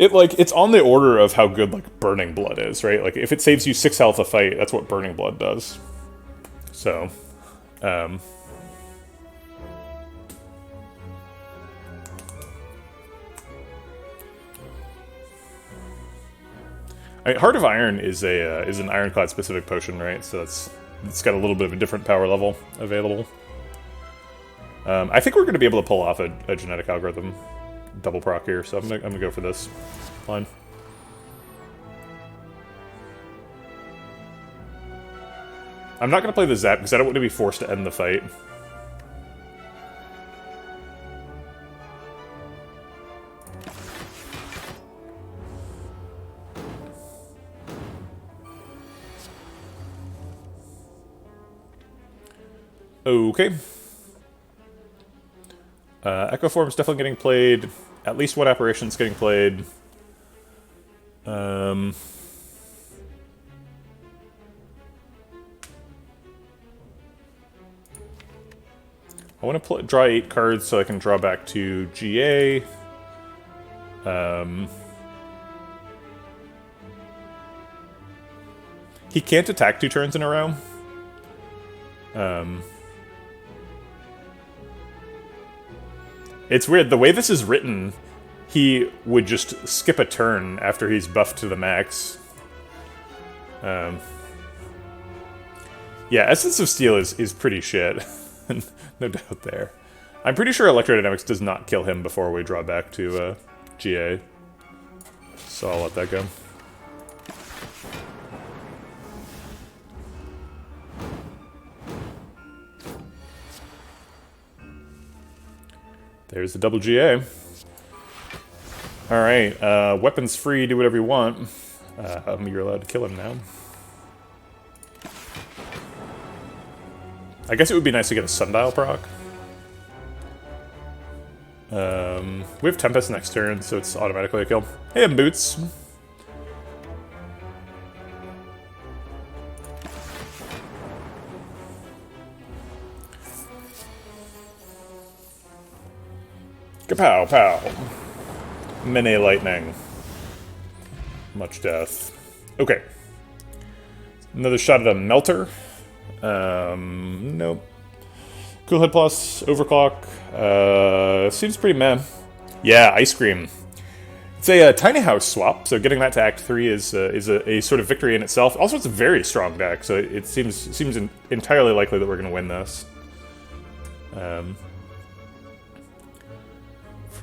It's on the order of how good, like, Burning Blood is, right? Like, if it saves you 6 health a fight, that's what Burning Blood does. So, Heart of Iron is an Ironclad specific potion, right? So it's got a little bit of a different power level available. I think we're going to be able to pull off a Genetic Algorithm double proc here, so I'm gonna go for this line. I'm not gonna play the Zap because I don't want to be forced to end the fight. Okay. Echo Form's definitely getting played. At least one apparition's getting played. I want to draw 8 cards so I can draw back to GA. He can't attack 2 turns in a row. It's weird. The way this is written, he would just skip a turn after he's buffed to the max. Yeah, Essence of Steel is pretty shit. No doubt there. I'm pretty sure Electrodynamics does not kill him before we draw back to GA. So I'll let that go. There's the double GA. Alright, weapons free, do whatever you want. You're allowed to kill him now. I guess it would be nice to get a Sundial proc. We have Tempest next turn, so it's automatically a kill. Hey, Boots! Kapow, pow. Mini lightning. Much death. Okay. Another shot at a Melter. Nope. Cool Head Plus, Overclock. Seems pretty meh. Yeah, Ice Cream. It's a tiny house swap, so getting that to Act 3 is a sort of victory in itself. Also, it's a very strong deck, so it seems entirely likely that we're going to win this.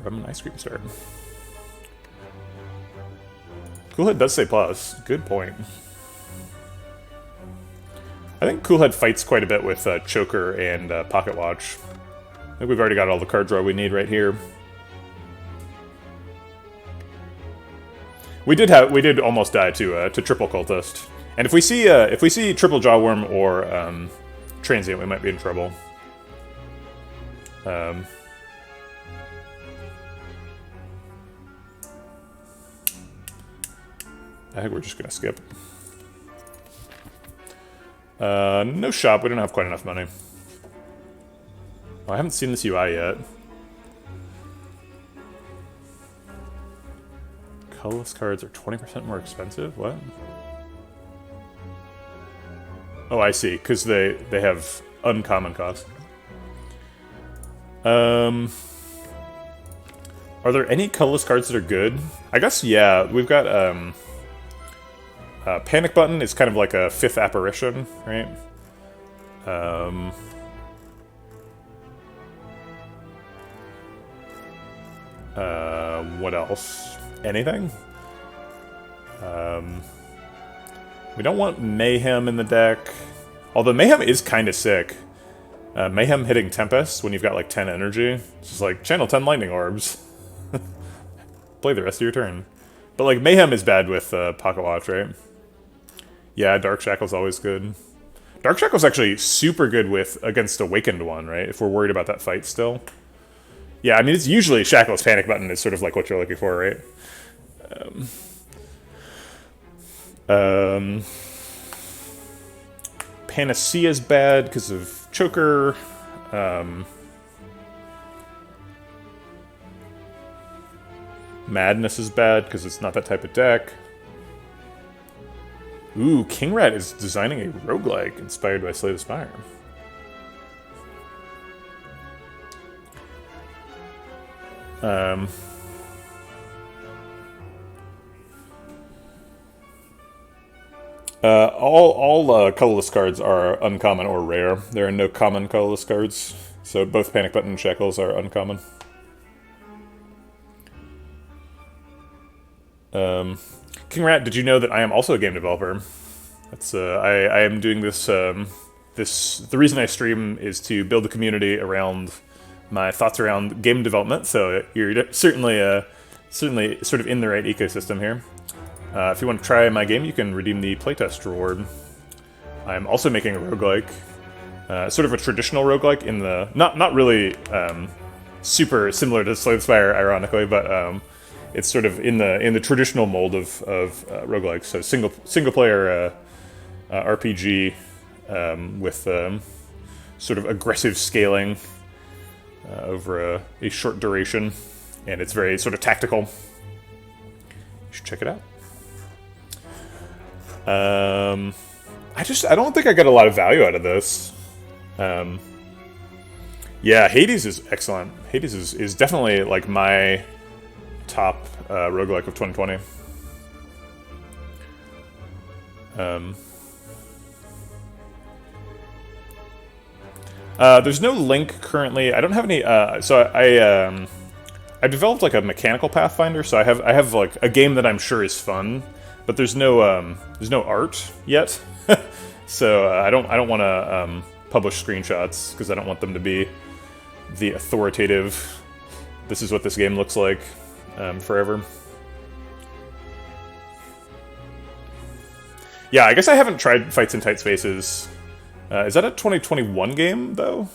From an Ice Cream Star. Coolhead does say plus. Good point. I think Coolhead fights quite a bit with Choker and Pocket Watch. I think we've already got all the card draw we need right here. We did almost die to Triple Cultist, and if we see Triple Jawworm or Transient, we might be in trouble. I think we're just gonna skip. No shop, we don't have quite enough money. Oh, I haven't seen this UI yet. Colorless cards are 20% more expensive? What? Oh, I see, because they have uncommon cost. Are there any colorless cards that are good? I guess, yeah, we've got, Panic Button is kind of like a 5th apparition, right? What else? Anything? We don't want Mayhem in the deck. Although Mayhem is kind of sick. Mayhem hitting Tempest when you've got like 10 energy. It's just like, channel 10 lightning orbs. Play the rest of your turn. But like, Mayhem is bad with Pocket Watch, right? Yeah, Dark Shackle's always good. Dark Shackle's actually super good against Awakened one, right? If we're worried about that fight still. Yeah, I mean, it's usually Shackle's Panic Button is sort of like what you're looking for, right? Panacea's bad because of Choker. Madness is bad because it's not that type of deck. Ooh, King Rat is designing a roguelike inspired by Slay the Spire. All colorless cards are uncommon or rare. There are no common colorless cards, so both Panic Button and Shackles are uncommon. King Rat, did you know that I am also a game developer? That's I am doing this. The reason I stream is to build a community around my thoughts around game development. So you're certainly sort of in the right ecosystem here. If you want to try my game, you can redeem the playtest reward. I'm also making a roguelike. Sort of a traditional roguelike in the not really super similar to Slay the Spire, ironically, but it's sort of in the traditional mold of roguelike. So single player RPG with sort of aggressive scaling over a short duration, and it's very sort of tactical. You should check it out. I don't think I got a lot of value out of this. Yeah, Hades is excellent. Hades is definitely like my top roguelike of 2020. There's no link currently. I don't have any. So I developed like a mechanical Pathfinder. So I have like a game that I'm sure is fun, but there's no art yet. So I don't want to publish screenshots because I don't want them to be the authoritative. This is what this game looks like forever. Yeah, I guess I haven't tried Fights in Tight Spaces. Is that a 2021 game though?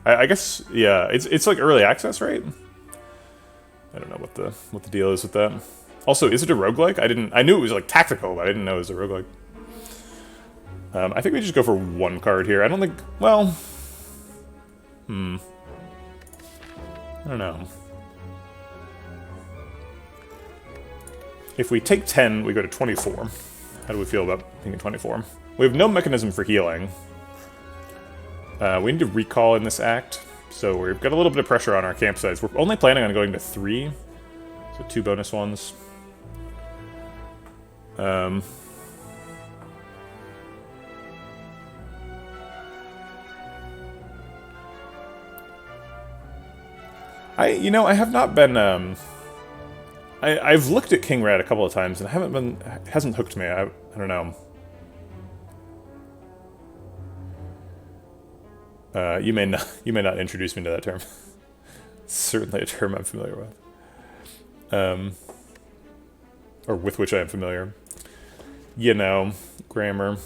I guess yeah. It's like early access, right? I don't know what the deal is with that. Also, is it a roguelike? I knew it was like tactical, but I didn't know it was a roguelike. I think we just go for one card here. I don't think... Well... I don't know. If we take 10, we go to 24. How do we feel about thinking 24? We have no mechanism for healing. We need to recall in this act. So we've got a little bit of pressure on our campsites. We're only planning on going to 3. So 2 bonus ones. I have not been, I've looked at King Rat a couple of times and hasn't hooked me. I don't know. You may not introduce me to that term. Certainly a term I'm familiar with. Or with which I am familiar. You know, grammar.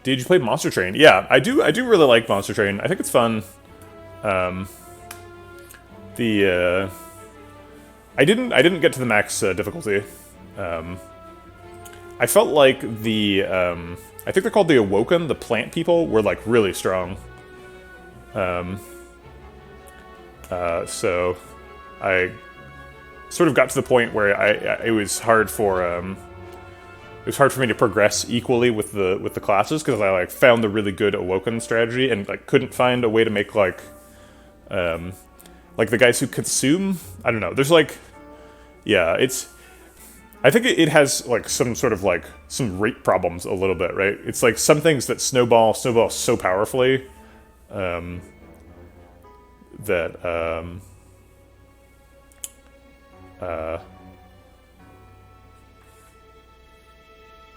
Did you play Monster Train? Yeah, I do really like Monster Train. I think it's fun. I didn't get to the max difficulty. I felt like I think they're called the Awoken, the plant people, were like really strong. So I sort of got to the point where it was hard for me to progress equally with the classes because I like found the really good Awoken strategy and like couldn't find a way to make like the guys who consume. I don't know. There's like, yeah, it's. I think it has like some sort of like some rate problems a little bit, right? It's like some things that snowball so powerfully that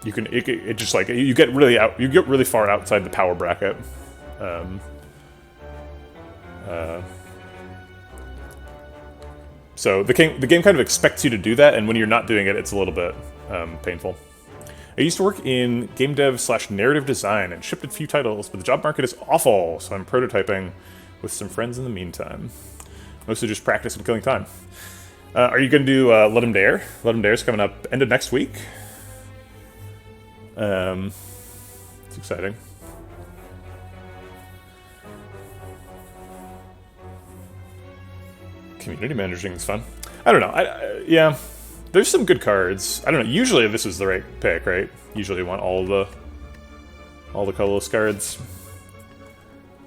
you can it just like you get really far outside the power bracket. So the game kind of expects you to do that, and when you're not doing it, it's a little bit painful. I used to work in game dev / narrative design and shipped a few titles, but the job market is awful, so I'm prototyping with some friends in the meantime. Mostly just practice and killing time. Are you going to do Let 'Em Dare? Let 'Em Dare is coming up end of next week. It's exciting. Community managing is fun. I don't know. Yeah, there's some good cards. I don't know. Usually this is the right pick, right? Usually you want all the colorless cards.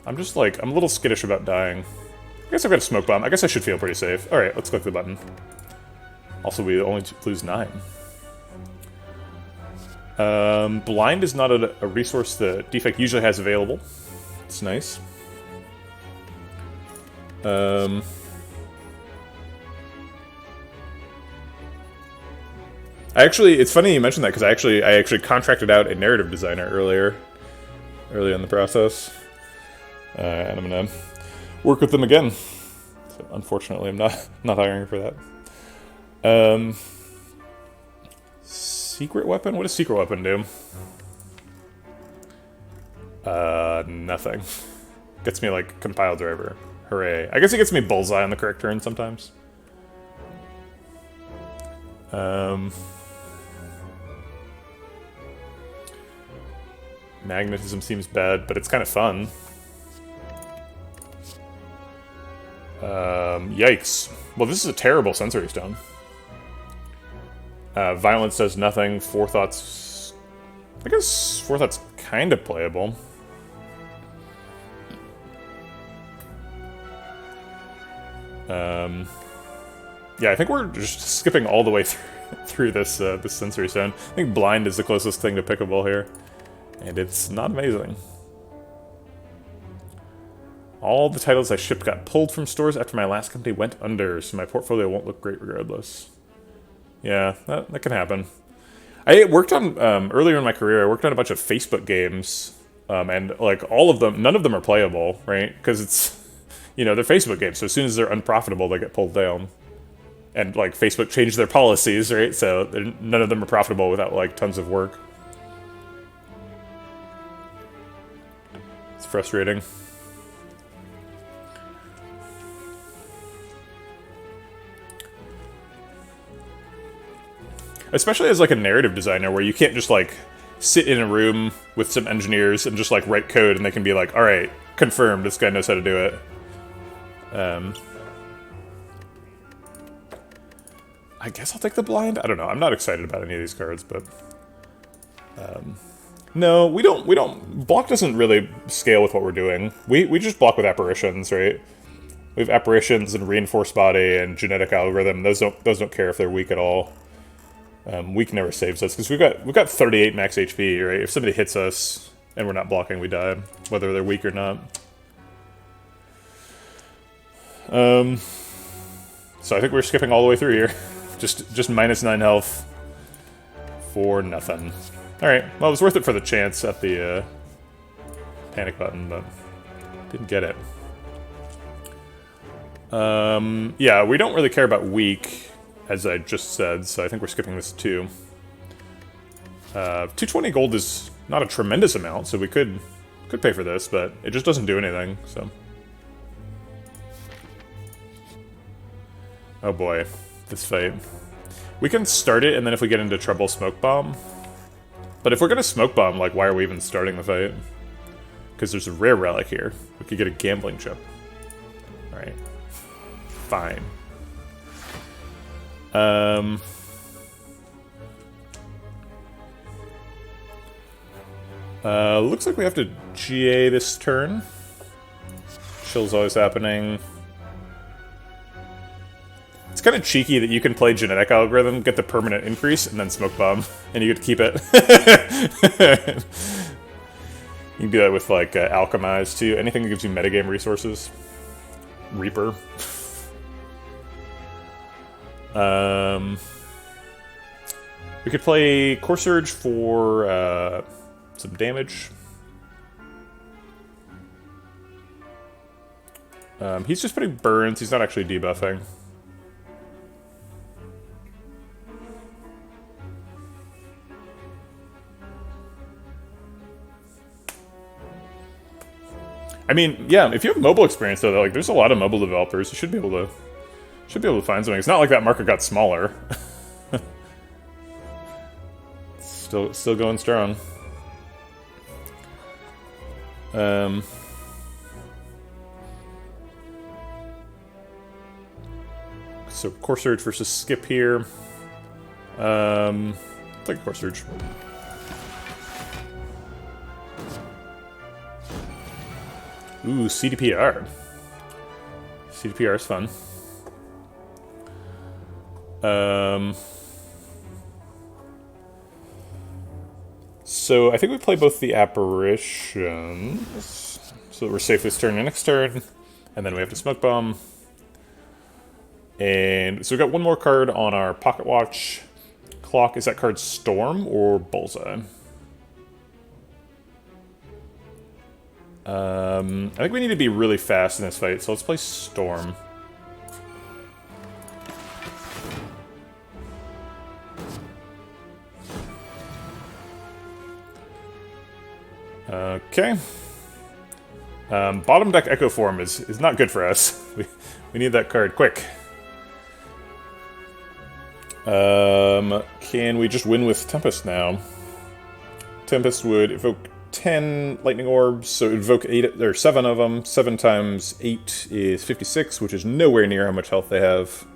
I'm just like, I'm a little skittish about dying. I guess I've got a smoke bomb. I guess I should feel pretty safe. All right, let's click the button. Also, we only lose 9. Blind is not a resource that Defect usually has available. It's nice. It's funny you mentioned that because I actually contracted out a narrative designer early in the process, and I'm gonna work with them again. So unfortunately, I'm not hiring for that. Secret weapon? What does secret weapon do? Nothing. Gets me, like, compile driver. Hooray. I guess it gets me bullseye on the correct turn sometimes. Magnetism seems bad, but it's kind of fun. Yikes. Well, this is a terrible sensory stone. Violence does nothing. Forethought's... I guess Forethought's kind of playable. Yeah, I think we're just skipping all the way through this this sensory stone. I think blind is the closest thing to pickable here, and it's not amazing. All the titles I shipped got pulled from stores after my last company went under, so my portfolio won't look great regardless. Yeah, that can happen. I worked on, earlier in my career, I worked on a bunch of Facebook games, and, like, all of them, none of them are playable, right? Because it's, you know, they're Facebook games, so as soon as they're unprofitable, they get pulled down. And, like, Facebook changed their policies, right? So none of them are profitable without, like, tons of work. It's frustrating. Especially as, like, a narrative designer, where you can't just, like, sit in a room with some engineers and just, like, write code, and they can be like, alright, confirmed, this guy knows how to do it. I guess I'll take the blind? I don't know, I'm not excited about any of these cards, but... no, we don't... Block doesn't really scale with what we're doing. We just block with apparitions, right? We have apparitions and reinforced body and genetic algorithm. Those don't care if they're weak at all. Weak never saves us, because we've got 38 max HP, right? If somebody hits us and we're not blocking, we die, whether they're weak or not. So I think we're skipping all the way through here. Just minus 9 health for nothing. Alright, well, it was worth it for the chance at the panic button, but didn't get it. Yeah, we don't really care about weak, as I just said, so I think we're skipping this too. 220 gold is not a tremendous amount, so we could pay for this, but it just doesn't do anything, so... Oh boy, this fight. We can start it, and then if we get into trouble, smoke bomb. But if we're gonna smoke bomb, like, why are we even starting the fight? Because there's a rare relic here. We could get a gambling chip. Alright. Fine. Looks like we have to GA this turn. Chill's always happening. It's kind of cheeky that you can play genetic algorithm, get the permanent increase, and then smoke bomb, and you get to keep it. You can do that with, like, alchemize too. Anything that gives you metagame resources. Reaper. We could play Core Surge for some damage. He's just putting burns, he's not actually debuffing. I mean, yeah, if you have mobile experience though, like, there's a lot of mobile developers, you should be able to find something. It's not like that market got smaller. Still going strong. So Core Surge versus Skip here. Take Core Surge. Ooh, CDPR. CDPR is fun. So I think we play both the apparitions, so that we're safe this turn and next turn, and then we have to smoke bomb. And so we've got one more card on our pocket watch clock. Is that card Storm or Bullseye? I think we need to be really fast in this fight, so let's play Storm. Okay. Bottom deck Echo Form is not good for us. We need that card quick. Can we just win with Tempest now? Tempest would evoke 10 lightning orbs, so it would evoke 8 or 7 of them. 7 times 8 is 56, which is nowhere near how much health they have.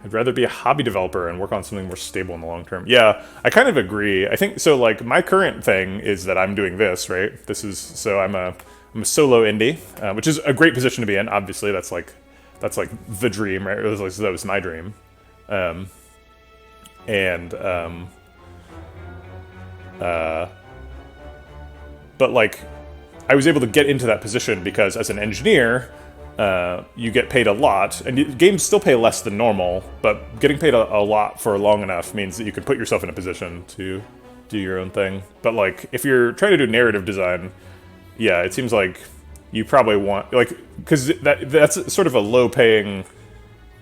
I'd rather be a hobby developer and work on something more stable in the long term. Yeah, I kind of agree. I think so. Like my current thing is that I'm doing this, right? This is so I'm a solo indie, which is a great position to be in. Obviously, that's like the dream, right? That was my dream. But like, I was able to get into that position because as an engineer, you get paid a lot, and games still pay less than normal, but getting paid a lot for long enough means that you can put yourself in a position to do your own thing. But like, if you're trying to do narrative design, yeah, it seems like you probably want, like, because that's sort of a low-paying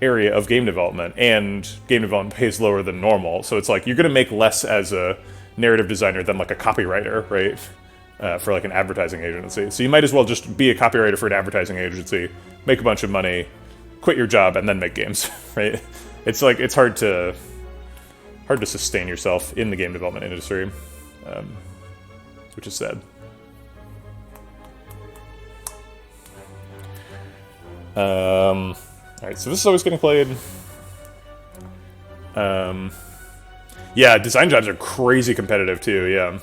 area of game development, and game development pays lower than normal, so it's like you're going to make less as a narrative designer than like a copywriter, right? For like an advertising agency. So you might as well just be a copywriter for an advertising agency, make a bunch of money, quit your job, and then make games, right? It's like, it's hard to sustain yourself in the game development industry, which is sad. Alright, so this is always getting played. Yeah, design jobs are crazy competitive too, yeah.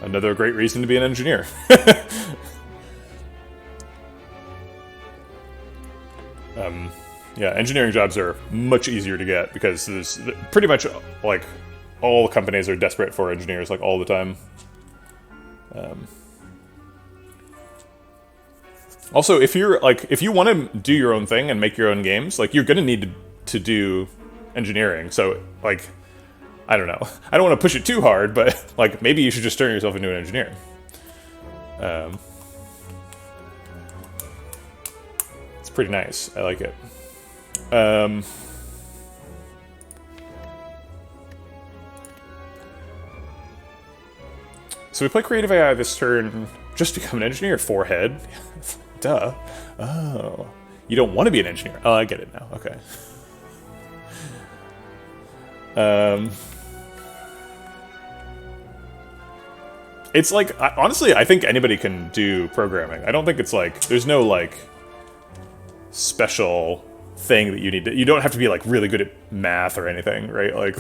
Another great reason to be an engineer. Yeah, engineering jobs are much easier to get because there's pretty much like all companies are desperate for engineers like all the time. Also, if you want to do your own thing and make your own games, like you're gonna need to do engineering. So like, I don't know. I don't want to push it too hard, but like maybe you should just turn yourself into an engineer. It's pretty nice. I like it. So we play creative AI this turn just to become an engineer. 4-head. Duh. Oh. You don't want to be an engineer. Oh, I get it now. Okay. It's like, honestly, I think anybody can do programming. I don't think it's like, there's no like special thing that you need to, you don't have to be like really good at math or anything, right? Like,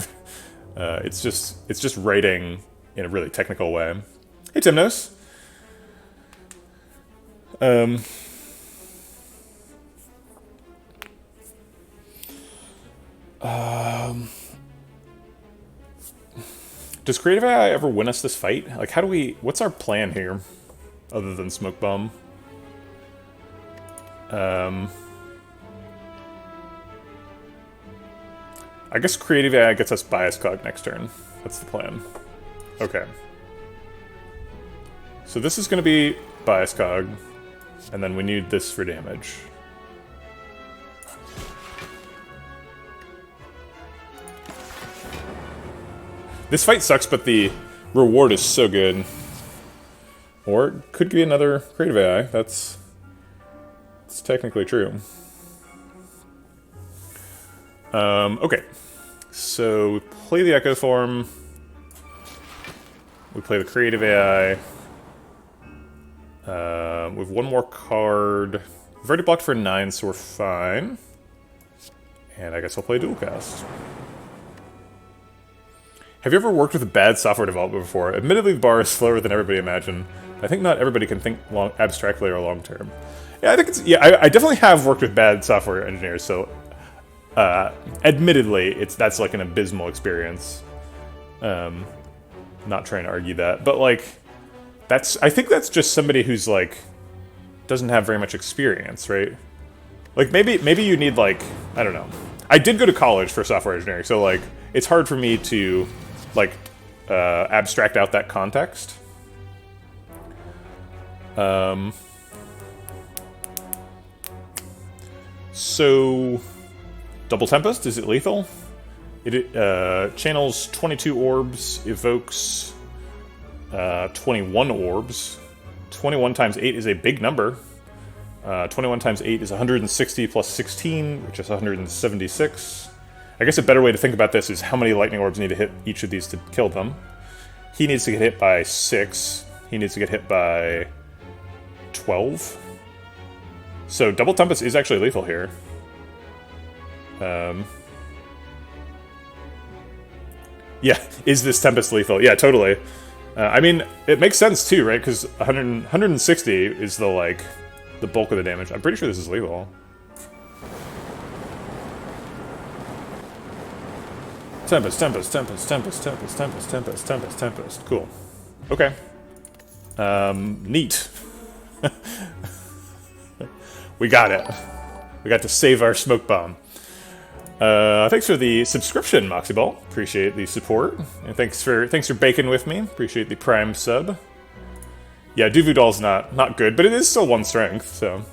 it's just writing in a really technical way. Hey, Timnos. Does creative AI ever win us this fight? Like, how do we... What's our plan here? Other than smoke bomb. I guess creative AI gets us bias cog next turn. That's the plan. Okay. So this is going to be bias cog. And then we need this for damage. This fight sucks, but the reward is so good. Or it could be another creative AI. That's technically true. Okay. So we play the Echo Form. We play the creative AI. We have one more card. We've already blocked for 9, so we're fine. And I guess I'll play Dual Cast. Have you ever worked with a bad software developer before? Admittedly, the bar is slower than everybody imagined. I think not everybody can think abstractly or long term. Yeah, I think it's... Yeah, I definitely have worked with bad software engineers, so... admittedly, that's like an abysmal experience. Not trying to argue that. But, like... I think that's just somebody who's, like... doesn't have very much experience, right? Like, maybe you need, like... I don't know. I did go to college for software engineering, so, like... It's hard for me to... like, abstract out that context. So, double tempest, is it lethal? It channels 22 orbs, evokes 21 orbs. 21 times 8 is a big number. 21 times 8 is 160 plus 16, which is 176. I guess a better way to think about this is how many lightning orbs need to hit each of these to kill them. He needs to get hit by 6. He needs to get hit by 12. So double tempest is actually lethal here. Yeah, is this tempest lethal? Yeah, totally. I mean, it makes sense too, right? Because 160 is the bulk of the damage. I'm pretty sure this is lethal. Tempest, tempest, tempest, tempest, tempest, tempest, tempest, tempest, tempest. Cool. Okay. Neat. We got it. We got to save our smoke bomb. Thanks for the subscription, Moxie Ball. Appreciate the support. And thanks for baking with me. Appreciate the Prime sub. Yeah, Duvu Doll's not good, but it is still 1 strength, so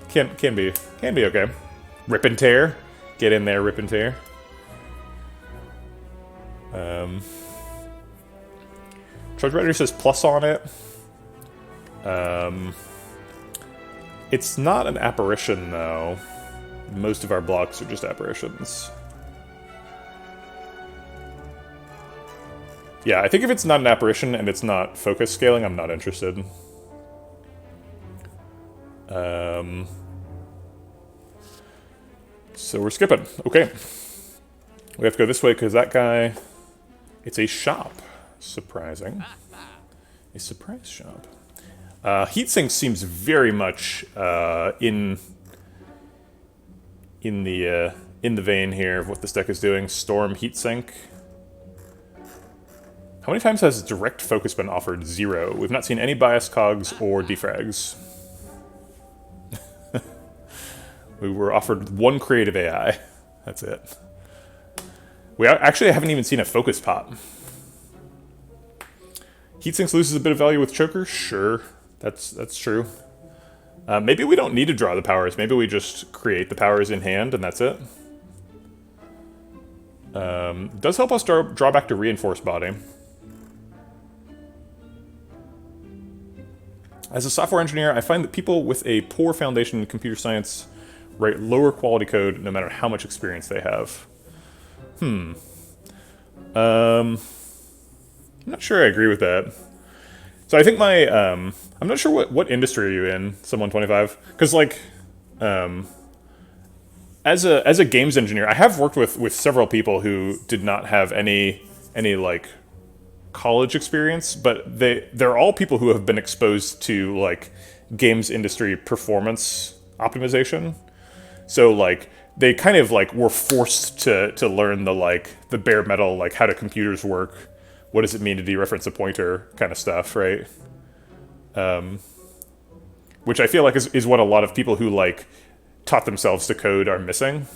can be okay. Rip and tear. Get in there, rip and tear. Trudge Rider says plus on it. It's not an apparition, though. Most of our blocks are just apparitions. Yeah, I think if it's not an apparition and it's not focus scaling, I'm not interested. So we're skipping. Okay. We have to go this way because that guy... It's a shop. Surprising. A surprise shop. Heatsink seems very much in the vein here of what this deck is doing. Storm Heatsink. How many times has direct focus been offered? 0. We've not seen any bias cogs or defrags. We were offered 1 creative AI. That's it. We actually haven't even seen a focus pop. Heatsinks loses a bit of value with Choker? Sure. That's true. Maybe we don't need to draw the powers. Maybe we just create the powers in hand and that's it. Does help us draw back to Reinforced Body. As a software engineer, I find that people with a poor foundation in computer science write lower quality code no matter how much experience they have. I'm not sure I agree with that. So I think my, I'm not sure what industry are you in, Sub125? Because as a games engineer, I have worked with several people who did not have any college experience, but they're all people who have been exposed to games industry performance optimization. So they kind of were forced to learn the bare metal, how do computers work, what does it mean to dereference a pointer kind of stuff, right? Which I feel like is what a lot of people who taught themselves to code are missing.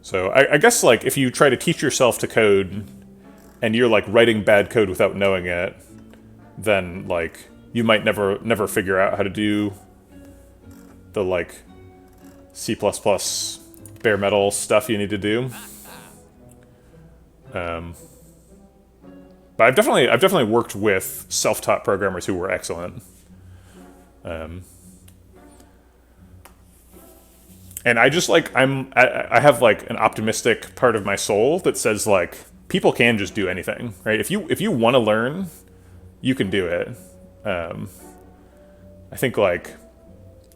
So I guess if you try to teach yourself to code and you're writing bad code without knowing it, then you might never figure out how to do the C++ bare metal stuff you need to do. But I've definitely worked with self-taught programmers who were excellent. And I just I have an optimistic part of my soul that says people can just do anything, right? If you want to learn, you can do it. I think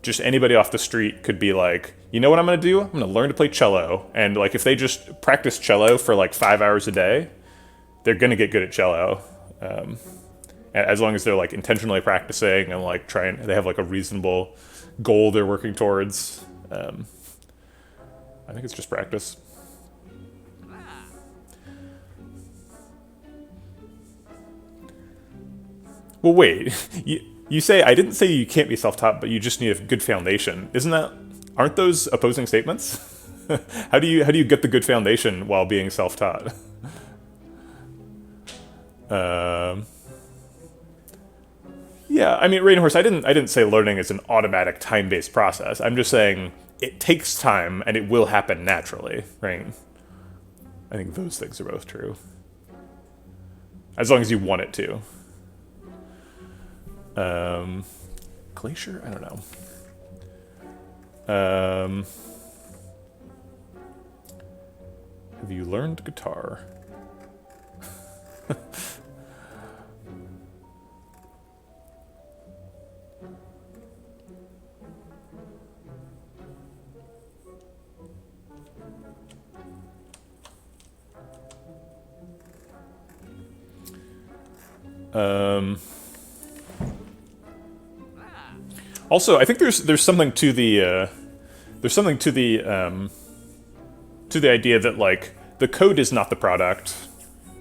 just anybody off the street could be you know what I'm gonna do? I'm gonna learn to play cello, and if they just practice cello for 5 hours a day, they're gonna get good at cello. As long as they're intentionally practicing and trying, they have a reasonable goal they're working towards. I think it's just practice. Well, wait. You say, I didn't say you can't be self-taught, but you just need a good foundation. Aren't those opposing statements? How do you get the good foundation while being self-taught? Yeah, I mean, Rainhorse, I didn't say learning is an automatic time-based process. I'm just saying it takes time and it will happen naturally, right? I think those things are both true. As long as you want it to. Glacier? I don't know. Have you learned guitar? Also, I think there's something to the idea that like the code is not the product,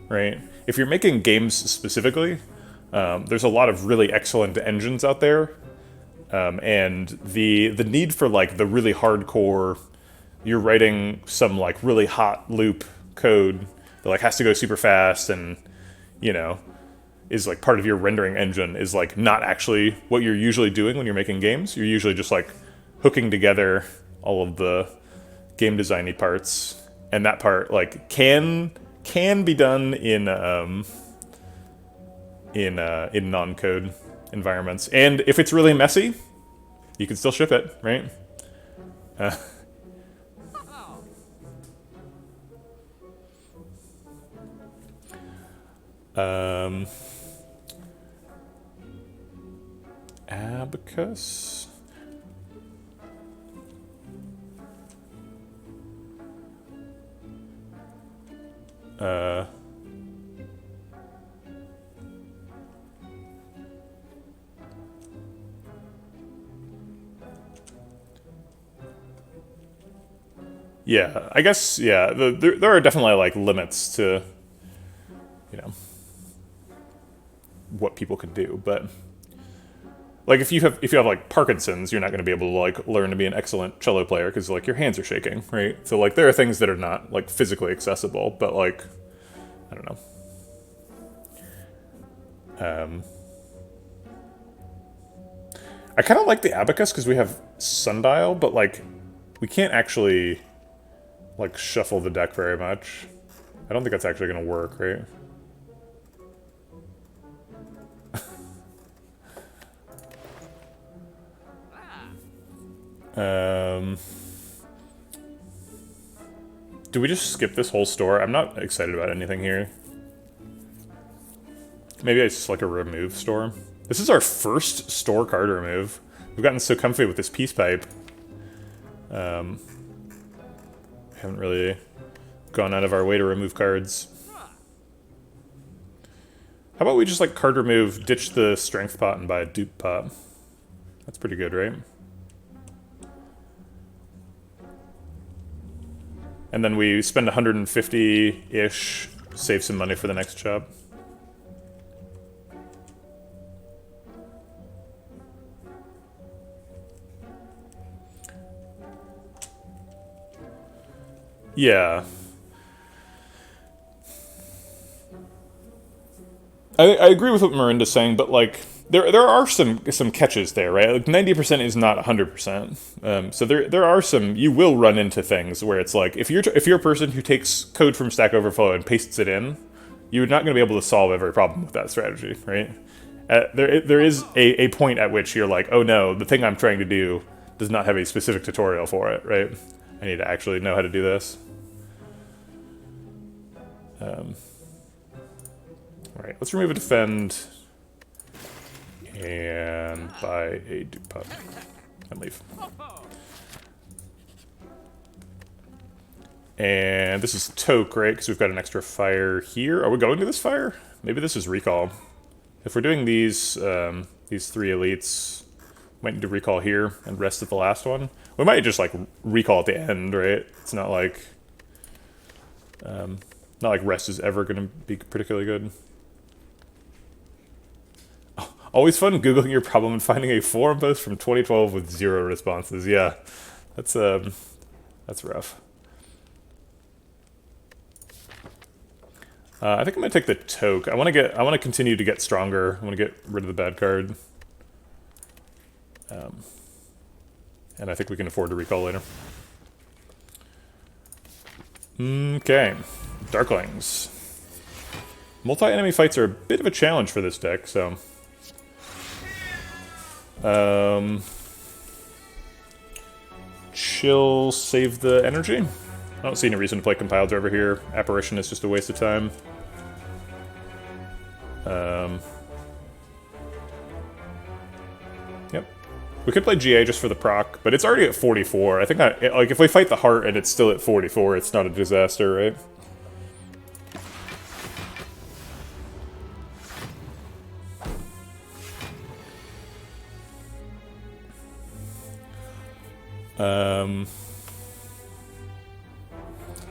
right? If you're making games specifically, there's a lot of really excellent engines out there, and the need for like the really hardcore, you're writing some like really hot loop code that like has to go super fast and you know is like part of your rendering engine is like not actually what you're usually doing when you're making games. You're usually just like hooking together all of the game designy parts, and that part like can be done in non-code environments. And if it's really messy, you can still ship it, right? Abacus. Yeah, I guess, yeah, there are definitely, like, limits to, you know, what people can do, but, like, if you have, like, Parkinson's, you're not going to be able to, like, learn to be an excellent cello player, because, like, your hands are shaking, right? So, like, there are things that are not, like, physically accessible, but, like, I don't know. I kind of like the abacus, because we have sundial, but, like, we can't actually like shuffle the deck very much. I don't think that's actually going to work, right? Do we just skip this whole store? I'm not excited about anything here. Maybe it's just like a remove store. This is our first store card remove. We've gotten so comfy with this peace pipe. Haven't really gone out of our way to remove cards. How about we just like card remove, ditch the strength pot, and buy a dupe pot? That's pretty good, right? And then we spend 150-ish, save some money for the next job. Yeah. I agree with what Miranda's saying, but like there are some catches there, right? Like 90% is not 100%. So there are some, you will run into things where it's like if you're a person who takes code from Stack Overflow and pastes it in, you're not going to be able to solve every problem with that strategy, right? There is a point at which you're like, oh no, the thing I'm trying to do does not have a specific tutorial for it, right? I need to actually know how to do this. Alright, let's remove a defend and buy a dupe pot and leave. And this is Toke, right? Because we've got an extra fire here. Are we going to this fire? Maybe this is recall. If we're doing these three elites, might need to recall here and rest at the last one. We might just like recall at the end, right? It's not like rest is ever going to be particularly good. Always fun Googling your problem and finding a forum post from 2012 with 0 responses. Yeah, that's rough. I think I'm gonna take the Toke. I want to continue to get stronger. I want to get rid of the bad card. And I think we can afford to recall later. Okay. Darklings. Multi-enemy fights are a bit of a challenge for this deck, so... Chill, save the energy. I don't see any reason to play Compiled Driver here. Apparition is just a waste of time. Yep. We could play GA just for the proc, but it's already at 44. I think like if we fight the heart and it's still at 44, it's not a disaster, right?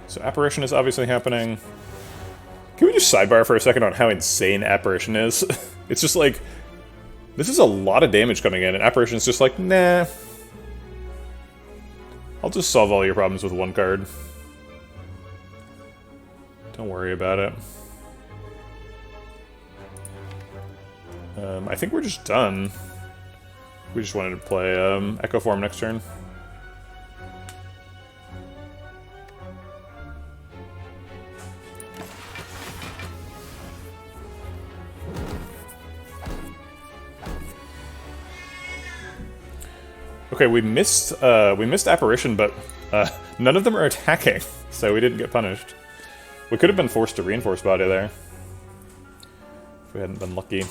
So Apparition is obviously happening. Can we just sidebar for a second on how insane Apparition is? It's just like, this is a lot of damage coming in, and Apparition's just like, nah. I'll just solve all your problems with one card. Don't worry about it. I think we're just done. We just wanted to play Echo Form next turn. Okay, we missed Apparition, but none of them are attacking, so we didn't get punished. We could have been forced to reinforce body there if we hadn't been lucky.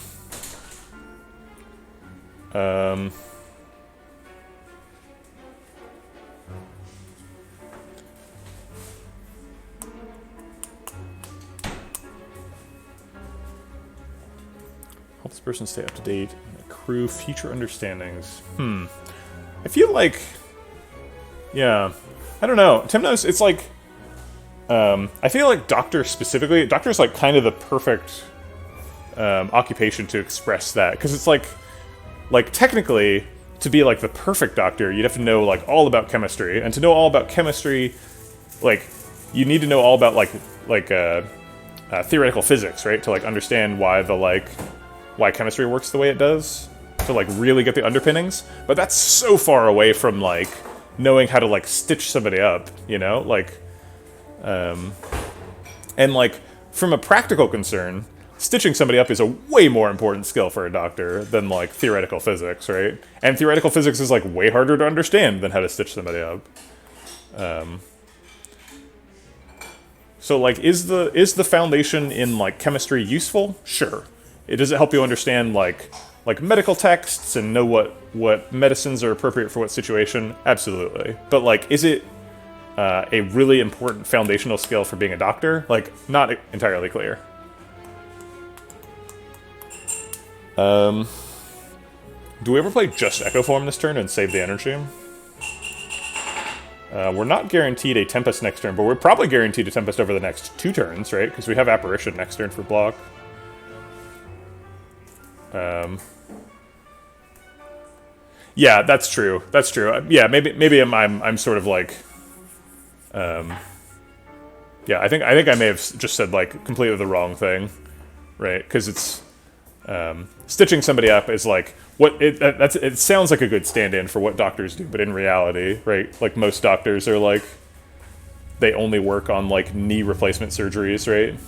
Help this person stay up to date and accrue future understandings. I feel like, yeah, I don't know. Timnos, it's like, I feel like Doctor specifically, Doctor's like kind of the perfect occupation to express that, because it's like technically, to be like the perfect Doctor, you'd have to know like all about chemistry, and to know all about chemistry, like, you need to know all about theoretical physics, right, to like understand why why chemistry works the way it does. To like really get the underpinnings, but that's so far away from like knowing how to like stitch somebody up, you know, like and like from a practical concern, stitching somebody up is a way more important skill for a doctor than like theoretical physics, right? And theoretical physics is like way harder to understand than how to stitch somebody up. So like, is the foundation in like chemistry useful? Sure. Does it help you understand like medical texts and know what medicines are appropriate for what situation? Absolutely. But like, is it a really important foundational skill for being a doctor? Like, not entirely clear. Do we ever play just Echo Form this turn and save the energy? We're not guaranteed a Tempest next turn, but we're probably guaranteed a Tempest over the next 2 turns, right? Because we have Apparition next turn for block. Yeah, that's true. That's true. Yeah, maybe I'm sort of like, yeah, I think I may have just said like completely the wrong thing, right? Because it's stitching somebody up is like it sounds like a good stand-in for what doctors do, but in reality, right? Like most doctors are like, they only work on like knee replacement surgeries, right?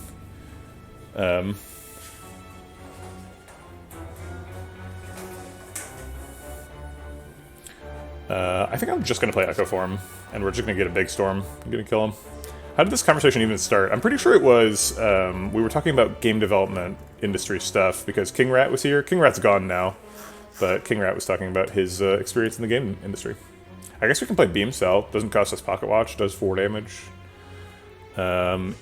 I think I'm just going to play Echo Form, and we're just going to get a big storm. I'm going to kill him. How did this conversation even start? I'm pretty sure it was, we were talking about game development industry stuff, because King Rat was here. King Rat's gone now, but King Rat was talking about his experience in the game industry. I guess we can play Beam Cell. Doesn't cost us Pocket Watch, does 4 damage. If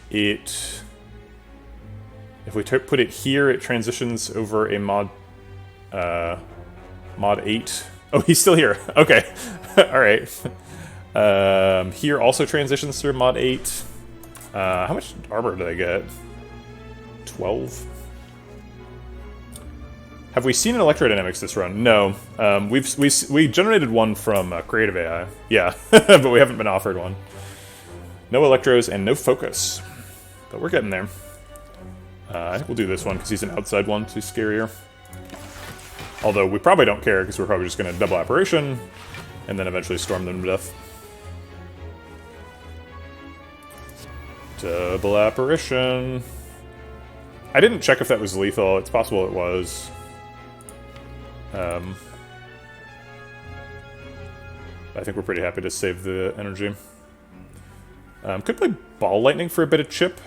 we put it here, it transitions over a mod 8. Oh, he's still here. Okay. Alright. Here also transitions through mod 8. How much armor did I get? 12? Have we seen an Electrodynamics this run? No. We generated one from Creative AI. Yeah, but we haven't been offered one. No Electros and no Focus. But we're getting there. I think we'll do this one because he's an outside one, so he's scarier. Although we probably don't care, because we're probably just going to double apparition, and then eventually storm them to death. Double apparition. I didn't check if that was lethal. It's possible it was. I think we're pretty happy to save the energy. Could play Ball Lightning for a bit of chip,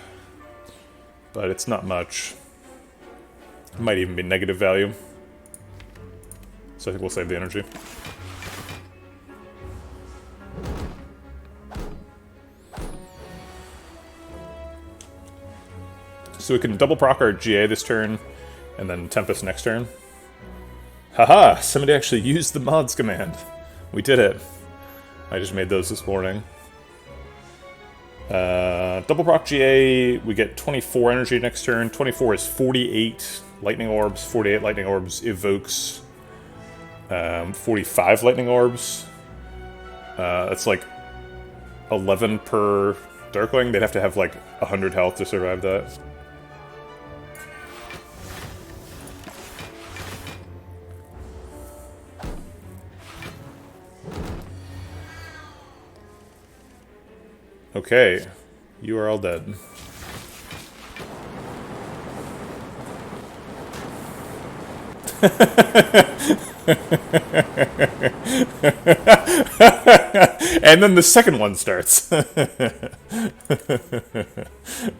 but it's not much. It might even be negative value. So I think we'll save the energy. So we can double proc our GA this turn, and then Tempest next turn. Haha! Somebody actually used the mods command. We did it. I just made those this morning. Double proc GA, we get 24 energy next turn. 24 is 48 lightning orbs. 48 lightning orbs evokes 45 lightning orbs. That's like 11 per Darkling. They'd have to have like 100 health to survive that. Okay, you are all dead. And then the second one starts.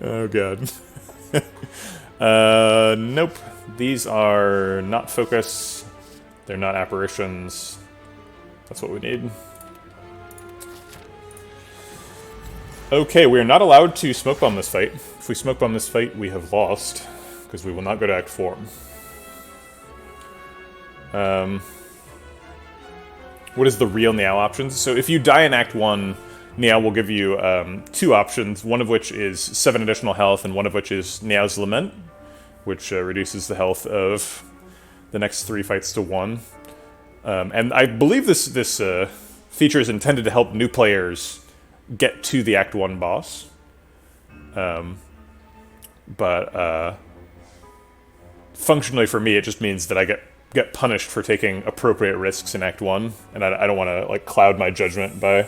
Oh god. Nope. These are not focus. They're not apparitions. That's what we need. Okay, we are not allowed to smoke bomb this fight. If we smoke bomb this fight, we have lost, because we will not go to Act 4. What is the real Niao options? So if you die in Act 1, Niao will give you 2 options, one of which is 7 additional health, and one of which is Niao's Lament, which reduces the health of the next 3 fights to 1. And I believe this feature is intended to help new players get to the Act 1 boss. But functionally for me, it just means that I get punished for taking appropriate risks in Act 1, and I don't want to like cloud my judgment by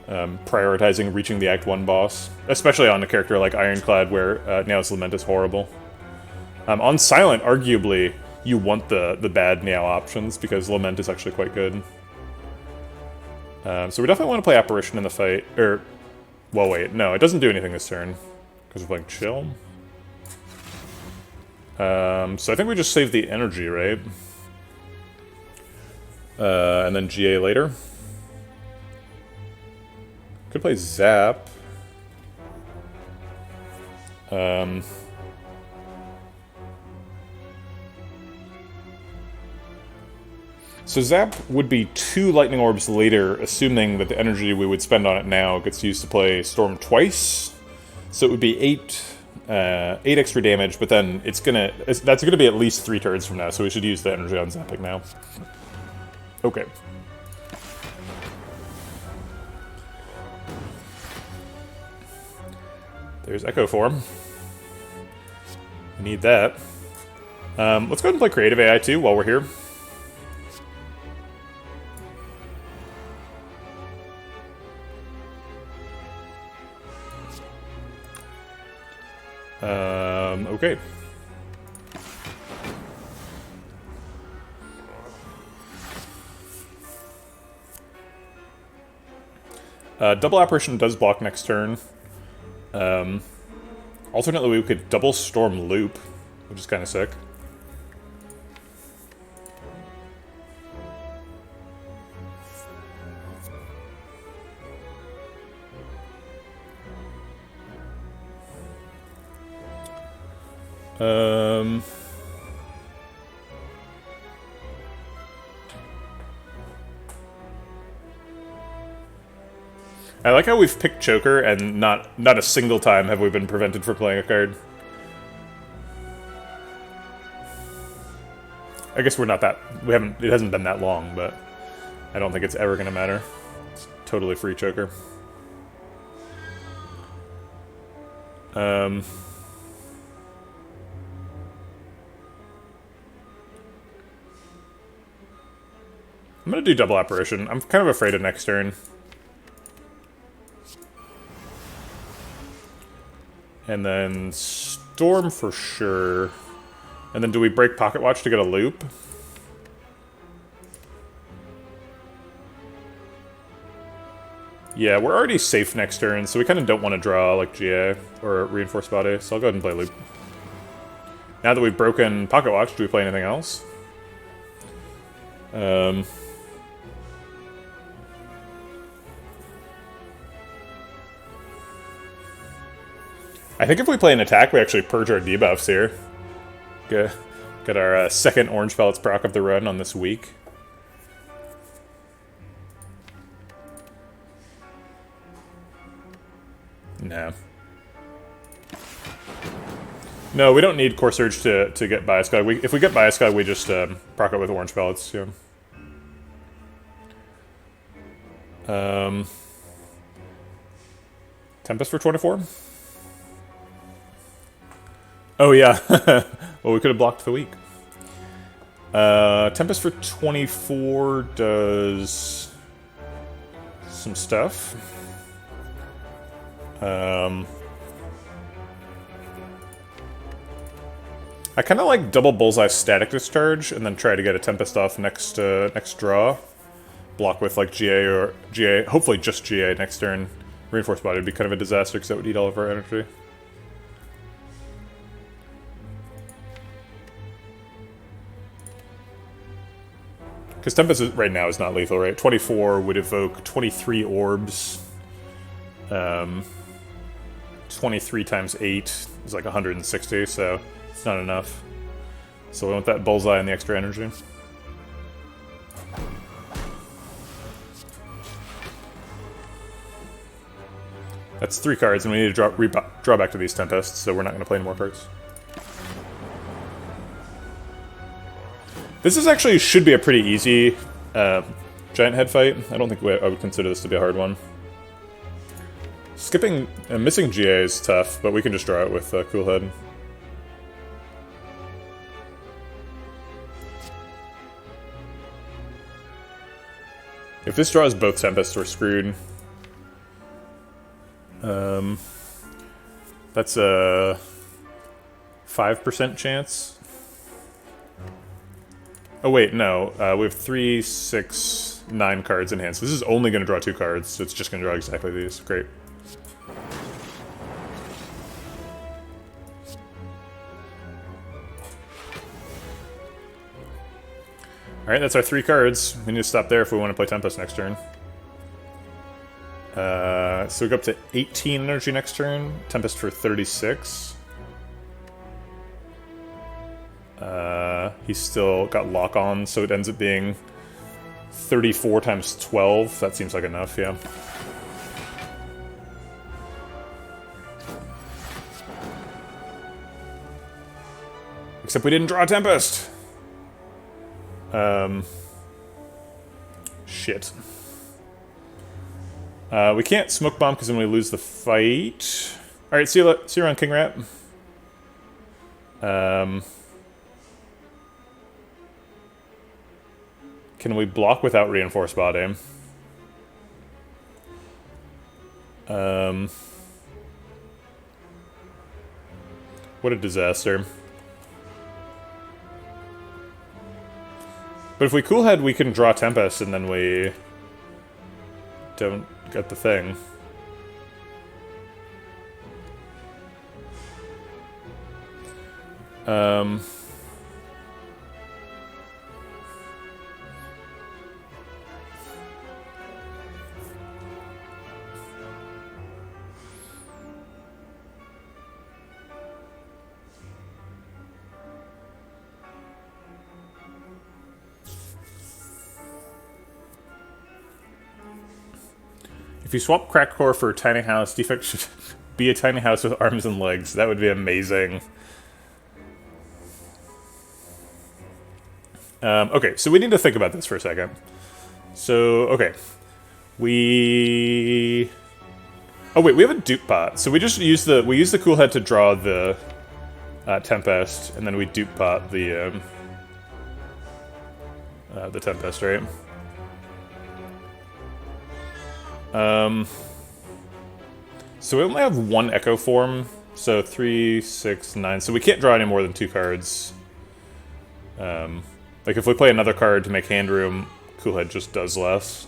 prioritizing reaching the Act 1 boss, especially on a character like Ironclad, where Niao's Lament is horrible. On Silent, arguably, you want the bad Niao options, because Lament is actually quite good. So we definitely want to play Apparition in the fight, well wait, no, it doesn't do anything this turn, because we're playing Chill. So I think we just save the energy, right? And then GA later. Could play Zap. So Zap would be 2 Lightning Orbs later, assuming that the energy we would spend on it now gets used to play Storm twice. So it would be 8 extra damage, but then that's gonna be at least 3 turns from now, so we should use the energy on Zapping now. Okay. There's Echo Form. We need that. Let's go ahead and play Creative AI too while we're here. Okay. Double Apparition does block next turn. Alternately, we could double Storm Loop, which is kind of sick. I like how we've picked Choker, and not a single time have we been prevented from playing a card. I guess it hasn't been that long, but I don't think it's ever gonna matter. It's totally free Choker. I'm gonna do double apparition. I'm kind of afraid of next turn. And then storm for sure. And then do we break Pocket Watch to get a loop? Yeah, we're already safe next turn, so we kind of don't want to draw like GA or Reinforced Body, so I'll go ahead and play loop. Now that we've broken Pocket Watch, do we play anything else? I think if we play an attack, we actually purge our debuffs here. Get our second Orange Pellets proc of the run on this week. No. No, we don't need Core Surge to get Bias God. If we get Bias God, we just proc it with Orange Pellets. Yeah. Tempest for 24? Oh, yeah. Well, we could have blocked the week. Tempest for 24 does some stuff. I kind of like double Bullseye Static Discharge and then try to get a Tempest off next draw. Block with like GA or GA, hopefully just GA next turn. Reinforced Body would be kind of a disaster because that would eat all of our energy. Because Tempest right now is not lethal, right? 24 would evoke 23 orbs. 23 times 8 is like 160, so it's not enough. So we want that Bullseye and the extra energy. That's 3 cards, and we need to draw back to these Tempests, so we're not going to play any more cards. This is actually should be a pretty easy Giant Head fight. I don't think I would consider this to be a hard one. Skipping and missing GA is tough, but we can just draw it with Cool Head. If this draws both Tempests, we're screwed. That's a 5% chance. Oh wait, no. We have 3, 6, 9 cards in hand. So this is only going to draw 2 cards, so it's just going to draw exactly these. Great. Alright, that's our 3 cards. We need to stop there if we want to play Tempest next turn. So we go up to 18 energy next turn. Tempest for 36. He's still got lock on, so it ends up being 34 times 12. That seems like enough, yeah. Except we didn't draw a Tempest! Shit. We can't Smoke Bomb because then we lose the fight. Alright, see you around, King Rat. Can we block without Reinforced Body? What a disaster. But if we Cool Head, we can draw Tempest, and then we don't get the thing. If you swap Crack Core for Tiny House, defect should be a tiny house with arms and legs. That would be amazing. Okay, so we need to think about this for a second. So, okay. Oh wait, we have a dupe pot. So we just use the Cool Head to draw the Tempest, and then we dupe pot the Tempest, right? So we only have one Echo form, so 3, 6, 9. So we can't draw any more than 2 cards. Like if we play another card to make hand room, Coolhead just does less.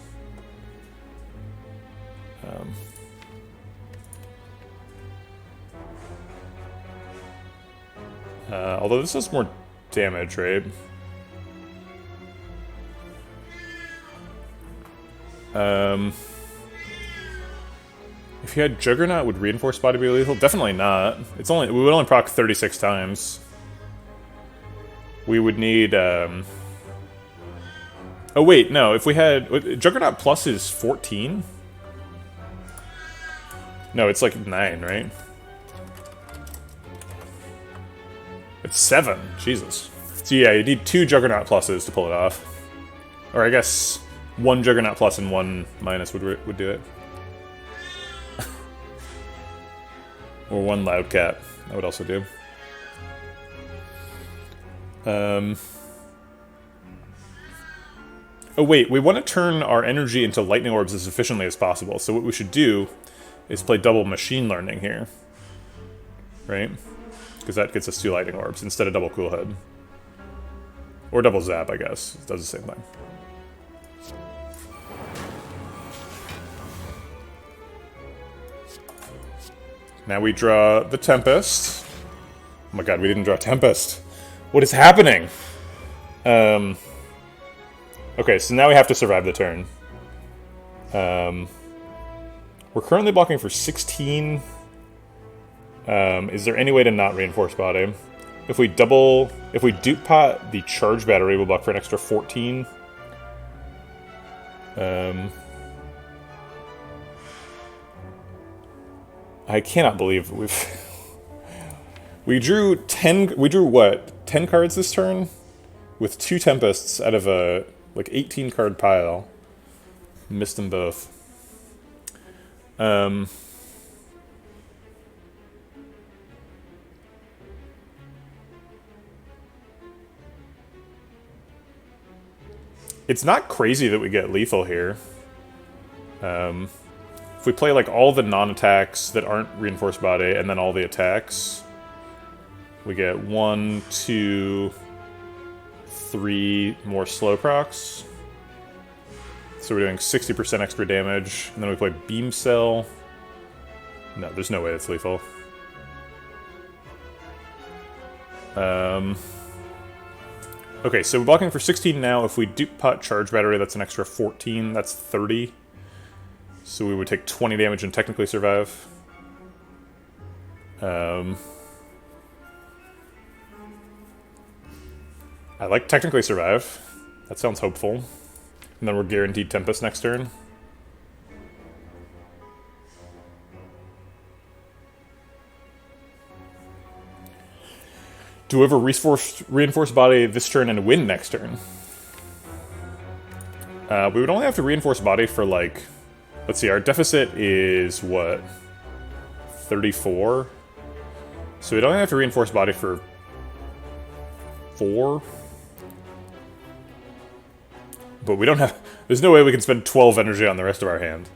Although this does more damage, right? If you had Juggernaut, would Reinforced Body be lethal? Definitely not. We would only proc 36 times. We would need, Oh wait, no, if we had... Juggernaut Plus is 14? No, it's like 9, right? It's 7, Jesus. So yeah, you need 2 Juggernaut Pluses to pull it off. Or I guess 1 Juggernaut Plus and 1 minus would do it. Or 1 Loudcat, that would also do. Oh wait, we want to turn our energy into lightning orbs as efficiently as possible, so what we should do is play double machine learning here. Right? Because that gets us 2 lightning orbs instead of double Coolhead. Or double Zap, I guess. It does the same thing. Now we draw the Tempest. Oh my god, we didn't draw Tempest. What is happening? Okay, so now we have to survive the turn. We're currently blocking for 16. Is there any way to not Reinforce Body? If we dupe pot the Charge Battery, we'll block for an extra 14. I cannot believe we drew 10. We drew what? 10 cards this turn, with 2 Tempests out of a like 18 card pile. Missed them both. It's not crazy that we get lethal here. If we play like all the non-attacks that aren't Reinforced Body and then all the attacks, we get 1, 2, 3 more slow procs. So we're doing 60% extra damage. And then we play Beam Cell. No, there's no way that's lethal. Okay, so we're blocking for 16 now. If we dupe pot Charge Battery, that's an extra 14. That's 30. So we would take 20 damage and technically survive. I like technically survive. That sounds hopeful. And then we're guaranteed Tempest next turn. Do we ever reinforce body this turn and win next turn? We would only have to reinforce body for like... Let's see, our deficit is what? 34? So we'd only have to reinforce body for 4? But we don't have... There's no way we can spend 12 energy on the rest of our hand.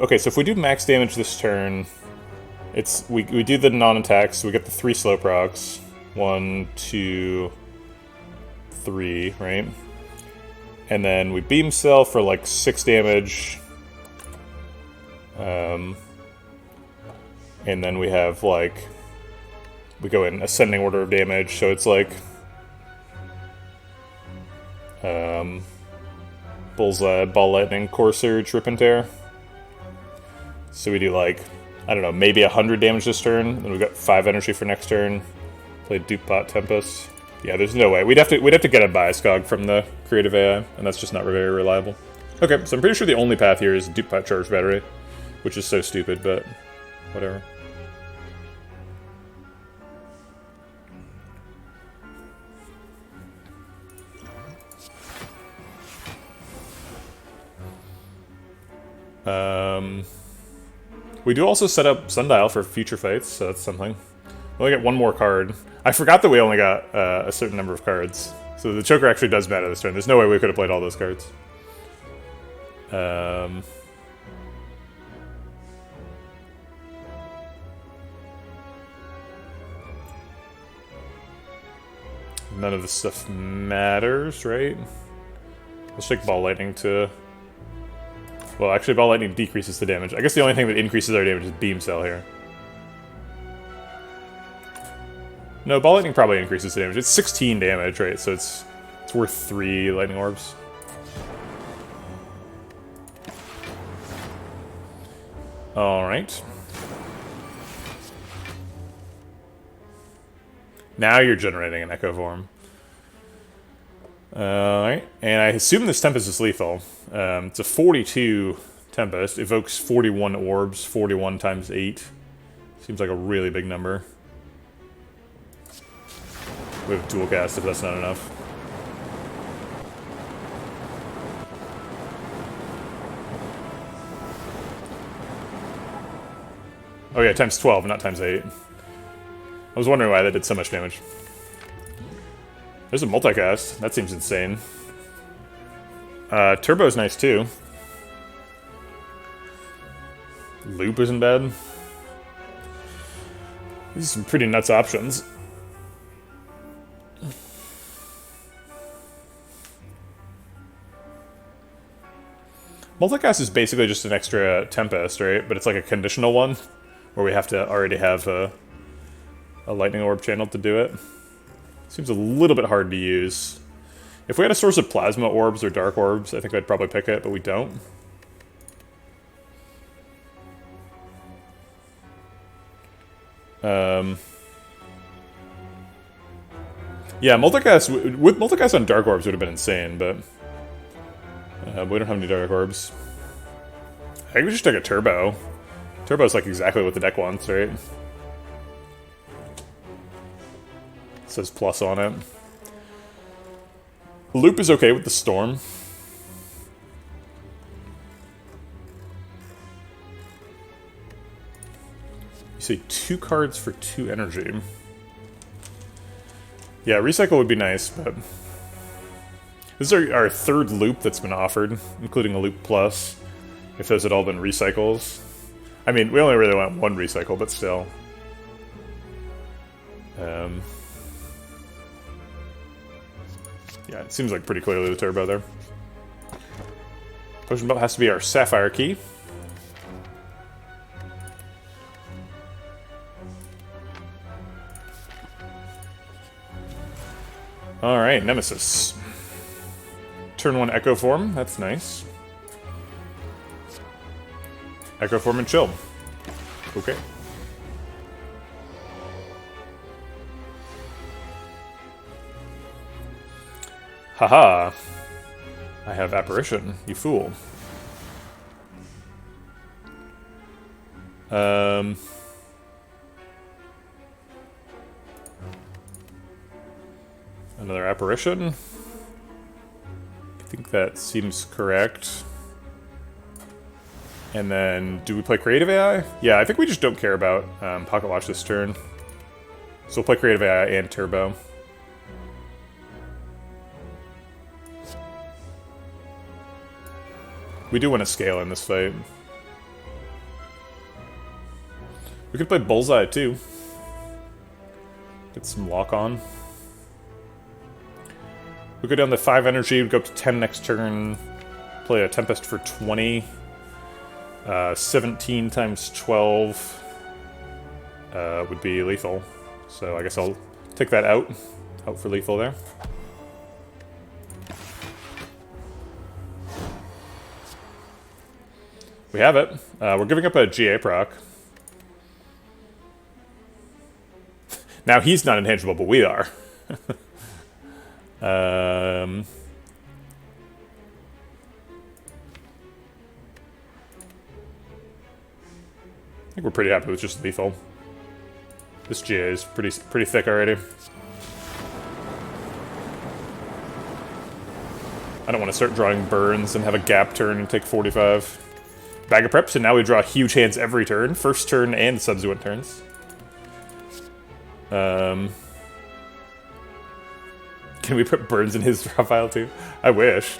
Okay, so if we do max damage this turn, we do the non-attacks, so we get the 3 slow procs. 1, 2, 3, right? And then we Beam Cell for like 6 damage. And then we have like... We go in ascending order of damage, so it's like... Bullseye, Ball Lightning, Core Surge, Rip and Tear. So we do like, I don't know, maybe 100 damage this turn. Then we've got 5 energy for next turn. Play Dupe Pot Tempest. Yeah, there's no way. We'd have to get a Bias Cog from the creative AI, and that's just not very reliable. Okay, so I'm pretty sure the only path here is Dupe Pot Charge Battery, which is so stupid, but whatever. We do also set up Sundial for future fights, so that's something. We only get one more card. I forgot that we only got a certain number of cards. So the Choker actually does matter this turn. There's no way we could have played all those cards. None of this stuff matters, right? Let's take Ball Lightning to... Well, actually, Ball Lightning decreases the damage. I guess the only thing that increases our damage is Beam Cell here. No, Ball Lightning probably increases the damage. It's 16 damage, right? So it's worth 3 Lightning Orbs. Alright. Now you're generating an Echo Form. Alright, and I assume this Tempest is lethal. It's a 42 Tempest. Evokes 41 orbs, 41 times 8. Seems like a really big number. We have dual cast if that's not enough. Oh yeah, times 12, not times 8. I was wondering why that did so much damage. There's a multicast. That seems insane. Turbo's nice too. Loop isn't bad. These are some pretty nuts options. Multicast is basically just an extra Tempest, right? But it's like a conditional one, where we have to already have a Lightning Orb channel to do it. Seems a little bit hard to use. If we had a source of Plasma Orbs or Dark Orbs, I think I'd probably pick it, but we don't. Yeah, multicast with multicast on Dark Orbs would have been insane, but we don't have any Dark Orbs. I think we just take a Turbo. Turbo's like exactly what the deck wants, right? It says plus on it. Loop is okay with the Storm. You say 2 cards for 2 energy. Yeah, recycle would be nice, but this is our 3rd loop that's been offered, including a loop plus, if those had all been recycles. I mean, we only really want 1 recycle, but still. Yeah, it seems like pretty clearly the Turbo there. Potion Belt has to be our Sapphire Key. Alright, Nemesis. Turn 1 Echo Form, that's nice. Echo Form and chill. Okay. Haha. I have Apparition, you fool. Another Apparition. I think that seems correct. And then, do we play Creative AI? Yeah, I think we just don't care about Pocket Watch this turn. So we'll play Creative AI and Turbo. We do want to scale in this fight. We could play Bullseye too. Get some lock on. We go down to 5 energy, we go up to 10 next turn. Play a Tempest for 20. 17 times 12 would be lethal. So I guess I'll take that out for lethal there. We have it. We're giving up a GA proc. Now he's not intangible, but we are. I think we're pretty happy with just lethal. This GA is pretty thick already. I don't want to start drawing burns and have a gap turn and take 45. Bag of Preps, and now we draw huge hands every turn. First turn and subsequent turns. Can we put Burns in his draw pile too? I wish.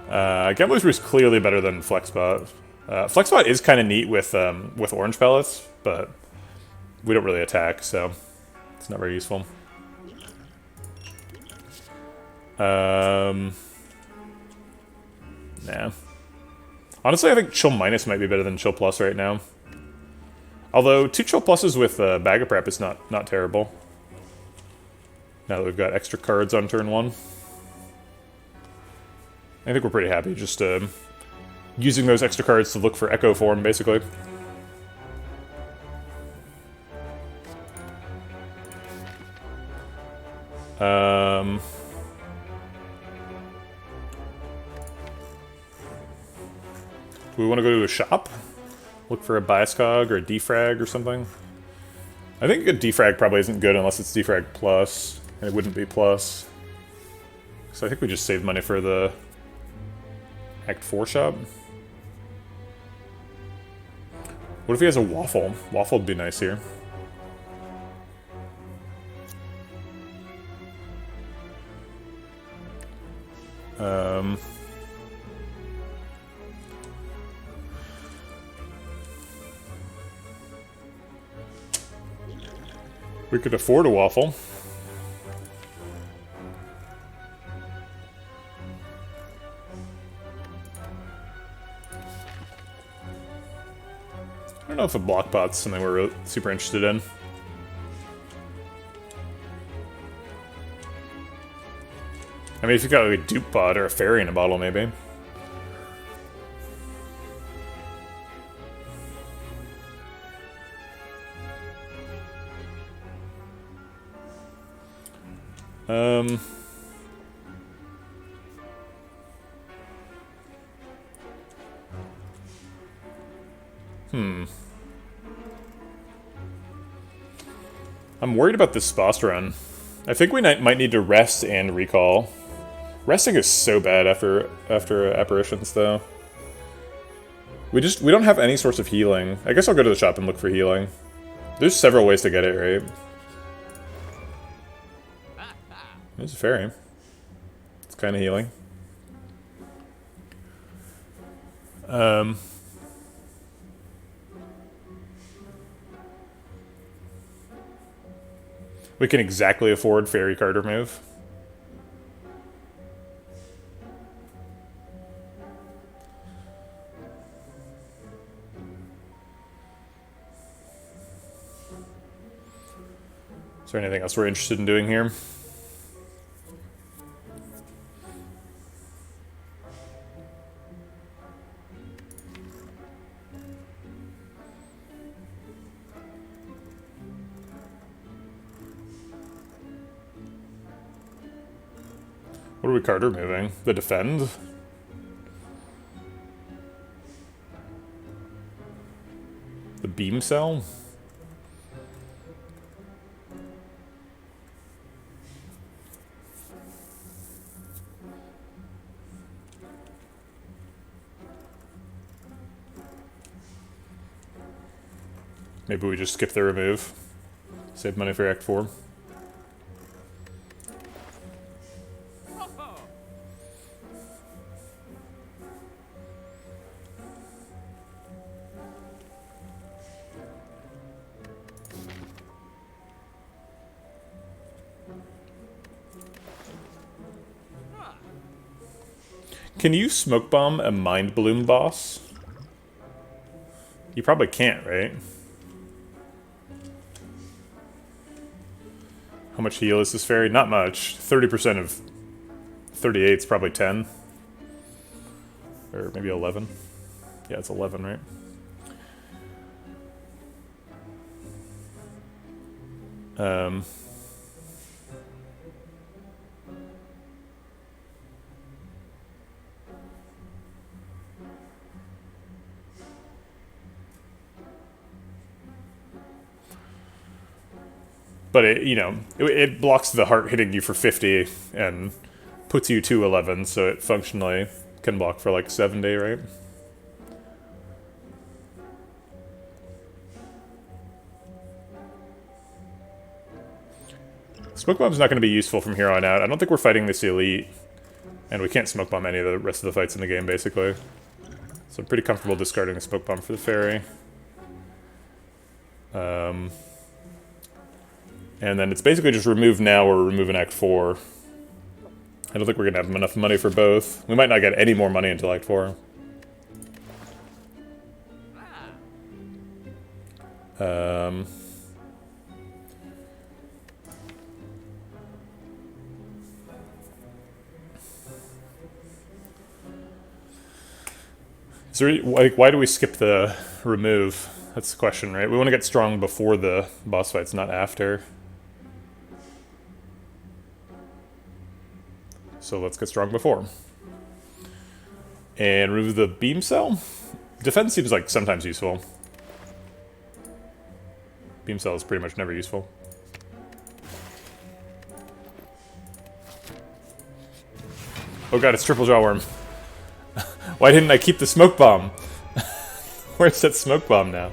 Gambler's Brew is clearly better than Flexbot. Flexbot is kind of neat with orange pellets, but we don't really attack, so it's not very useful. Nah. Honestly, I think Chill Minus might be better than Chill Plus right now. Although 2 Chill Pluses with Bag of Prep is not terrible. Now that we've got extra cards on turn 1. I think we're pretty happy just using those extra cards to look for Echo Form, basically. Do we want to go to a shop? Look for a Bias Cog or a Defrag or something? I think a Defrag probably isn't good unless it's Defrag Plus, and it wouldn't be Plus. So I think we just save money for the Act 4 shop. What if he has a Waffle? Waffle would be nice here. We could afford a Waffle. I don't know if a block pot's something we're really super interested in. I mean, if you got like a dupe pot or a fairy in a bottle, maybe. I'm worried about this boss run. I think we might need to rest and recall. Resting is so bad after apparitions, though. We don't have any source of healing. I guess I'll go to the shop and look for healing. There's several ways to get it, right? There's a fairy. It's kind of healing. We can exactly afford fairy card remove. Is there anything else we're interested in doing here? What are we card removing? The defend? The beam cell? Maybe we just skip the remove. Save money for Act 4. Can you smoke bomb a mind bloom boss? You probably can't, right? How much heal is this fairy? Not much. 30% of 38 is probably 10. Or maybe 11. Yeah, it's 11, right? But it blocks the heart hitting you for 50 and puts you to 11, so it functionally can block for like 70, right? Smoke Bomb's not going to be useful from here on out. I don't think we're fighting this elite. And we can't Smoke Bomb any of the rest of the fights in the game, basically. So I'm pretty comfortable discarding the Smoke Bomb for the Fairy. And then it's basically just remove now or remove in Act 4. I don't think we're going to have enough money for both. We might not get any more money until Act 4. So, like, why do we skip the remove? That's the question, right? We want to get strong before the boss fights, not after. So let's get strong before. And remove the beam cell. Defense seems like sometimes useful. Beam cell is pretty much never useful. Oh god, it's triple jawworm. Why didn't I keep the smoke bomb? Where's that smoke bomb now?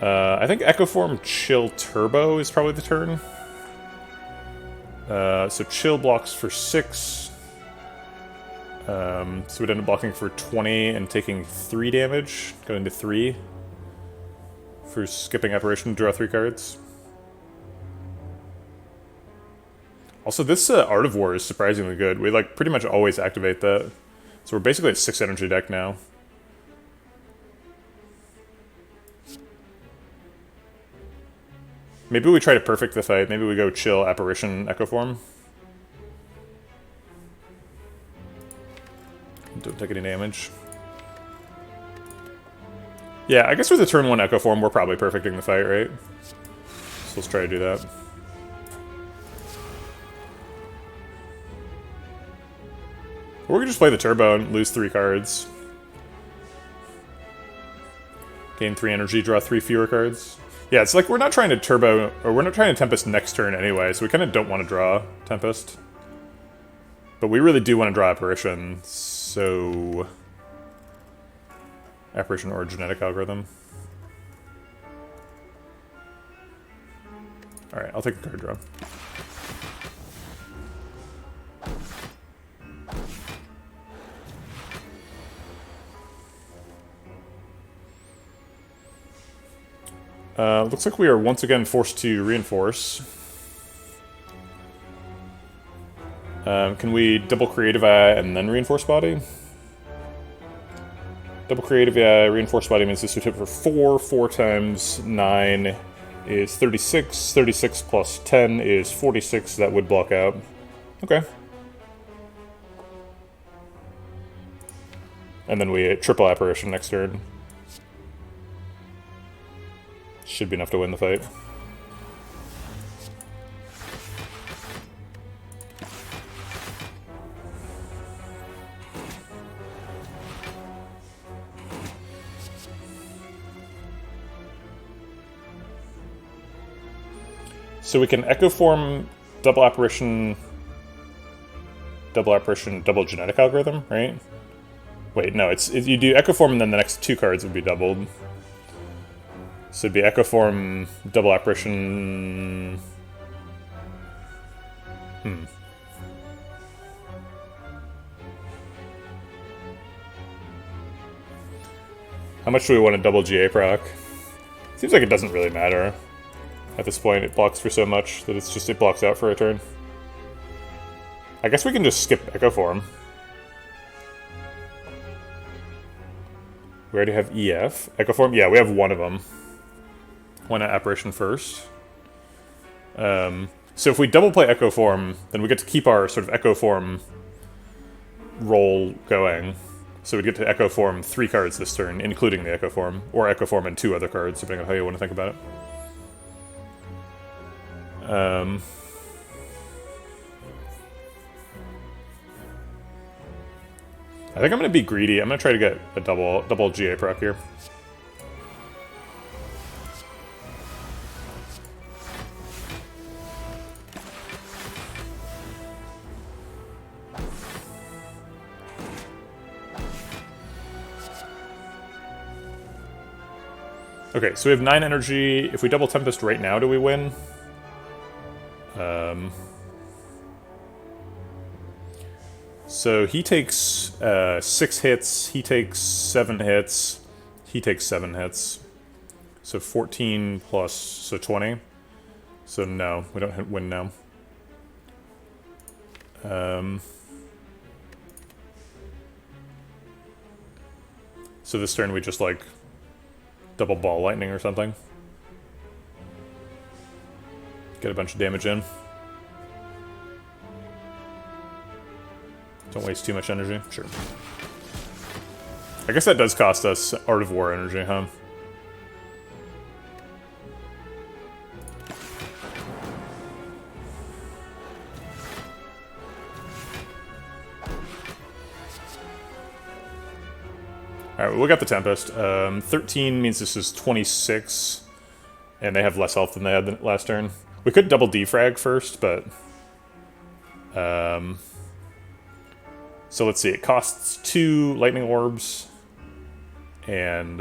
I think Echo Form Chill Turbo is probably the turn. So Chill blocks for 6. So we'd end up blocking for 20 and taking 3 damage, going to 3. For skipping Apparition, draw 3 cards. Also, this Art of War is surprisingly good. We like pretty much always activate that. So we're basically a 6 energy deck now. Maybe we try to perfect the fight. Maybe we go Chill, Apparition, Echo Form. Don't take any damage. Yeah, I guess with a turn 1 Echo Form, we're probably perfecting the fight, right? So let's try to do that. Or we could just play the Turbo and lose 3 cards. Gain 3 energy, draw 3 fewer cards. Yeah, it's like we're not trying to Turbo, or we're not trying to Tempest next turn anyway, so we kind of don't want to draw Tempest. But we really do want to draw Apparition, so... Apparition or Genetic Algorithm. Alright, I'll take a card draw. Looks like we are once again forced to reinforce. Can we double Creative Eye and then reinforce body? Double Creative Eye, reinforce body means this would hit for 4. 4 times 9 is 36. 36 plus 10 is 46. That would block out. Okay. And then we triple Apparition next turn. Should be enough to win the fight. So we can Echo Form, double Apparition, double Genetic Algorithm, right? Wait, no, you do Echo Form and then the next 2 cards would be doubled. So it'd be Echo Form, double Apparition... How much do we want to double GA proc? Seems like it doesn't really matter. At this point, it blocks for so much that it blocks out for a turn. I guess we can just skip Echo Form. We already have EF. Echo Form? Yeah, we have one of them. One Apparition first. So if we double play Echo Form, then we get to keep our sort of Echo Form roll going. So we get to Echo Form 3 cards this turn, including the Echo Form. Or Echo Form and 2 other cards, depending on how you want to think about it. I think I'm going to be greedy. I'm going to try to get a double GA proc here. Okay, so we have 9 energy. If we double Tempest right now, do we win? So he takes 6 hits, he takes 7 hits, he takes 7 hits. So 14 plus, so 20. So no, we don't win now. So this turn we just like double ball lightning or something. Get a bunch of damage in. Don't waste too much energy. Sure. I guess that does cost us Art of War energy, huh? Alright, we got the Tempest. 13 means this is 26, and they have less health than they had the last turn. We could double defrag first, but... so let's see, it costs 2 lightning orbs, and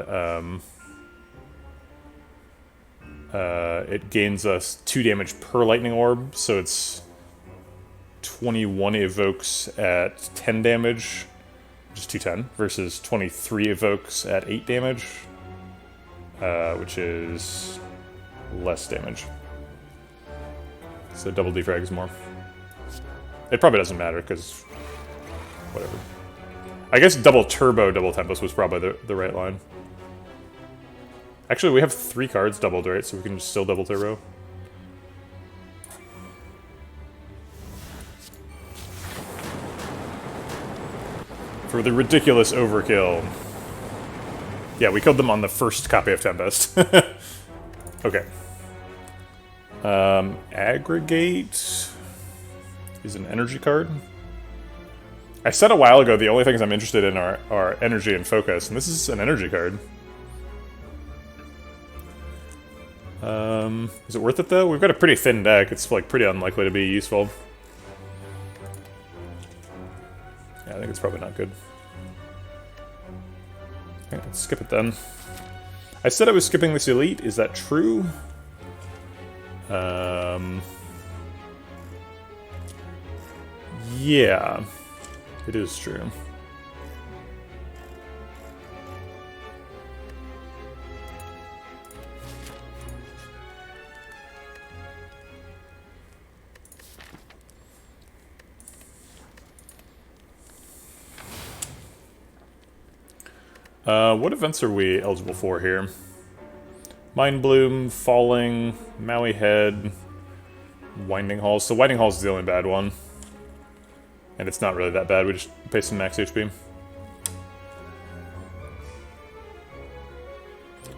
it gains us 2 damage per lightning orb, so it's 21 evokes at 10 damage, which is 210, versus 23 evokes at 8 damage, which is less damage. So double defrag is more. It probably doesn't matter, because whatever. I guess double turbo, double tempest was probably the right line. Actually, we have 3 cards doubled, right? So we can still double turbo. For the ridiculous overkill. Yeah, we killed them on the first copy of Tempest. Okay. Aggregate is an energy card. I said a while ago the only things I'm interested in are energy and focus, and this is an energy card. Is it worth it though? We've got a pretty thin deck. It's like pretty unlikely to be useful. Yeah, I think it's probably not good. Okay, let's skip it then. I said I was skipping this elite. Is that true? Yeah, it is true. What events are we eligible for here? Mind Bloom, Falling, Maui Head, Winding Halls. So Winding Halls is the only bad one. And it's not really that bad, we just pay some max HP.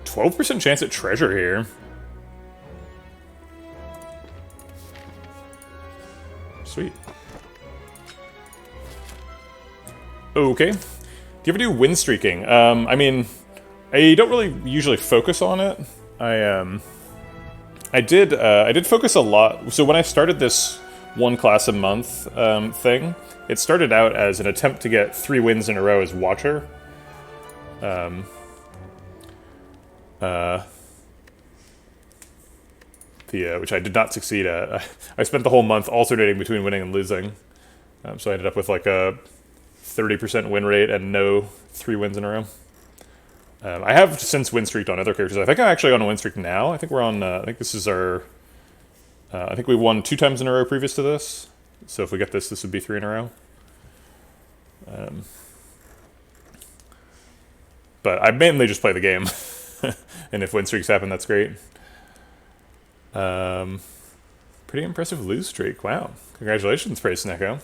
12% chance at treasure here. Sweet. Okay. Do you ever do wind streaking? I mean, I don't really usually focus on it. I did focus a lot. So when I started this one class a month thing, it started out as an attempt to get 3 wins in a row as Watcher. Which I did not succeed at. I spent the whole month alternating between winning and losing. So I ended up with like a 30% win rate and no 3 wins in a row. I have since win streaked on other characters. I think I'm actually on a win streak now. I think we're on, I think this is our, I think we won 2 times in a row previous to this. So if we get this, this would be 3 in a row. But I mainly just play the game. And if win streaks happen, that's great. Pretty impressive lose streak. Wow. Congratulations, Praise Neko.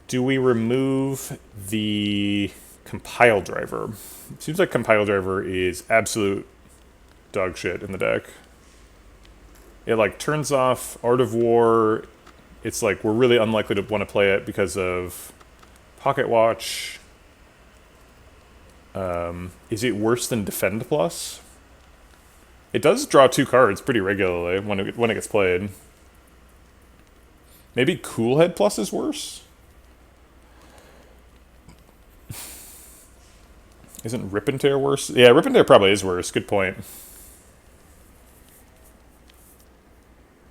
Do we remove the compile driver? It seems like compile driver is absolute dog shit in the deck. It like turns off Art of War. It's like we're really unlikely to want to play it because of Pocket Watch. Is it worse than Defend Plus? It does draw 2 cards pretty regularly when it gets played. Maybe Cool Head Plus is worse? Isn't Rip and Tear worse? Yeah, Rip and Tear probably is worse. Good point.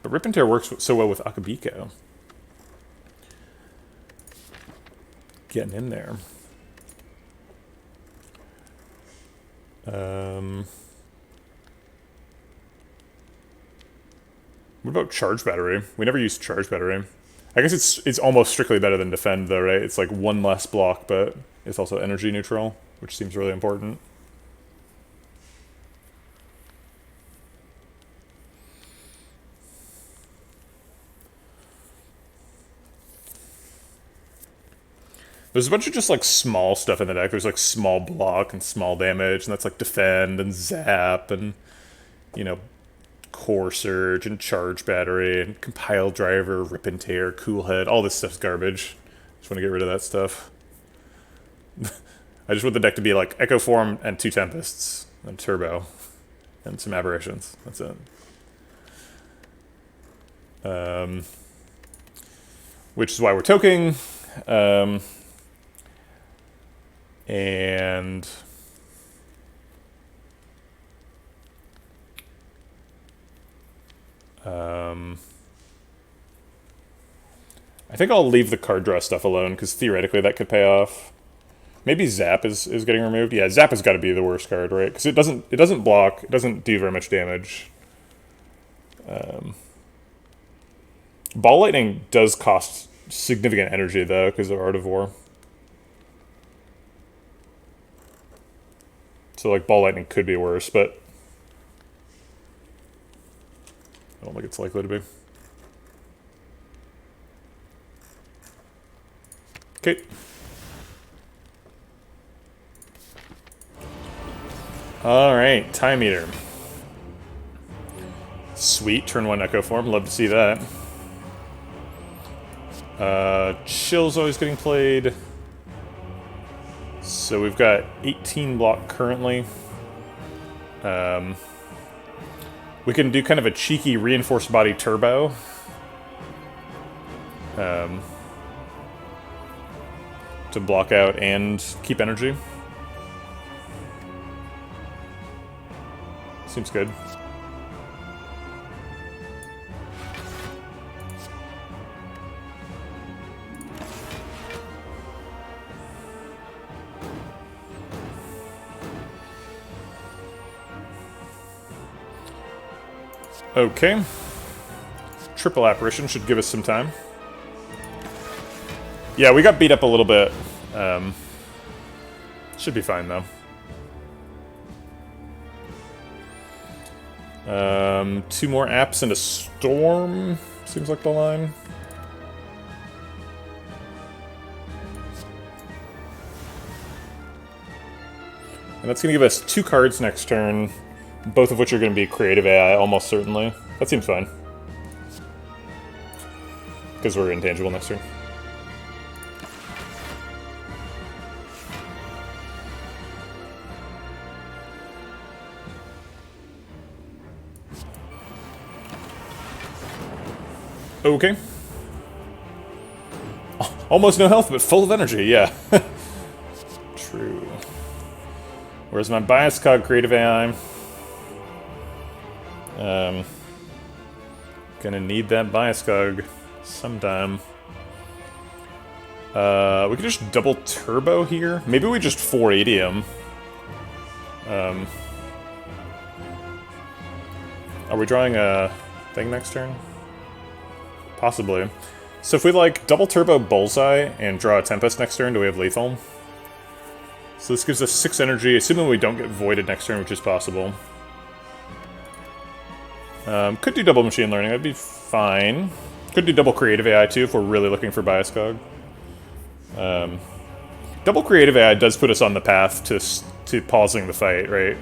But Rip and Tear works so well with Akabiko. Getting in there. What about Charge Battery? We never used Charge Battery. I guess it's almost strictly better than Defend, though, right? It's like one less block, but it's also energy neutral, which seems really important. There's a bunch of just like small stuff in the deck. There's like small block and small damage, and that's like Defend and Zap and, you know, Core Surge and Charge Battery and Compile Driver, Rip and Tear, Cool Head. All this stuff's garbage. Just want to get rid of that stuff. I just want the deck to be like Echo Form and 2 Tempests and Turbo and some Aberrations. That's it. Which is why we're toking. And I think I'll leave the card draw stuff alone, because theoretically that could pay off. Maybe Zap is getting removed. Yeah, Zap has got to be the worst card, right? Because it doesn't block, it doesn't do very much damage. Ball Lightning does cost significant energy, though, because of Art of War. So, like, Ball Lightning could be worse, but I don't think it's likely to be. Okay. Alright, Time Eater. Sweet, turn 1 Echo Form, love to see that. Chill's always getting played. So we've got 18 block currently. We can do kind of a cheeky Reinforced Body Turbo. To block out and keep energy. Seems good. Okay. Triple Apparition should give us some time. Yeah, we got beat up a little bit. Should be fine, though. 2 more apps and a storm, seems like the line. And that's going to give us 2 cards next turn, both of which are going to be creative AI, almost certainly. That seems fine. Because we're intangible next turn. Okay. Almost no health, but full of energy, yeah. True. Where's my bias cog creative AI? Gonna need that bias cog sometime. We could just double turbo here. Maybe we just 480 him. Are we drawing a thing next turn? Possibly. So if we like double turbo Bullseye and draw a Tempest next turn, do we have lethal? So this gives us 6 energy, assuming we don't get voided next turn, which is possible. Could do double machine learning, that'd be fine. Could do double creative AI too if we're really looking for bias cog. Double creative AI does put us on the path to pausing the fight, right?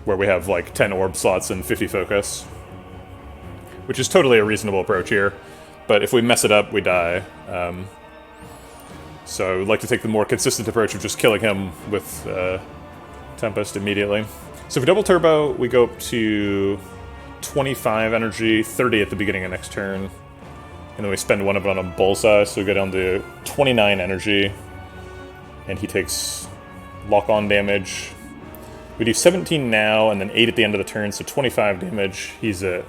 Where we have like 10 orb slots and 50 focus. Which is totally a reasonable approach here. But if we mess it up, we die. So I would like to take the more consistent approach of just killing him with Tempest immediately. So if we double turbo, we go up to 25 energy, 30 at the beginning of next turn. And then we spend 1 of it on a Bullseye, so we go down to 29 energy. and he takes lock-on damage. We do 17 now, and then 8 at the end of the turn, so 25 damage. He's at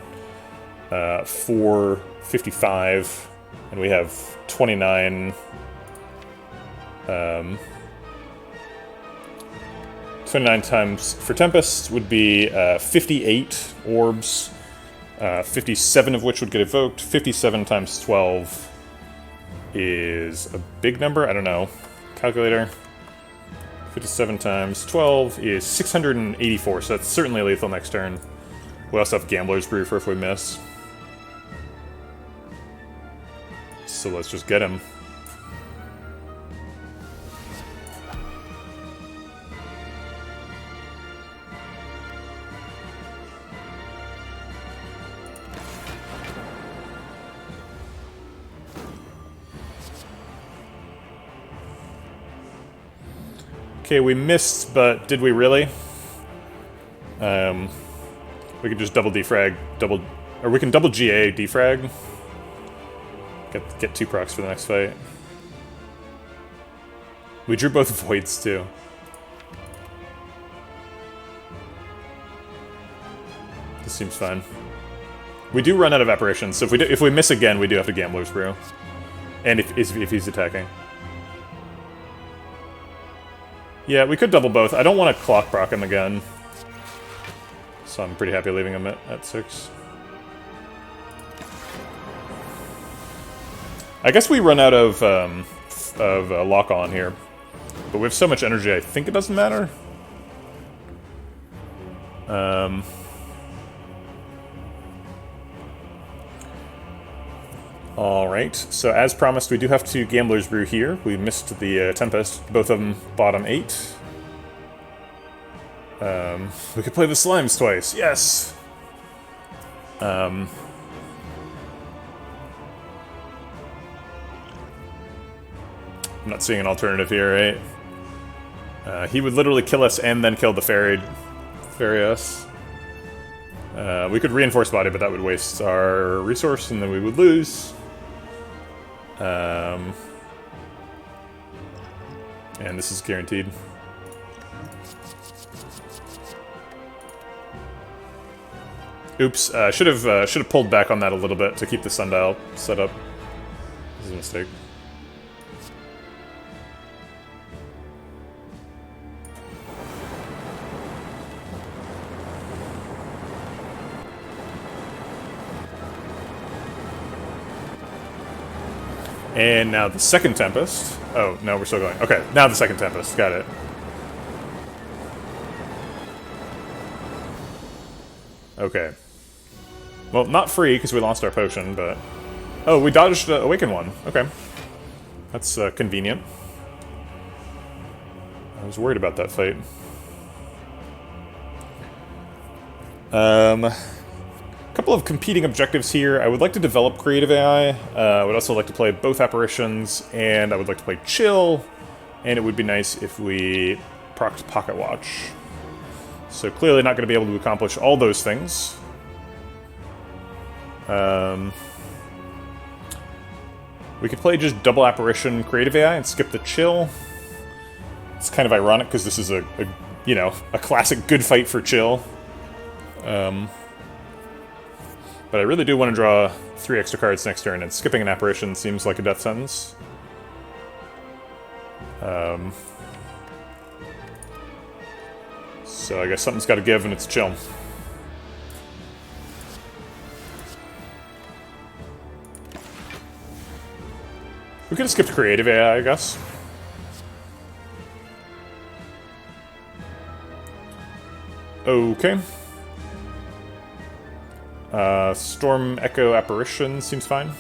455, and we have 29. 29 times for Tempest would be 58 orbs, 57 of which would get evoked. 57 times 12 is a big number. I don't know. Calculator. 57 times 12 is 684, so that's certainly lethal next turn. We also have Gambler's Brew for if we miss. So let's just get him. Okay, we missed, but did we really? We could just double defrag, or we can double GA defrag. Get 2 procs for the next fight. We drew both voids too. This seems fine. We do run out of apparitions, so if we miss again, we do have to Gambler's Brew, and if he's attacking. Yeah, we could double both. I don't want to clock proc him again, so I'm pretty happy leaving him at 6. I guess we run out of lock on here, but we have so much energy. I think it doesn't matter. Alright, so as promised, we do have to Gambler's Brew here. We missed the Tempest, both of them bottom 8. We could play the Slimes twice, yes! I'm not seeing an alternative here, right? He would literally kill us and then kill the ferry us. We could reinforce body, but that would waste our resource, and then we would lose. And this is guaranteed. Oops, should have pulled back on that a little bit to keep the sundial set up. This is a mistake. And now the second Tempest. Oh, no, we're still going. Okay, now the second Tempest. Got it. Okay. Well, not free, because we lost our potion, but... Oh, we dodged Awaken one. Okay. That's convenient. I was worried about that fight. Couple of competing objectives here. I would like to develop creative AI. I would also like to play both apparitions, and I would like to play chill. And it would be nice if we procced Pocket Watch. So clearly not going to be able to accomplish all those things. We could play just double apparition creative AI and skip the chill. It's kind of ironic because this is a classic good fight for chill. But I really do want to draw 3 extra cards next turn, and skipping an apparition seems like a death sentence. So I guess something's got to give, and it's chill. We could have skipped creative AI, I guess. Okay. Storm Echo Apparition seems fine.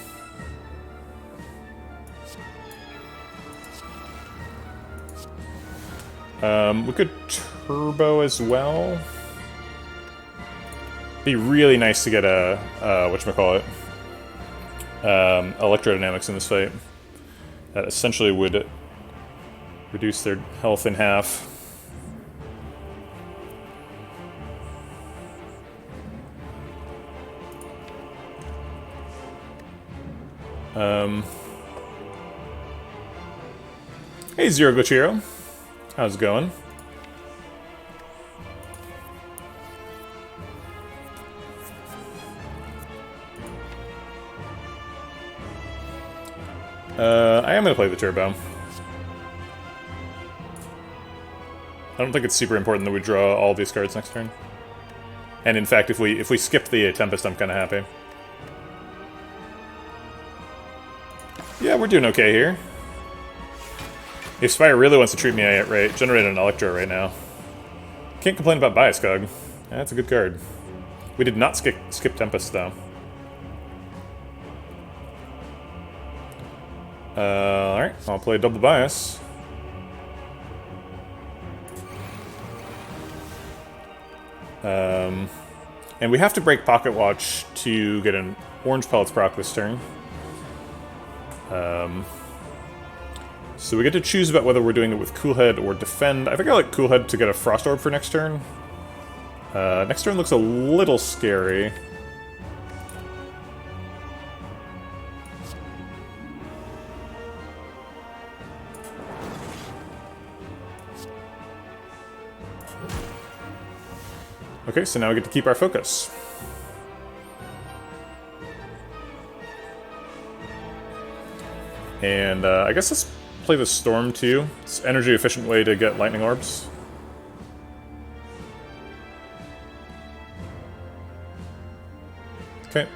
We could turbo as well. Be really nice to get a whatchamacallit, electrodynamics in this fight. That essentially would reduce their health in half. Hey, Zero Gochiro. How's it going? I am going to play the turbo. I don't think it's super important that we draw all these cards next turn. And in fact, if we skip the Tempest, I'm kind of happy. Yeah, we're doing okay here. If Spire really wants to treat me right, generate an Electro right now. Can't complain about Bias Cog. That's a good card. We did not skip Tempest, though. Alright, I'll play double Bias. And we have to break Pocket Watch to get an Orange Pellets proc this turn. So we get to choose about whether we're doing it with Cool Head or Defend. I think I like Cool Head to get a Frost Orb for next turn. Next turn looks a little scary. Okay, so now we get to keep our focus. And I guess let's play the Storm too. It's an energy efficient way to get lightning orbs. Okay.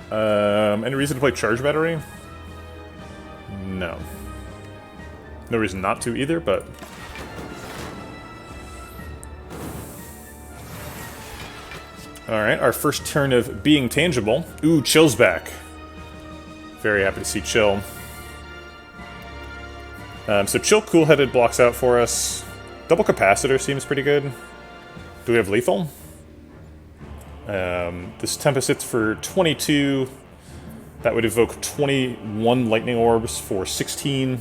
Any reason to play Charge Battery? No. No reason not to either, but... Alright, our first turn of being tangible. Ooh, Chill's back. Very happy to see Chill. So Chill cool-headed blocks out for us. Double Capacitor seems pretty good. Do we have Lethal? This Tempest hits for 22. That would evoke 21 Lightning Orbs for 16.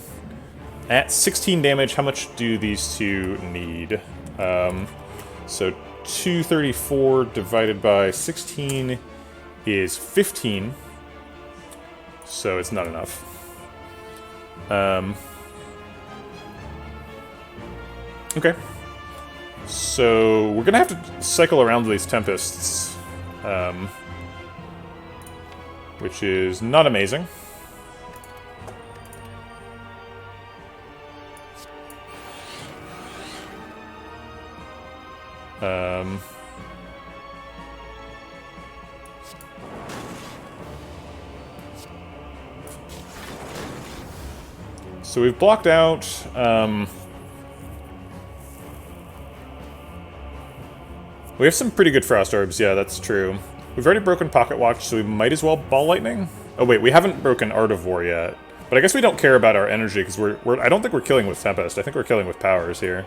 At 16 damage, how much do these two need? So 234 divided by 16 is 15. So it's not enough. Okay. So we're gonna have to cycle around these Tempests, which is not amazing. So we've blocked out, we have some pretty good Frost Orbs, yeah, that's true. We've already broken Pocket Watch, so we might as well Ball Lightning? Oh wait, we haven't broken Art of War yet. But I guess we don't care about our energy, because I don't think we're killing with Tempest, I think we're killing with Powers here.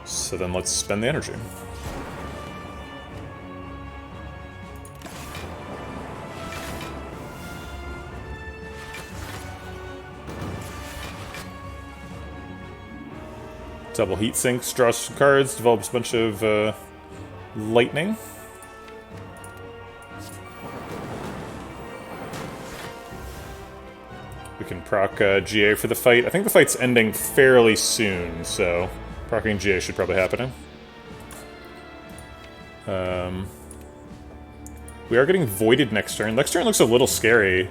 So then let's spend the energy. Double Heat Sinks, draws some cards, develops a bunch of lightning. We can proc GA for the fight. I think the fight's ending fairly soon, so proccing GA should probably happen. We are getting voided next turn. Next turn looks a little scary.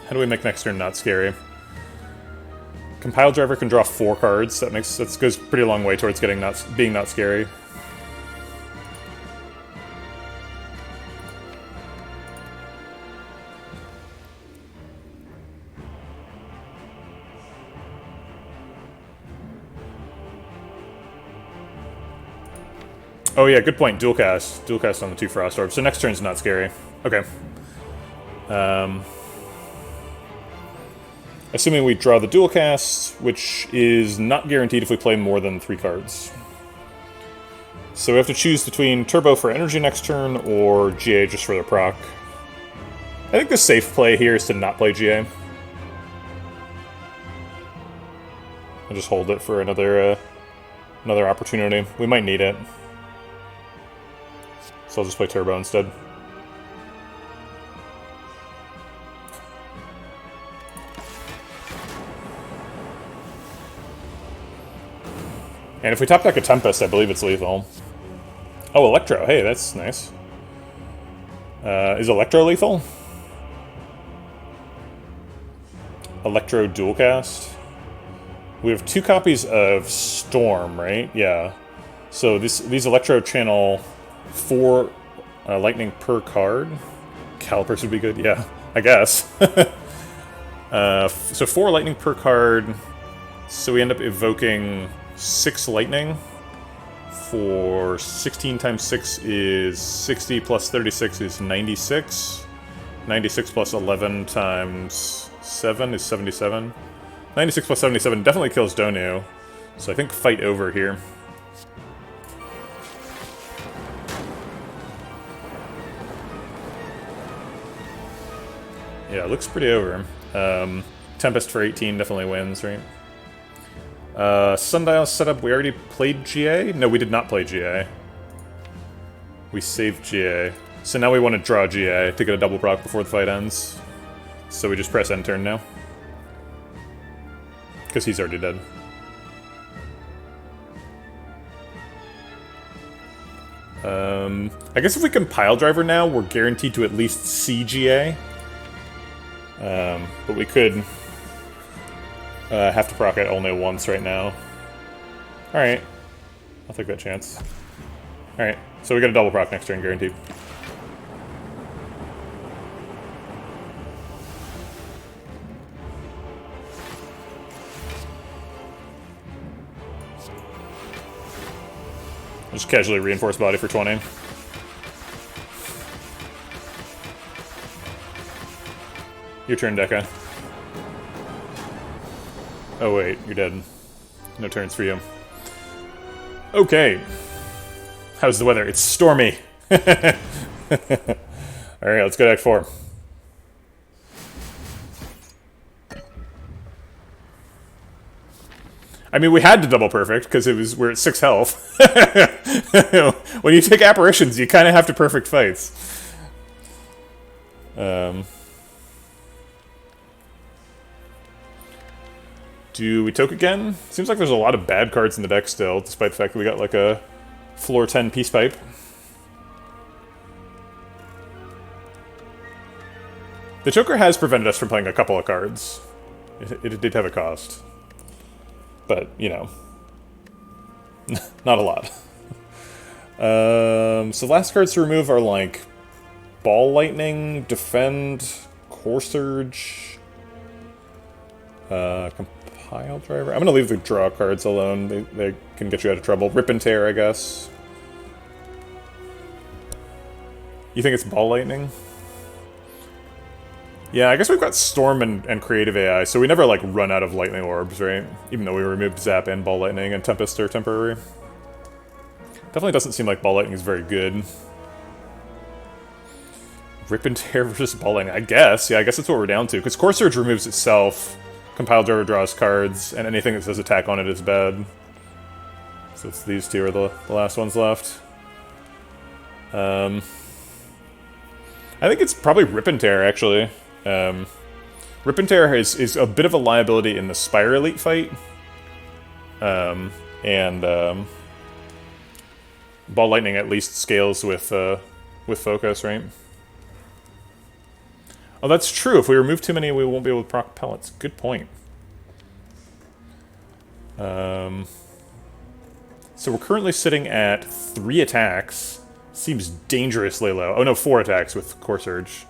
How do we make next turn not scary? Compile Driver can draw 4 cards. That goes pretty a long way towards being not scary. Oh yeah, good point. Dual cast on the 2 Frost Orbs. So next turn's not scary. Okay. Assuming we draw the dual cast, which is not guaranteed if we play more than 3 cards. So we have to choose between Turbo for energy next turn or GA just for the proc. I think the safe play here is to not play GA. I'll just hold it for another opportunity. We might need it. So I'll just play Turbo instead. And if we top deck a Tempest, I believe it's lethal. Oh, Electro. Hey, that's nice. Is Electro lethal? Electro dual cast. We have 2 copies of Storm, right? Yeah. So these Electro channel 4 lightning per card. Calipers would be good. Yeah, I guess. So 4 lightning per card. So we end up evoking 6 lightning. For 16 times 6 is 60 plus 36 is 96. 96 plus 11 times 7 is 77. 96 plus 77 definitely kills Donu. So I think fight over here. Yeah, it looks pretty over. Tempest for 18 definitely wins, right? Sundial setup, we already played GA? No, we did not play GA. We saved GA. So now we want to draw GA to get a double proc before the fight ends. So we just press end turn now. Because he's already dead. I guess if we compile driver now, we're guaranteed to at least see GA. But we could have to proc it only once right now. Alright. I'll take that chance. Alright, so we got a double proc next turn, guaranteed. Just casually reinforce body for 20. Your turn, Deca. Oh wait, you're dead. No turns for you. Okay. How's the weather? It's stormy. Alright, let's go to Act 4. I mean, we had to double perfect, because we're at 6 health. When you take apparitions, you kind of have to perfect fights. Do we toke again? Seems like there's a lot of bad cards in the deck still, despite the fact that we got like a floor 10 peace pipe. The choker has prevented us from playing a couple of cards. It did have a cost. But, you know, not a lot. So last cards to remove are like Ball Lightning, Defend, Core Surge, Compile Driver. I'm gonna leave the draw cards alone. They can get you out of trouble. Rip and Tear, I guess. You think it's Ball Lightning? Yeah, I guess we've got Storm and Creative AI, so we never, like, run out of Lightning Orbs, right? Even though we removed Zap and Ball Lightning and Tempest are temporary. Definitely doesn't seem like Ball Lightning is very good. Rip and Tear versus Ball Lightning, I guess. Yeah, I guess that's what we're down to. Because Core Surge removes itself, Compile Driver draws cards, and anything that says attack on it is bad. So it's these two are the last ones left. I think it's probably Rip and Tear, actually. Rip and Tear is a bit of a liability in the Spire Elite fight. Ball Lightning at least scales with focus, right? Oh, that's true. If we remove too many, we won't be able to proc pellets. Good point. So we're currently sitting at 3 attacks. Seems dangerously low. Oh no, 4 attacks with Core Surge.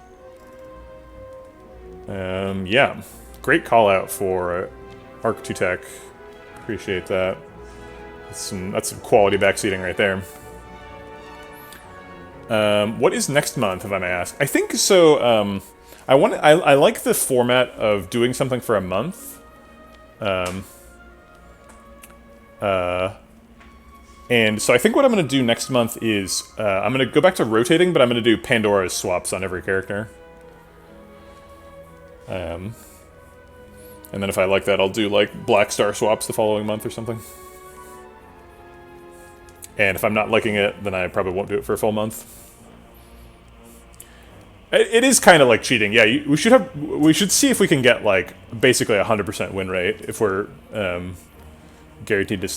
Yeah. Great call out for Arc 2 Tech. Appreciate that. That's some quality backseating right there. What is next month, if I may ask? I think so, I like the format of doing something for a month. And so I think what I'm going to do next month is, I'm going to go back to rotating, but I'm going to do Pandora's swaps on every character. And And then if I like that, I'll do like Black Star swaps the following month or something. And if I'm not liking it, then I probably won't do it for a full month. It is kind of like cheating. Yeah, we should see if we can get like basically 100% win rate if we're guaranteed to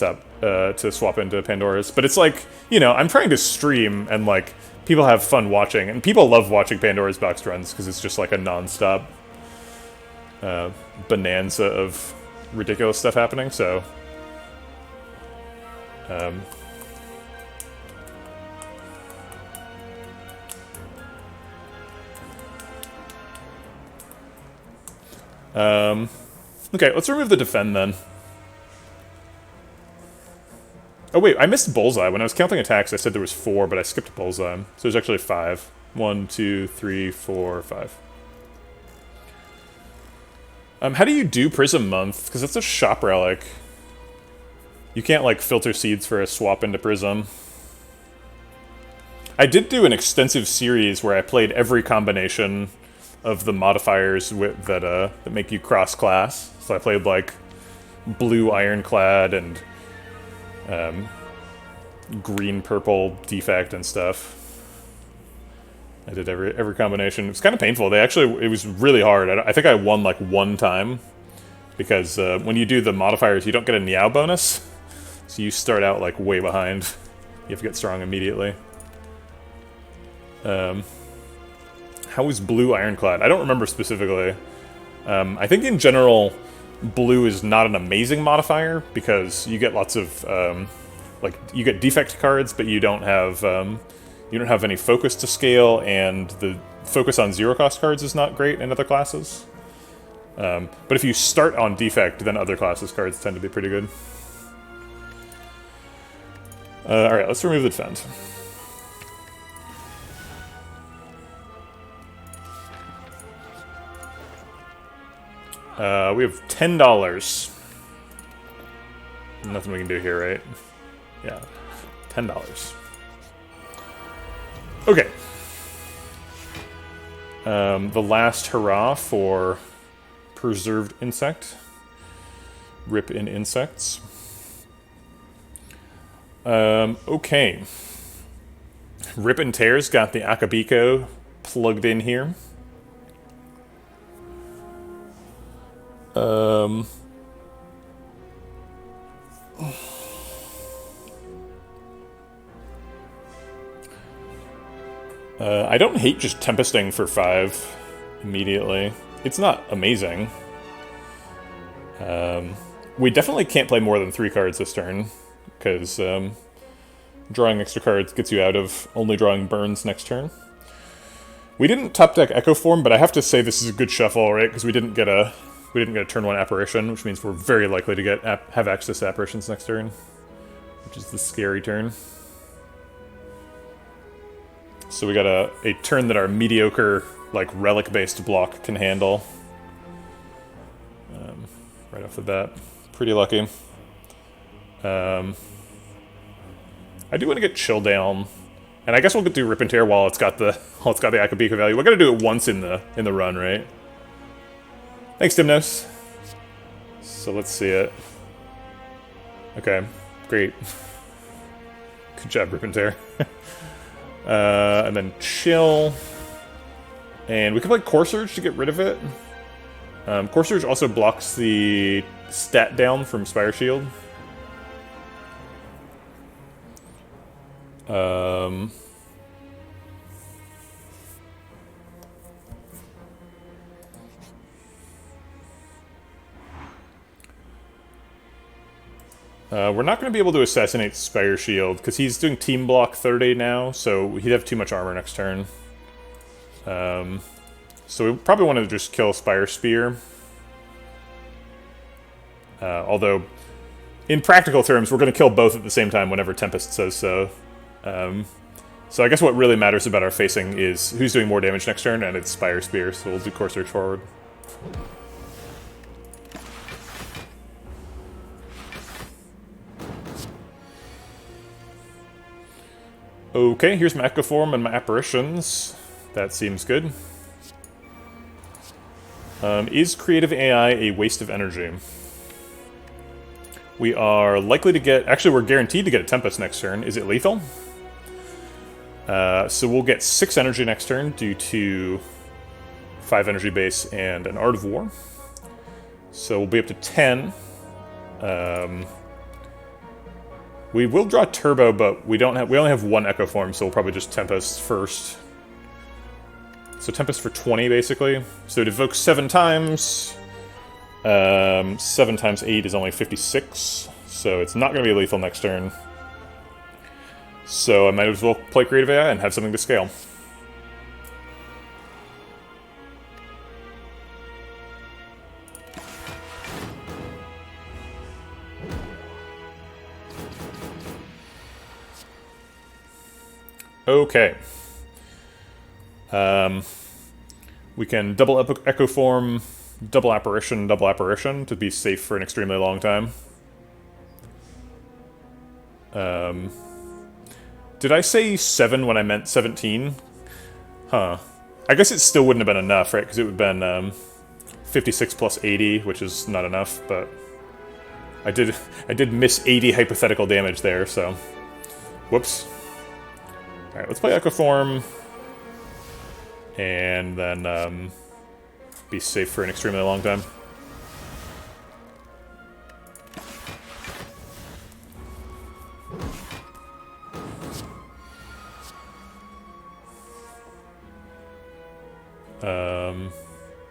swap into Pandora's. But it's like, you know, I'm trying to stream and like people have fun watching, and people love watching Pandora's box runs because it's just like a non-stop bonanza of ridiculous stuff happening. So okay, let's remove the defend then. Oh wait, I missed bullseye. When I was counting attacks, I said there was 4, but I skipped bullseye. So there's actually 5. 1, 2, 3, 4, 5. How do you do Prism Month? Because that's a shop relic. You can't, like, filter seeds for a swap into Prism. I did do an extensive series where I played every combination of the modifiers that make you cross-class. So I played, like, blue Ironclad and green-purple defect and stuff. I did every combination. It was kind of painful. It was really hard. I think I won like 1 time because when you do the modifiers, you don't get a Niao bonus, so you start out like way behind. You have to get strong immediately. How was blue Ironclad? I don't remember specifically. I think in general, blue is not an amazing modifier because you get lots of like you get defect cards, but you don't have any focus to scale, and the focus on 0-cost cards is not great in other classes. But if you start on defect, then other classes cards tend to be pretty good. Alright, let's remove the defend. We have $10. Nothing we can do here, right? Yeah, $10. Okay. The last hurrah for Preserved Insect. Rip in Insects. Okay. Rip and Tear's got the Akabiko plugged in here. I don't hate just tempesting for 5 immediately. It's not amazing. We definitely can't play more than 3 cards this turn, because drawing extra cards gets you out of only drawing burns next turn. We didn't top deck Echo Form, but I have to say this is a good shuffle, right? Because we didn't get a turn 1 apparition, which means we're very likely to have access to apparitions next turn, which is the scary turn. So we got a turn that our mediocre, like, relic-based block can handle. Right off the bat. Pretty lucky. I do want to get Chill Down. And I guess we'll do Rip and Tear while it's got the Akabika value. We're gonna do it once in the run, right? Thanks, Dimnos. So let's see it. Okay, great. Good job, Rip and Tear. And then Chill. And we can play Core Surge to get rid of it. Core Surge also blocks the stat down from Spire Shield. We're not going to be able to assassinate Spire Shield, because he's doing Team Block 30 now, so he'd have too much armor next turn. So we probably want to just kill Spire Spear. Although, in practical terms, we're going to kill both at the same time whenever Tempest says so. So I guess what really matters about our facing is who's doing more damage next turn, and it's Spire Spear, so we'll do Core Surge forward. Okay, here's my Echo Form and my Apparitions. That seems good. Is creative AI a waste of energy? We are likely to get... Actually, we're guaranteed to get a Tempest next turn. Is it lethal? So we'll get 6 energy next turn due to 5 energy base and an Art of War. So we'll be up to 10. We will draw Turbo, but we only have 1 Echo Form, so we'll probably just Tempest first. So Tempest for 20, basically. So it evokes 7 times. 7 times 8 is only 56, so it's not going to be lethal next turn. So I might as well play Creative AI and have something to scale. Okay. We can double Echo Form, double Apparition to be safe for an extremely long time. Did I say 7 when I meant 17? Huh. I guess it still wouldn't have been enough, right? Because it would have been 56 plus 80, which is not enough, but I did miss 80 hypothetical damage there, so... Whoops. Alright, let's play Echo Form. And then be safe for an extremely long time.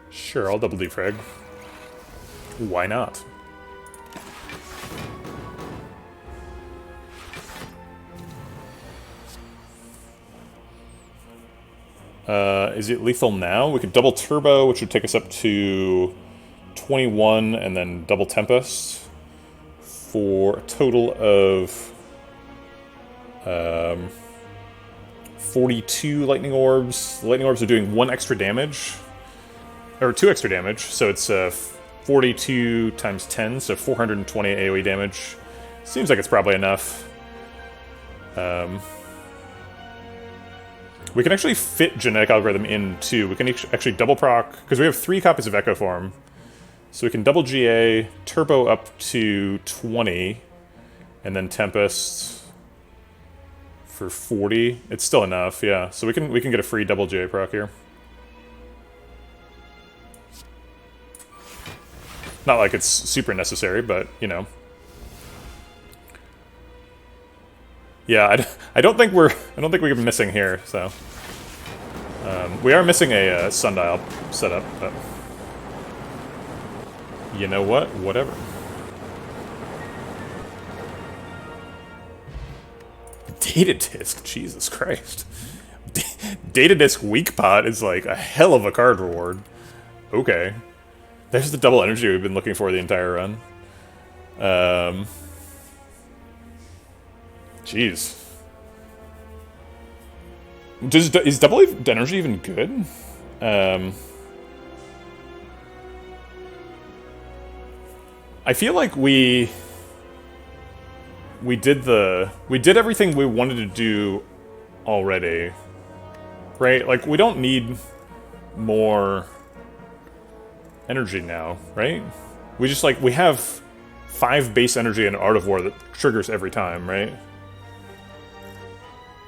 Sure, I'll double defrag. Why not? Is it lethal now? We could double Turbo, which would take us up to 21, and then double Tempest for a total of 42 Lightning Orbs. The Lightning Orbs are doing 1 extra damage, or 2 extra damage, so it's 42 times 10, so 420 AoE damage. Seems like it's probably enough. We can actually fit Genetic Algorithm in, too. We can actually double proc, because we have 3 copies of Echo Form. So we can double GA, Turbo up to 20, and then Tempest for 40. It's still enough, yeah. So we can get a free double GA proc here. Not like it's super necessary, but, you know. Yeah, I don't think we're missing here. So we are missing a sundial setup, but you know what? Whatever. Data disk, Jesus Christ! Data disk weak pot is like a hell of a card reward. Okay, there's the double energy we've been looking for the entire run. Jeez. Is double energy even good? I feel like we did everything we wanted to do already, right? Like, we don't need more energy now, right? We just, like, we have 5 base energy and Art of War that triggers every time, right?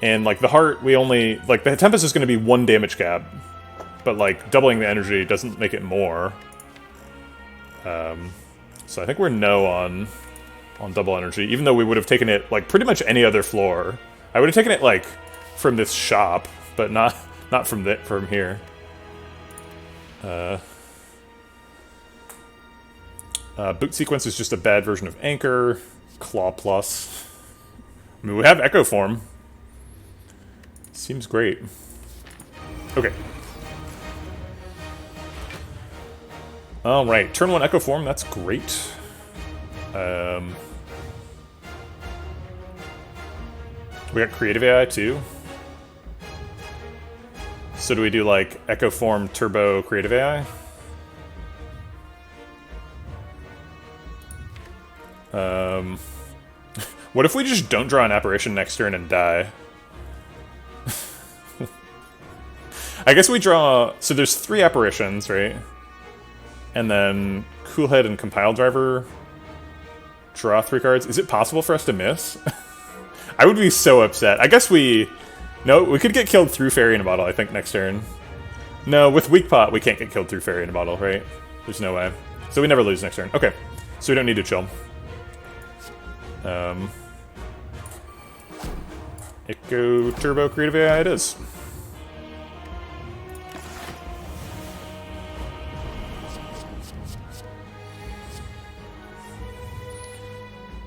And, like, the heart, we only... Like, the Tempest is going to be 1 damage cap, but, like, doubling the energy doesn't make it more. So I think we're no on double energy, even though we would have taken it, like, pretty much any other floor. I would have taken it, like, from this shop, but not from here. Boot sequence is just a bad version of Anchor. Claw plus. I mean, we have Echo Form. Seems great. Okay. Alright, turn 1 Echo Form, that's great. We got Creative AI too. So do we do like Echo Form, Turbo, Creative AI? What if we just don't draw an Apparition next turn and die? I guess we draw... So there's 3 Apparitions, right? and then Coolhead and Compile Driver draw 3 cards. Is it possible for us to miss? I would be so upset. I guess we... No, we could get killed through Fairy in a Bottle, I think, next turn. No, with Weak Pot, we can't get killed through Fairy in a Bottle, right? There's no way. So we never lose next turn. Okay, so we don't need to chill. Echo Turbo Creative AI it is.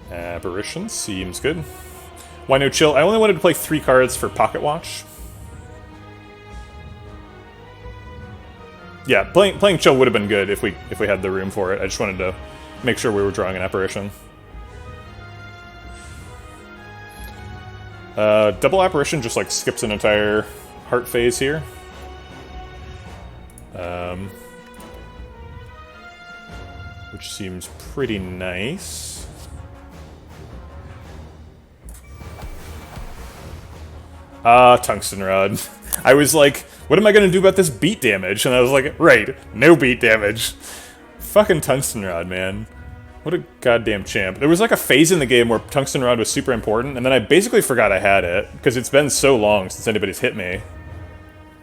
Aberration seems good. Why no chill? I only wanted to play 3 cards for Pocket Watch. Yeah, playing chill would have been good if we had the room for it. I just wanted to make sure we were drawing an Apparition. Double Apparition just like skips an entire heart phase here. Which seems pretty nice. Tungsten Rod. I was like, what am I gonna do about this beat damage? And I was like, right, no beat damage. Fucking Tungsten Rod, man. What a goddamn champ. There was like a phase in the game where Tungsten Rod was super important, and then I basically forgot I had it, because it's been so long since anybody's hit me.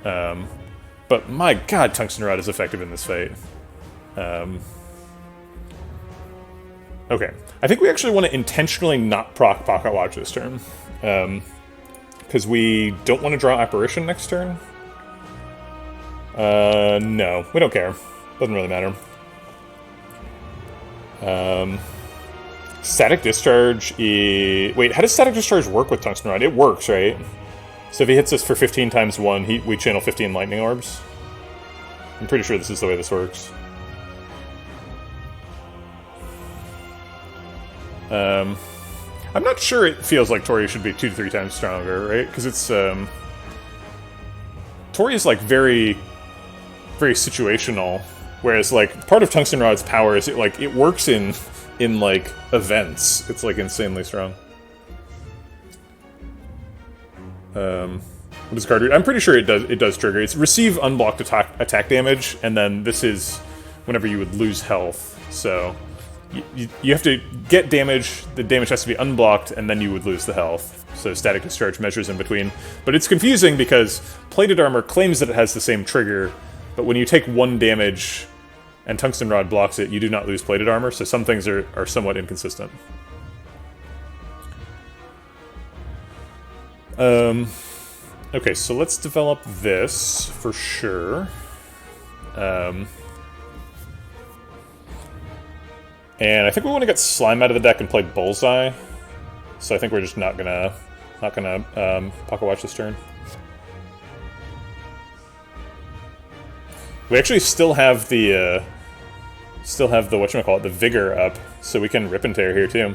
But my god, Tungsten Rod is effective in this fight. Okay. I think we actually want to intentionally not proc Pocket Watch this turn. Because we don't want to draw Apparition next turn. No. We don't care. Doesn't really matter. Static Discharge is... Wait, how does Static Discharge work with Tungsten Rod? It works, right? So if he hits us for 15 times 1, we channel 15 Lightning Orbs. I'm pretty sure this is the way this works. I'm not sure it feels like Tori should be 2 to 3 times stronger, right? Because it's, Tori is, like, very, very situational. Whereas, like, part of Tungsten Rod's power is, it works in like, events. It's, like, insanely strong. What does card read? I'm pretty sure it does trigger. It's receive unblocked attack damage, and then this is whenever you would lose health. So... You have to get damage, the damage has to be unblocked, and then you would lose the health. So Static Discharge measures in between. But it's confusing because Plated Armor claims that it has the same trigger, but when you take 1 damage and Tungsten Rod blocks it, you do not lose Plated Armor, so some things are somewhat inconsistent. Okay, so let's develop this for sure. And I think we want to get Slime out of the deck and play Bullseye. So I think we're just not gonna Pocket Watch this turn. We actually still have the whatchamacallit, the Vigor up, so we can Rip and Tear here too.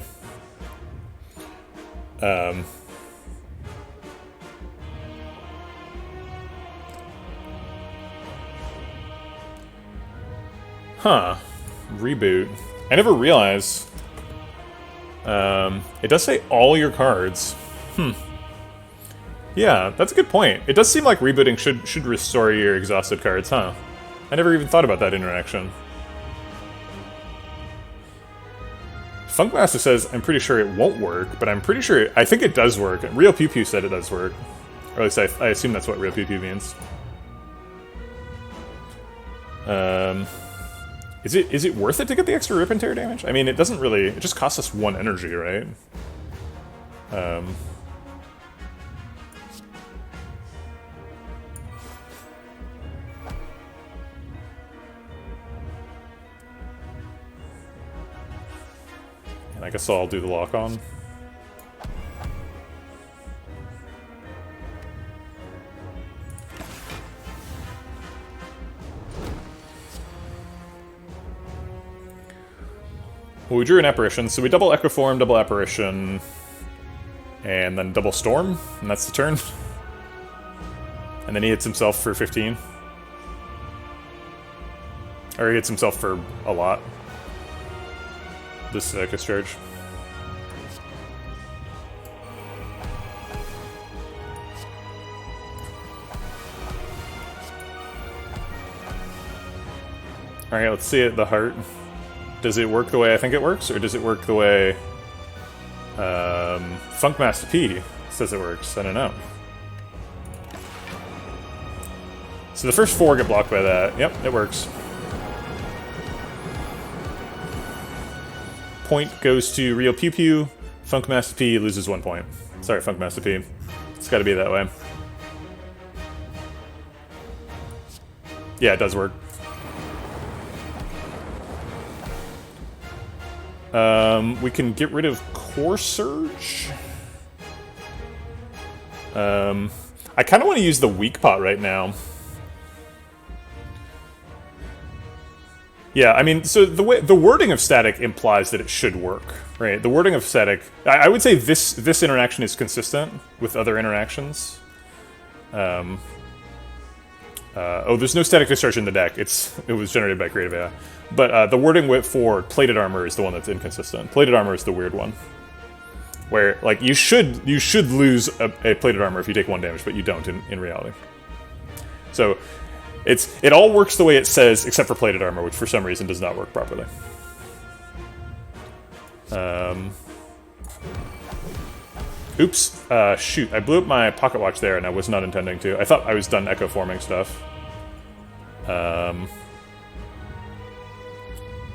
Huh. Reboot. I never realized. It does say all your cards. Yeah, that's a good point. It does seem like rebooting should restore your exhausted cards, huh? I never even thought about that interaction. Funkmaster says, I'm pretty sure it won't work, but I'm pretty sure I think it does work. Real Pew Pew said it does work. Or at least I assume that's what Real Pew Pew means. Is it worth it to get the extra Rip and Tear damage? I mean, it doesn't really... It just costs us 1 energy, right? And I guess I'll do the lock-on. Well, we drew an Apparition, so we double Echo Form, double Apparition, and then double Storm, and that's the turn. And then he hits himself for 15. Or he hits himself for a lot. This Discharge. Alright, let's see it, the heart. Does it work the way I think it works, or does it work the way Funk Master P says it works? I don't know. So the first 4 get blocked by that. Yep, it works. Point goes to Real Pew Pew. Funk Master P loses 1 point. Sorry, Funk Master P. It's gotta be that way. Yeah, it does work. We can get rid of Core Surge. I kind of want to use the weak pot right now. Yeah, I mean, so the wording of static implies that it should work, right? The wording of static, I would say this interaction is consistent with other interactions. Oh, there's no static discharge in the deck. It was generated by Creative AI. But the wording for plated armor is the one that's inconsistent. Plated armor is the weird one, where like you should lose a plated armor if you take 1 damage, but you don't in reality. So it all works the way it says, except for plated armor, which for some reason does not work properly. Oops. Shoot. I blew up my pocket watch there, and I was not intending to. I thought I was done echo forming stuff.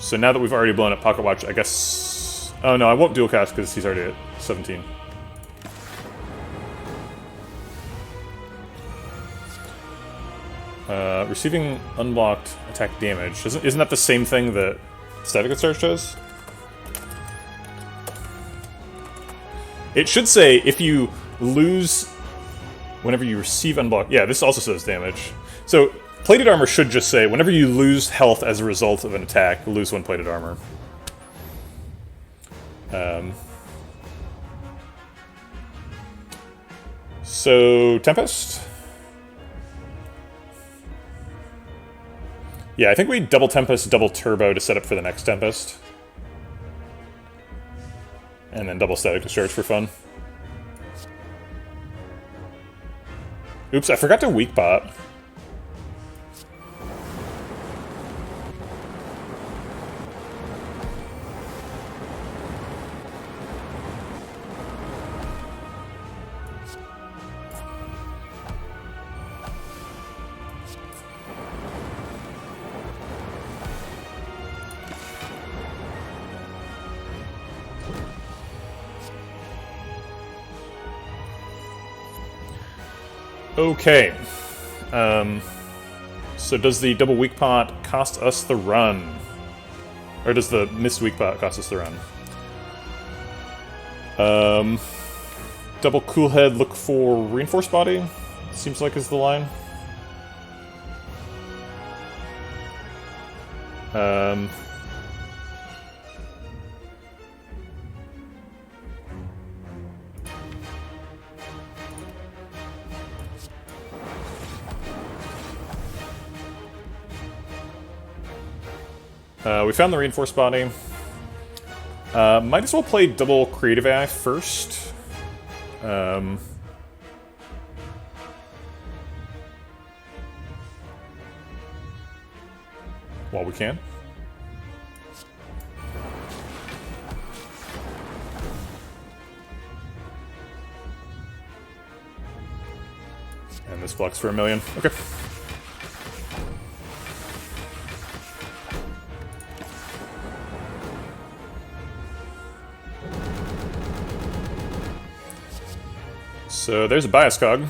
So now that we've already blown up pocket watch, I guess... Oh no, I won't dual cast because he's already at 17. Receiving unblocked attack damage. Isn't that the same thing that Static Discharge does? It should say if you lose whenever you receive unblocked... Yeah, this also says damage. So, plated armor should just say whenever you lose health as a result of an attack, lose 1 plated armor. So, Tempest? Yeah, I think we double Tempest, double Turbo to set up for the next Tempest. And then double Static Discharge for fun. Oops, I forgot to weak pot. Okay. So does the double weak pot cost us the run? Or does the missed weak pot cost us the run? Double cool head, look for reinforced body, seems like is the line. We found the reinforced body. Might as well play double creative AI first. While we can. And this blocks for 1,000,000. Okay. So there's a bias cog.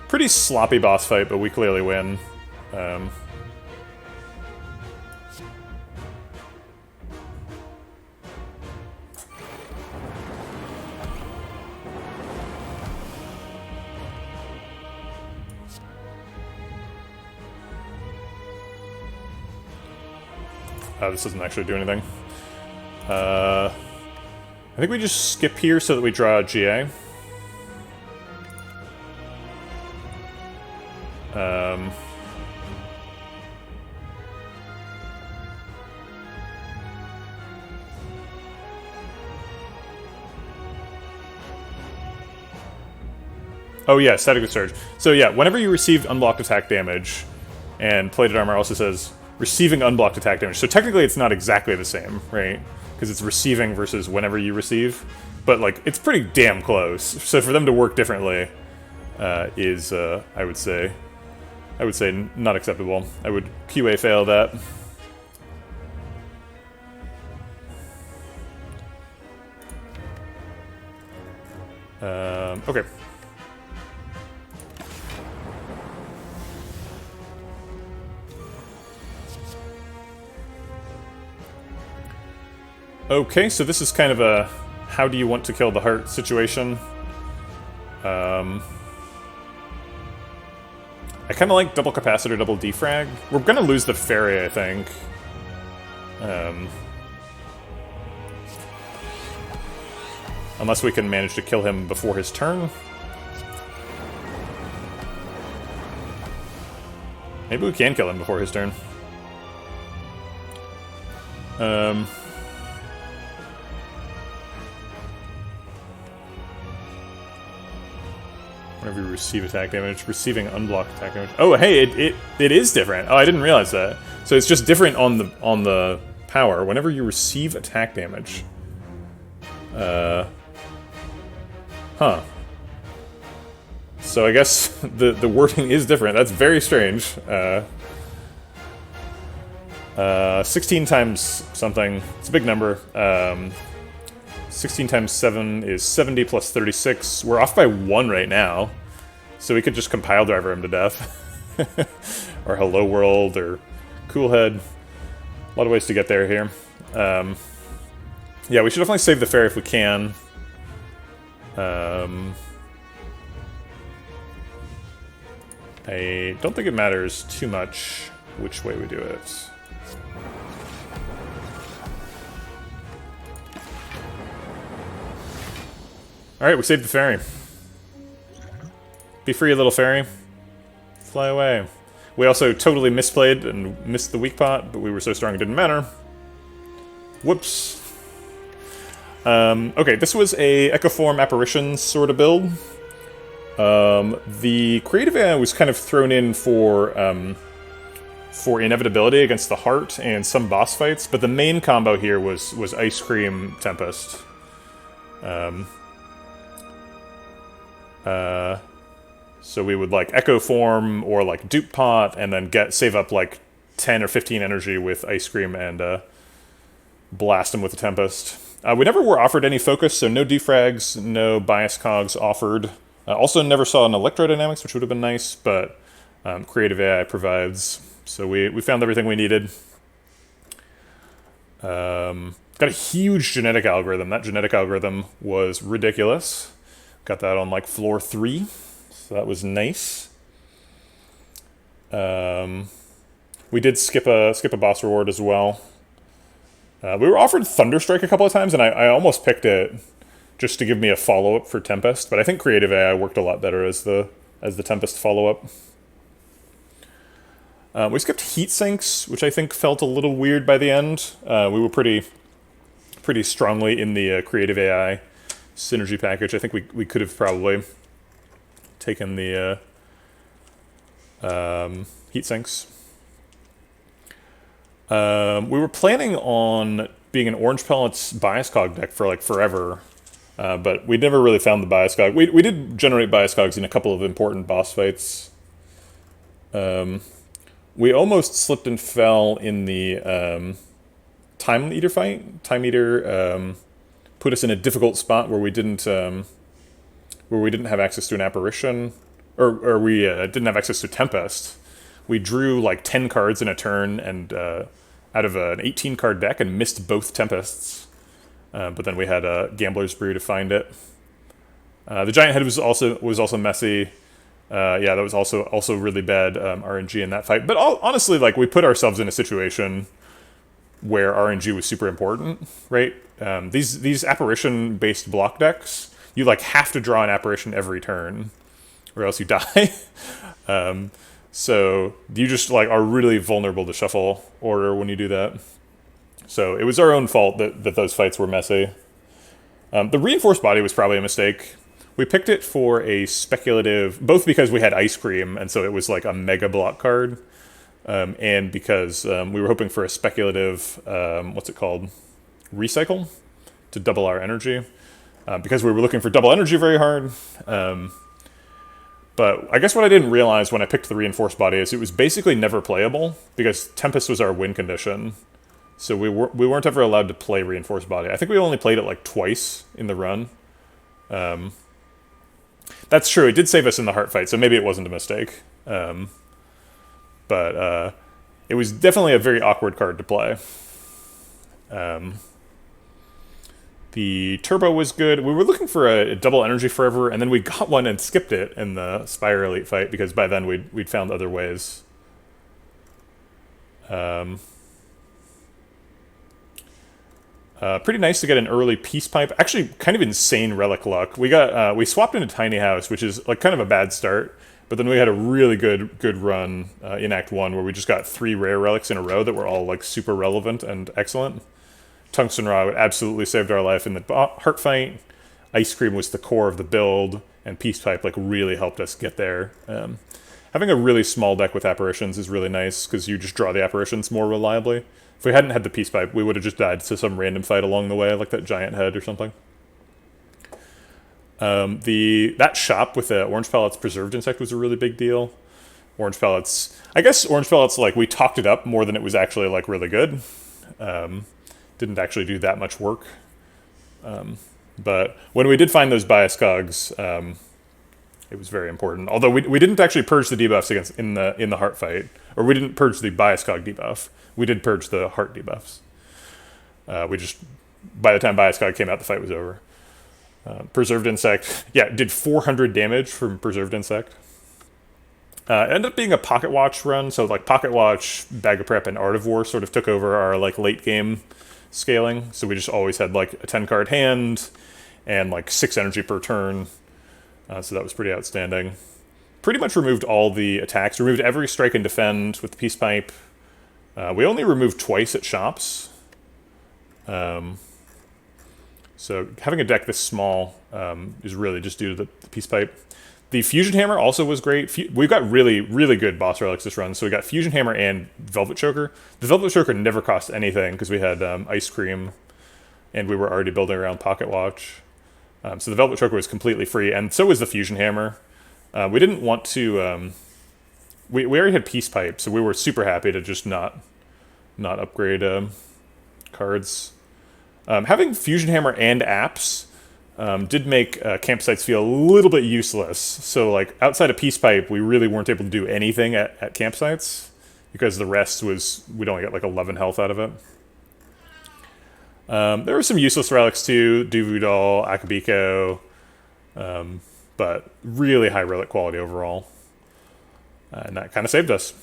Pretty sloppy boss fight, but we clearly win. This doesn't actually do anything. I think we just skip here so that we draw a GA. Oh yeah, static discharge. So yeah, whenever you received unblocked attack damage, and plated armor also says receiving unblocked attack damage. So technically it's not exactly the same, right? Because it's receiving versus whenever you receive. But, like, it's pretty damn close. So for them to work differently is, I would say, not acceptable. I would QA fail that. Okay. Okay, so this is kind of a how do you want to kill the heart situation. I kind of like double capacitor, double defrag. We're gonna lose the fairy, I think. Unless we can manage to kill him before his turn. Maybe we can kill him before his turn. Whenever you receive attack damage, receiving unblocked attack damage. Oh, hey, it is different. Oh, I didn't realize that. So it's just different on the power. Whenever you receive attack damage. Huh. So I guess the wording is different. That's very strange. 16 times something. It's a big number. 16 times 7 is 70 plus 36. We're off by 1 right now. So we could just compile driver him to death. Or hello world, or cool head. A lot of ways to get there here. Yeah, we should definitely save the fairy if we can. I don't think it matters too much which way we do it. Alright, we saved the fairy. Be free, little fairy. Fly away. We also totally misplayed and missed the weak pot, but we were so strong it didn't matter. Whoops. Okay, this was a Echoform Apparition sort of build. The creative AI was kind of thrown in for inevitability against the heart and some boss fights, but the main combo here was Ice Cream Tempest. So we would like Echo Form or like Dupe Pot and then save up like 10 or 15 energy with Ice Cream and blast them with the Tempest. We never were offered any focus, so no defrags, no bias cogs offered. Also never saw an electrodynamics, which would have been nice, but creative AI provides. So we found everything we needed. Got a huge genetic algorithm. That genetic algorithm was ridiculous. Got that on like floor 3, so that was nice. We did skip a boss reward as well. We were offered Thunderstrike a couple of times, and I almost picked it just to give me a follow-up for Tempest, but I think Creative AI worked a lot better as the Tempest follow-up. We skipped Heat Sinks, which I think felt a little weird by the end. We were pretty strongly in the Creative AI synergy package. I think we could have probably taken the Heat Sinks. We were planning on being an Orange Pellets bias cog deck for like forever, but we never really found the bias cog. We did generate bias cogs in a couple of important boss fights. We almost slipped and fell in the Time Eater fight. Time Eater put us in a difficult spot where we didn't have access to an apparition, or we didn't have access to Tempest. We drew like 10 cards in a turn and out of an 18 card deck and missed both Tempests. But then we had a Gambler's Brew to find it. The Giant Head was also messy. Yeah, that was also really bad RNG in that fight. But honestly, like we put ourselves in a situation where RNG was super important, right? These apparition based block decks, you like have to draw an apparition every turn, or else you die. So you just like are really vulnerable to shuffle order when you do that. So it was our own fault that those fights were messy. The reinforced body was probably a mistake. We picked it for a speculative, both because we had Ice Cream, and so it was like a mega block card. and because we were hoping for a speculative, what's it called, recycle to double our energy, because we were looking for double energy very hard. But I guess what I didn't realize when I picked the reinforced body is it was basically never playable because Tempest was our win condition. So we weren't ever allowed to play reinforced body. I think we only played it like twice in the run. That's true. It did save us in the heart fight, so maybe it wasn't a mistake. But it was definitely a very awkward card to play. The turbo was good. We were looking for a double energy forever, and then we got one and skipped it in the Spire Elite fight because by then we'd found other ways. Pretty nice to get an early peace pipe. Actually, kind of insane relic luck. We swapped into Tiny House, which is like kind of a bad start, but then we had a really good run in Act 1 where we just got 3 rare relics in a row that were all like super relevant and excellent. Tungsten Rod absolutely saved our life in the heart fight. Ice Cream was the core of the build, and Peace Pipe like really helped us get there. Having a really small deck with apparitions is really nice because you just draw the apparitions more reliably. If we hadn't had the Peace Pipe, we would have just died to some random fight along the way, like that giant head or something. That shop with the Orange Pellets Preserved Insect was a really big deal. Orange Pellets, I guess Orange Pellets, like we talked it up more than it was actually like really good. Didn't actually do that much work. But when we did find those bias cogs, it was very important. Although we didn't actually purge the debuffs against in the heart fight, or we didn't purge the bias cog debuff. We did purge the heart debuffs. We just, by the time bias cog came out, the fight was over. Preserved Insect, yeah, did 400 damage from Preserved Insect. It ended up being a Pocket Watch run, so like Pocket Watch, Bag of Prep, and Art of War sort of took over our like late game scaling. So we just always had like a 10 card hand and like 6 energy per turn. So that was pretty outstanding. Pretty much removed all the attacks. Removed every strike and defend with the Peace Pipe. We only removed twice at shops. So having a deck this small is really just due to the Peace Pipe. The Fusion Hammer also was great. We've got really good boss relics this run. So we got Fusion Hammer and Velvet Choker. The Velvet Choker never cost anything because we had Ice Cream and we were already building around Pocket Watch. So the Velvet Choker was completely free, and so was the Fusion Hammer. We didn't want to... we already had Peace Pipe, so we were super happy to just not upgrade cards. Having Fusion Hammer and apps did make campsites feel a little bit useless. So like outside of Peace Pipe, we really weren't able to do anything at campsites because the rest was, we'd only got like 11 health out of it. There were some useless relics too, Duvu Doll, Akabiko, but really high relic quality overall. And that kind of saved us.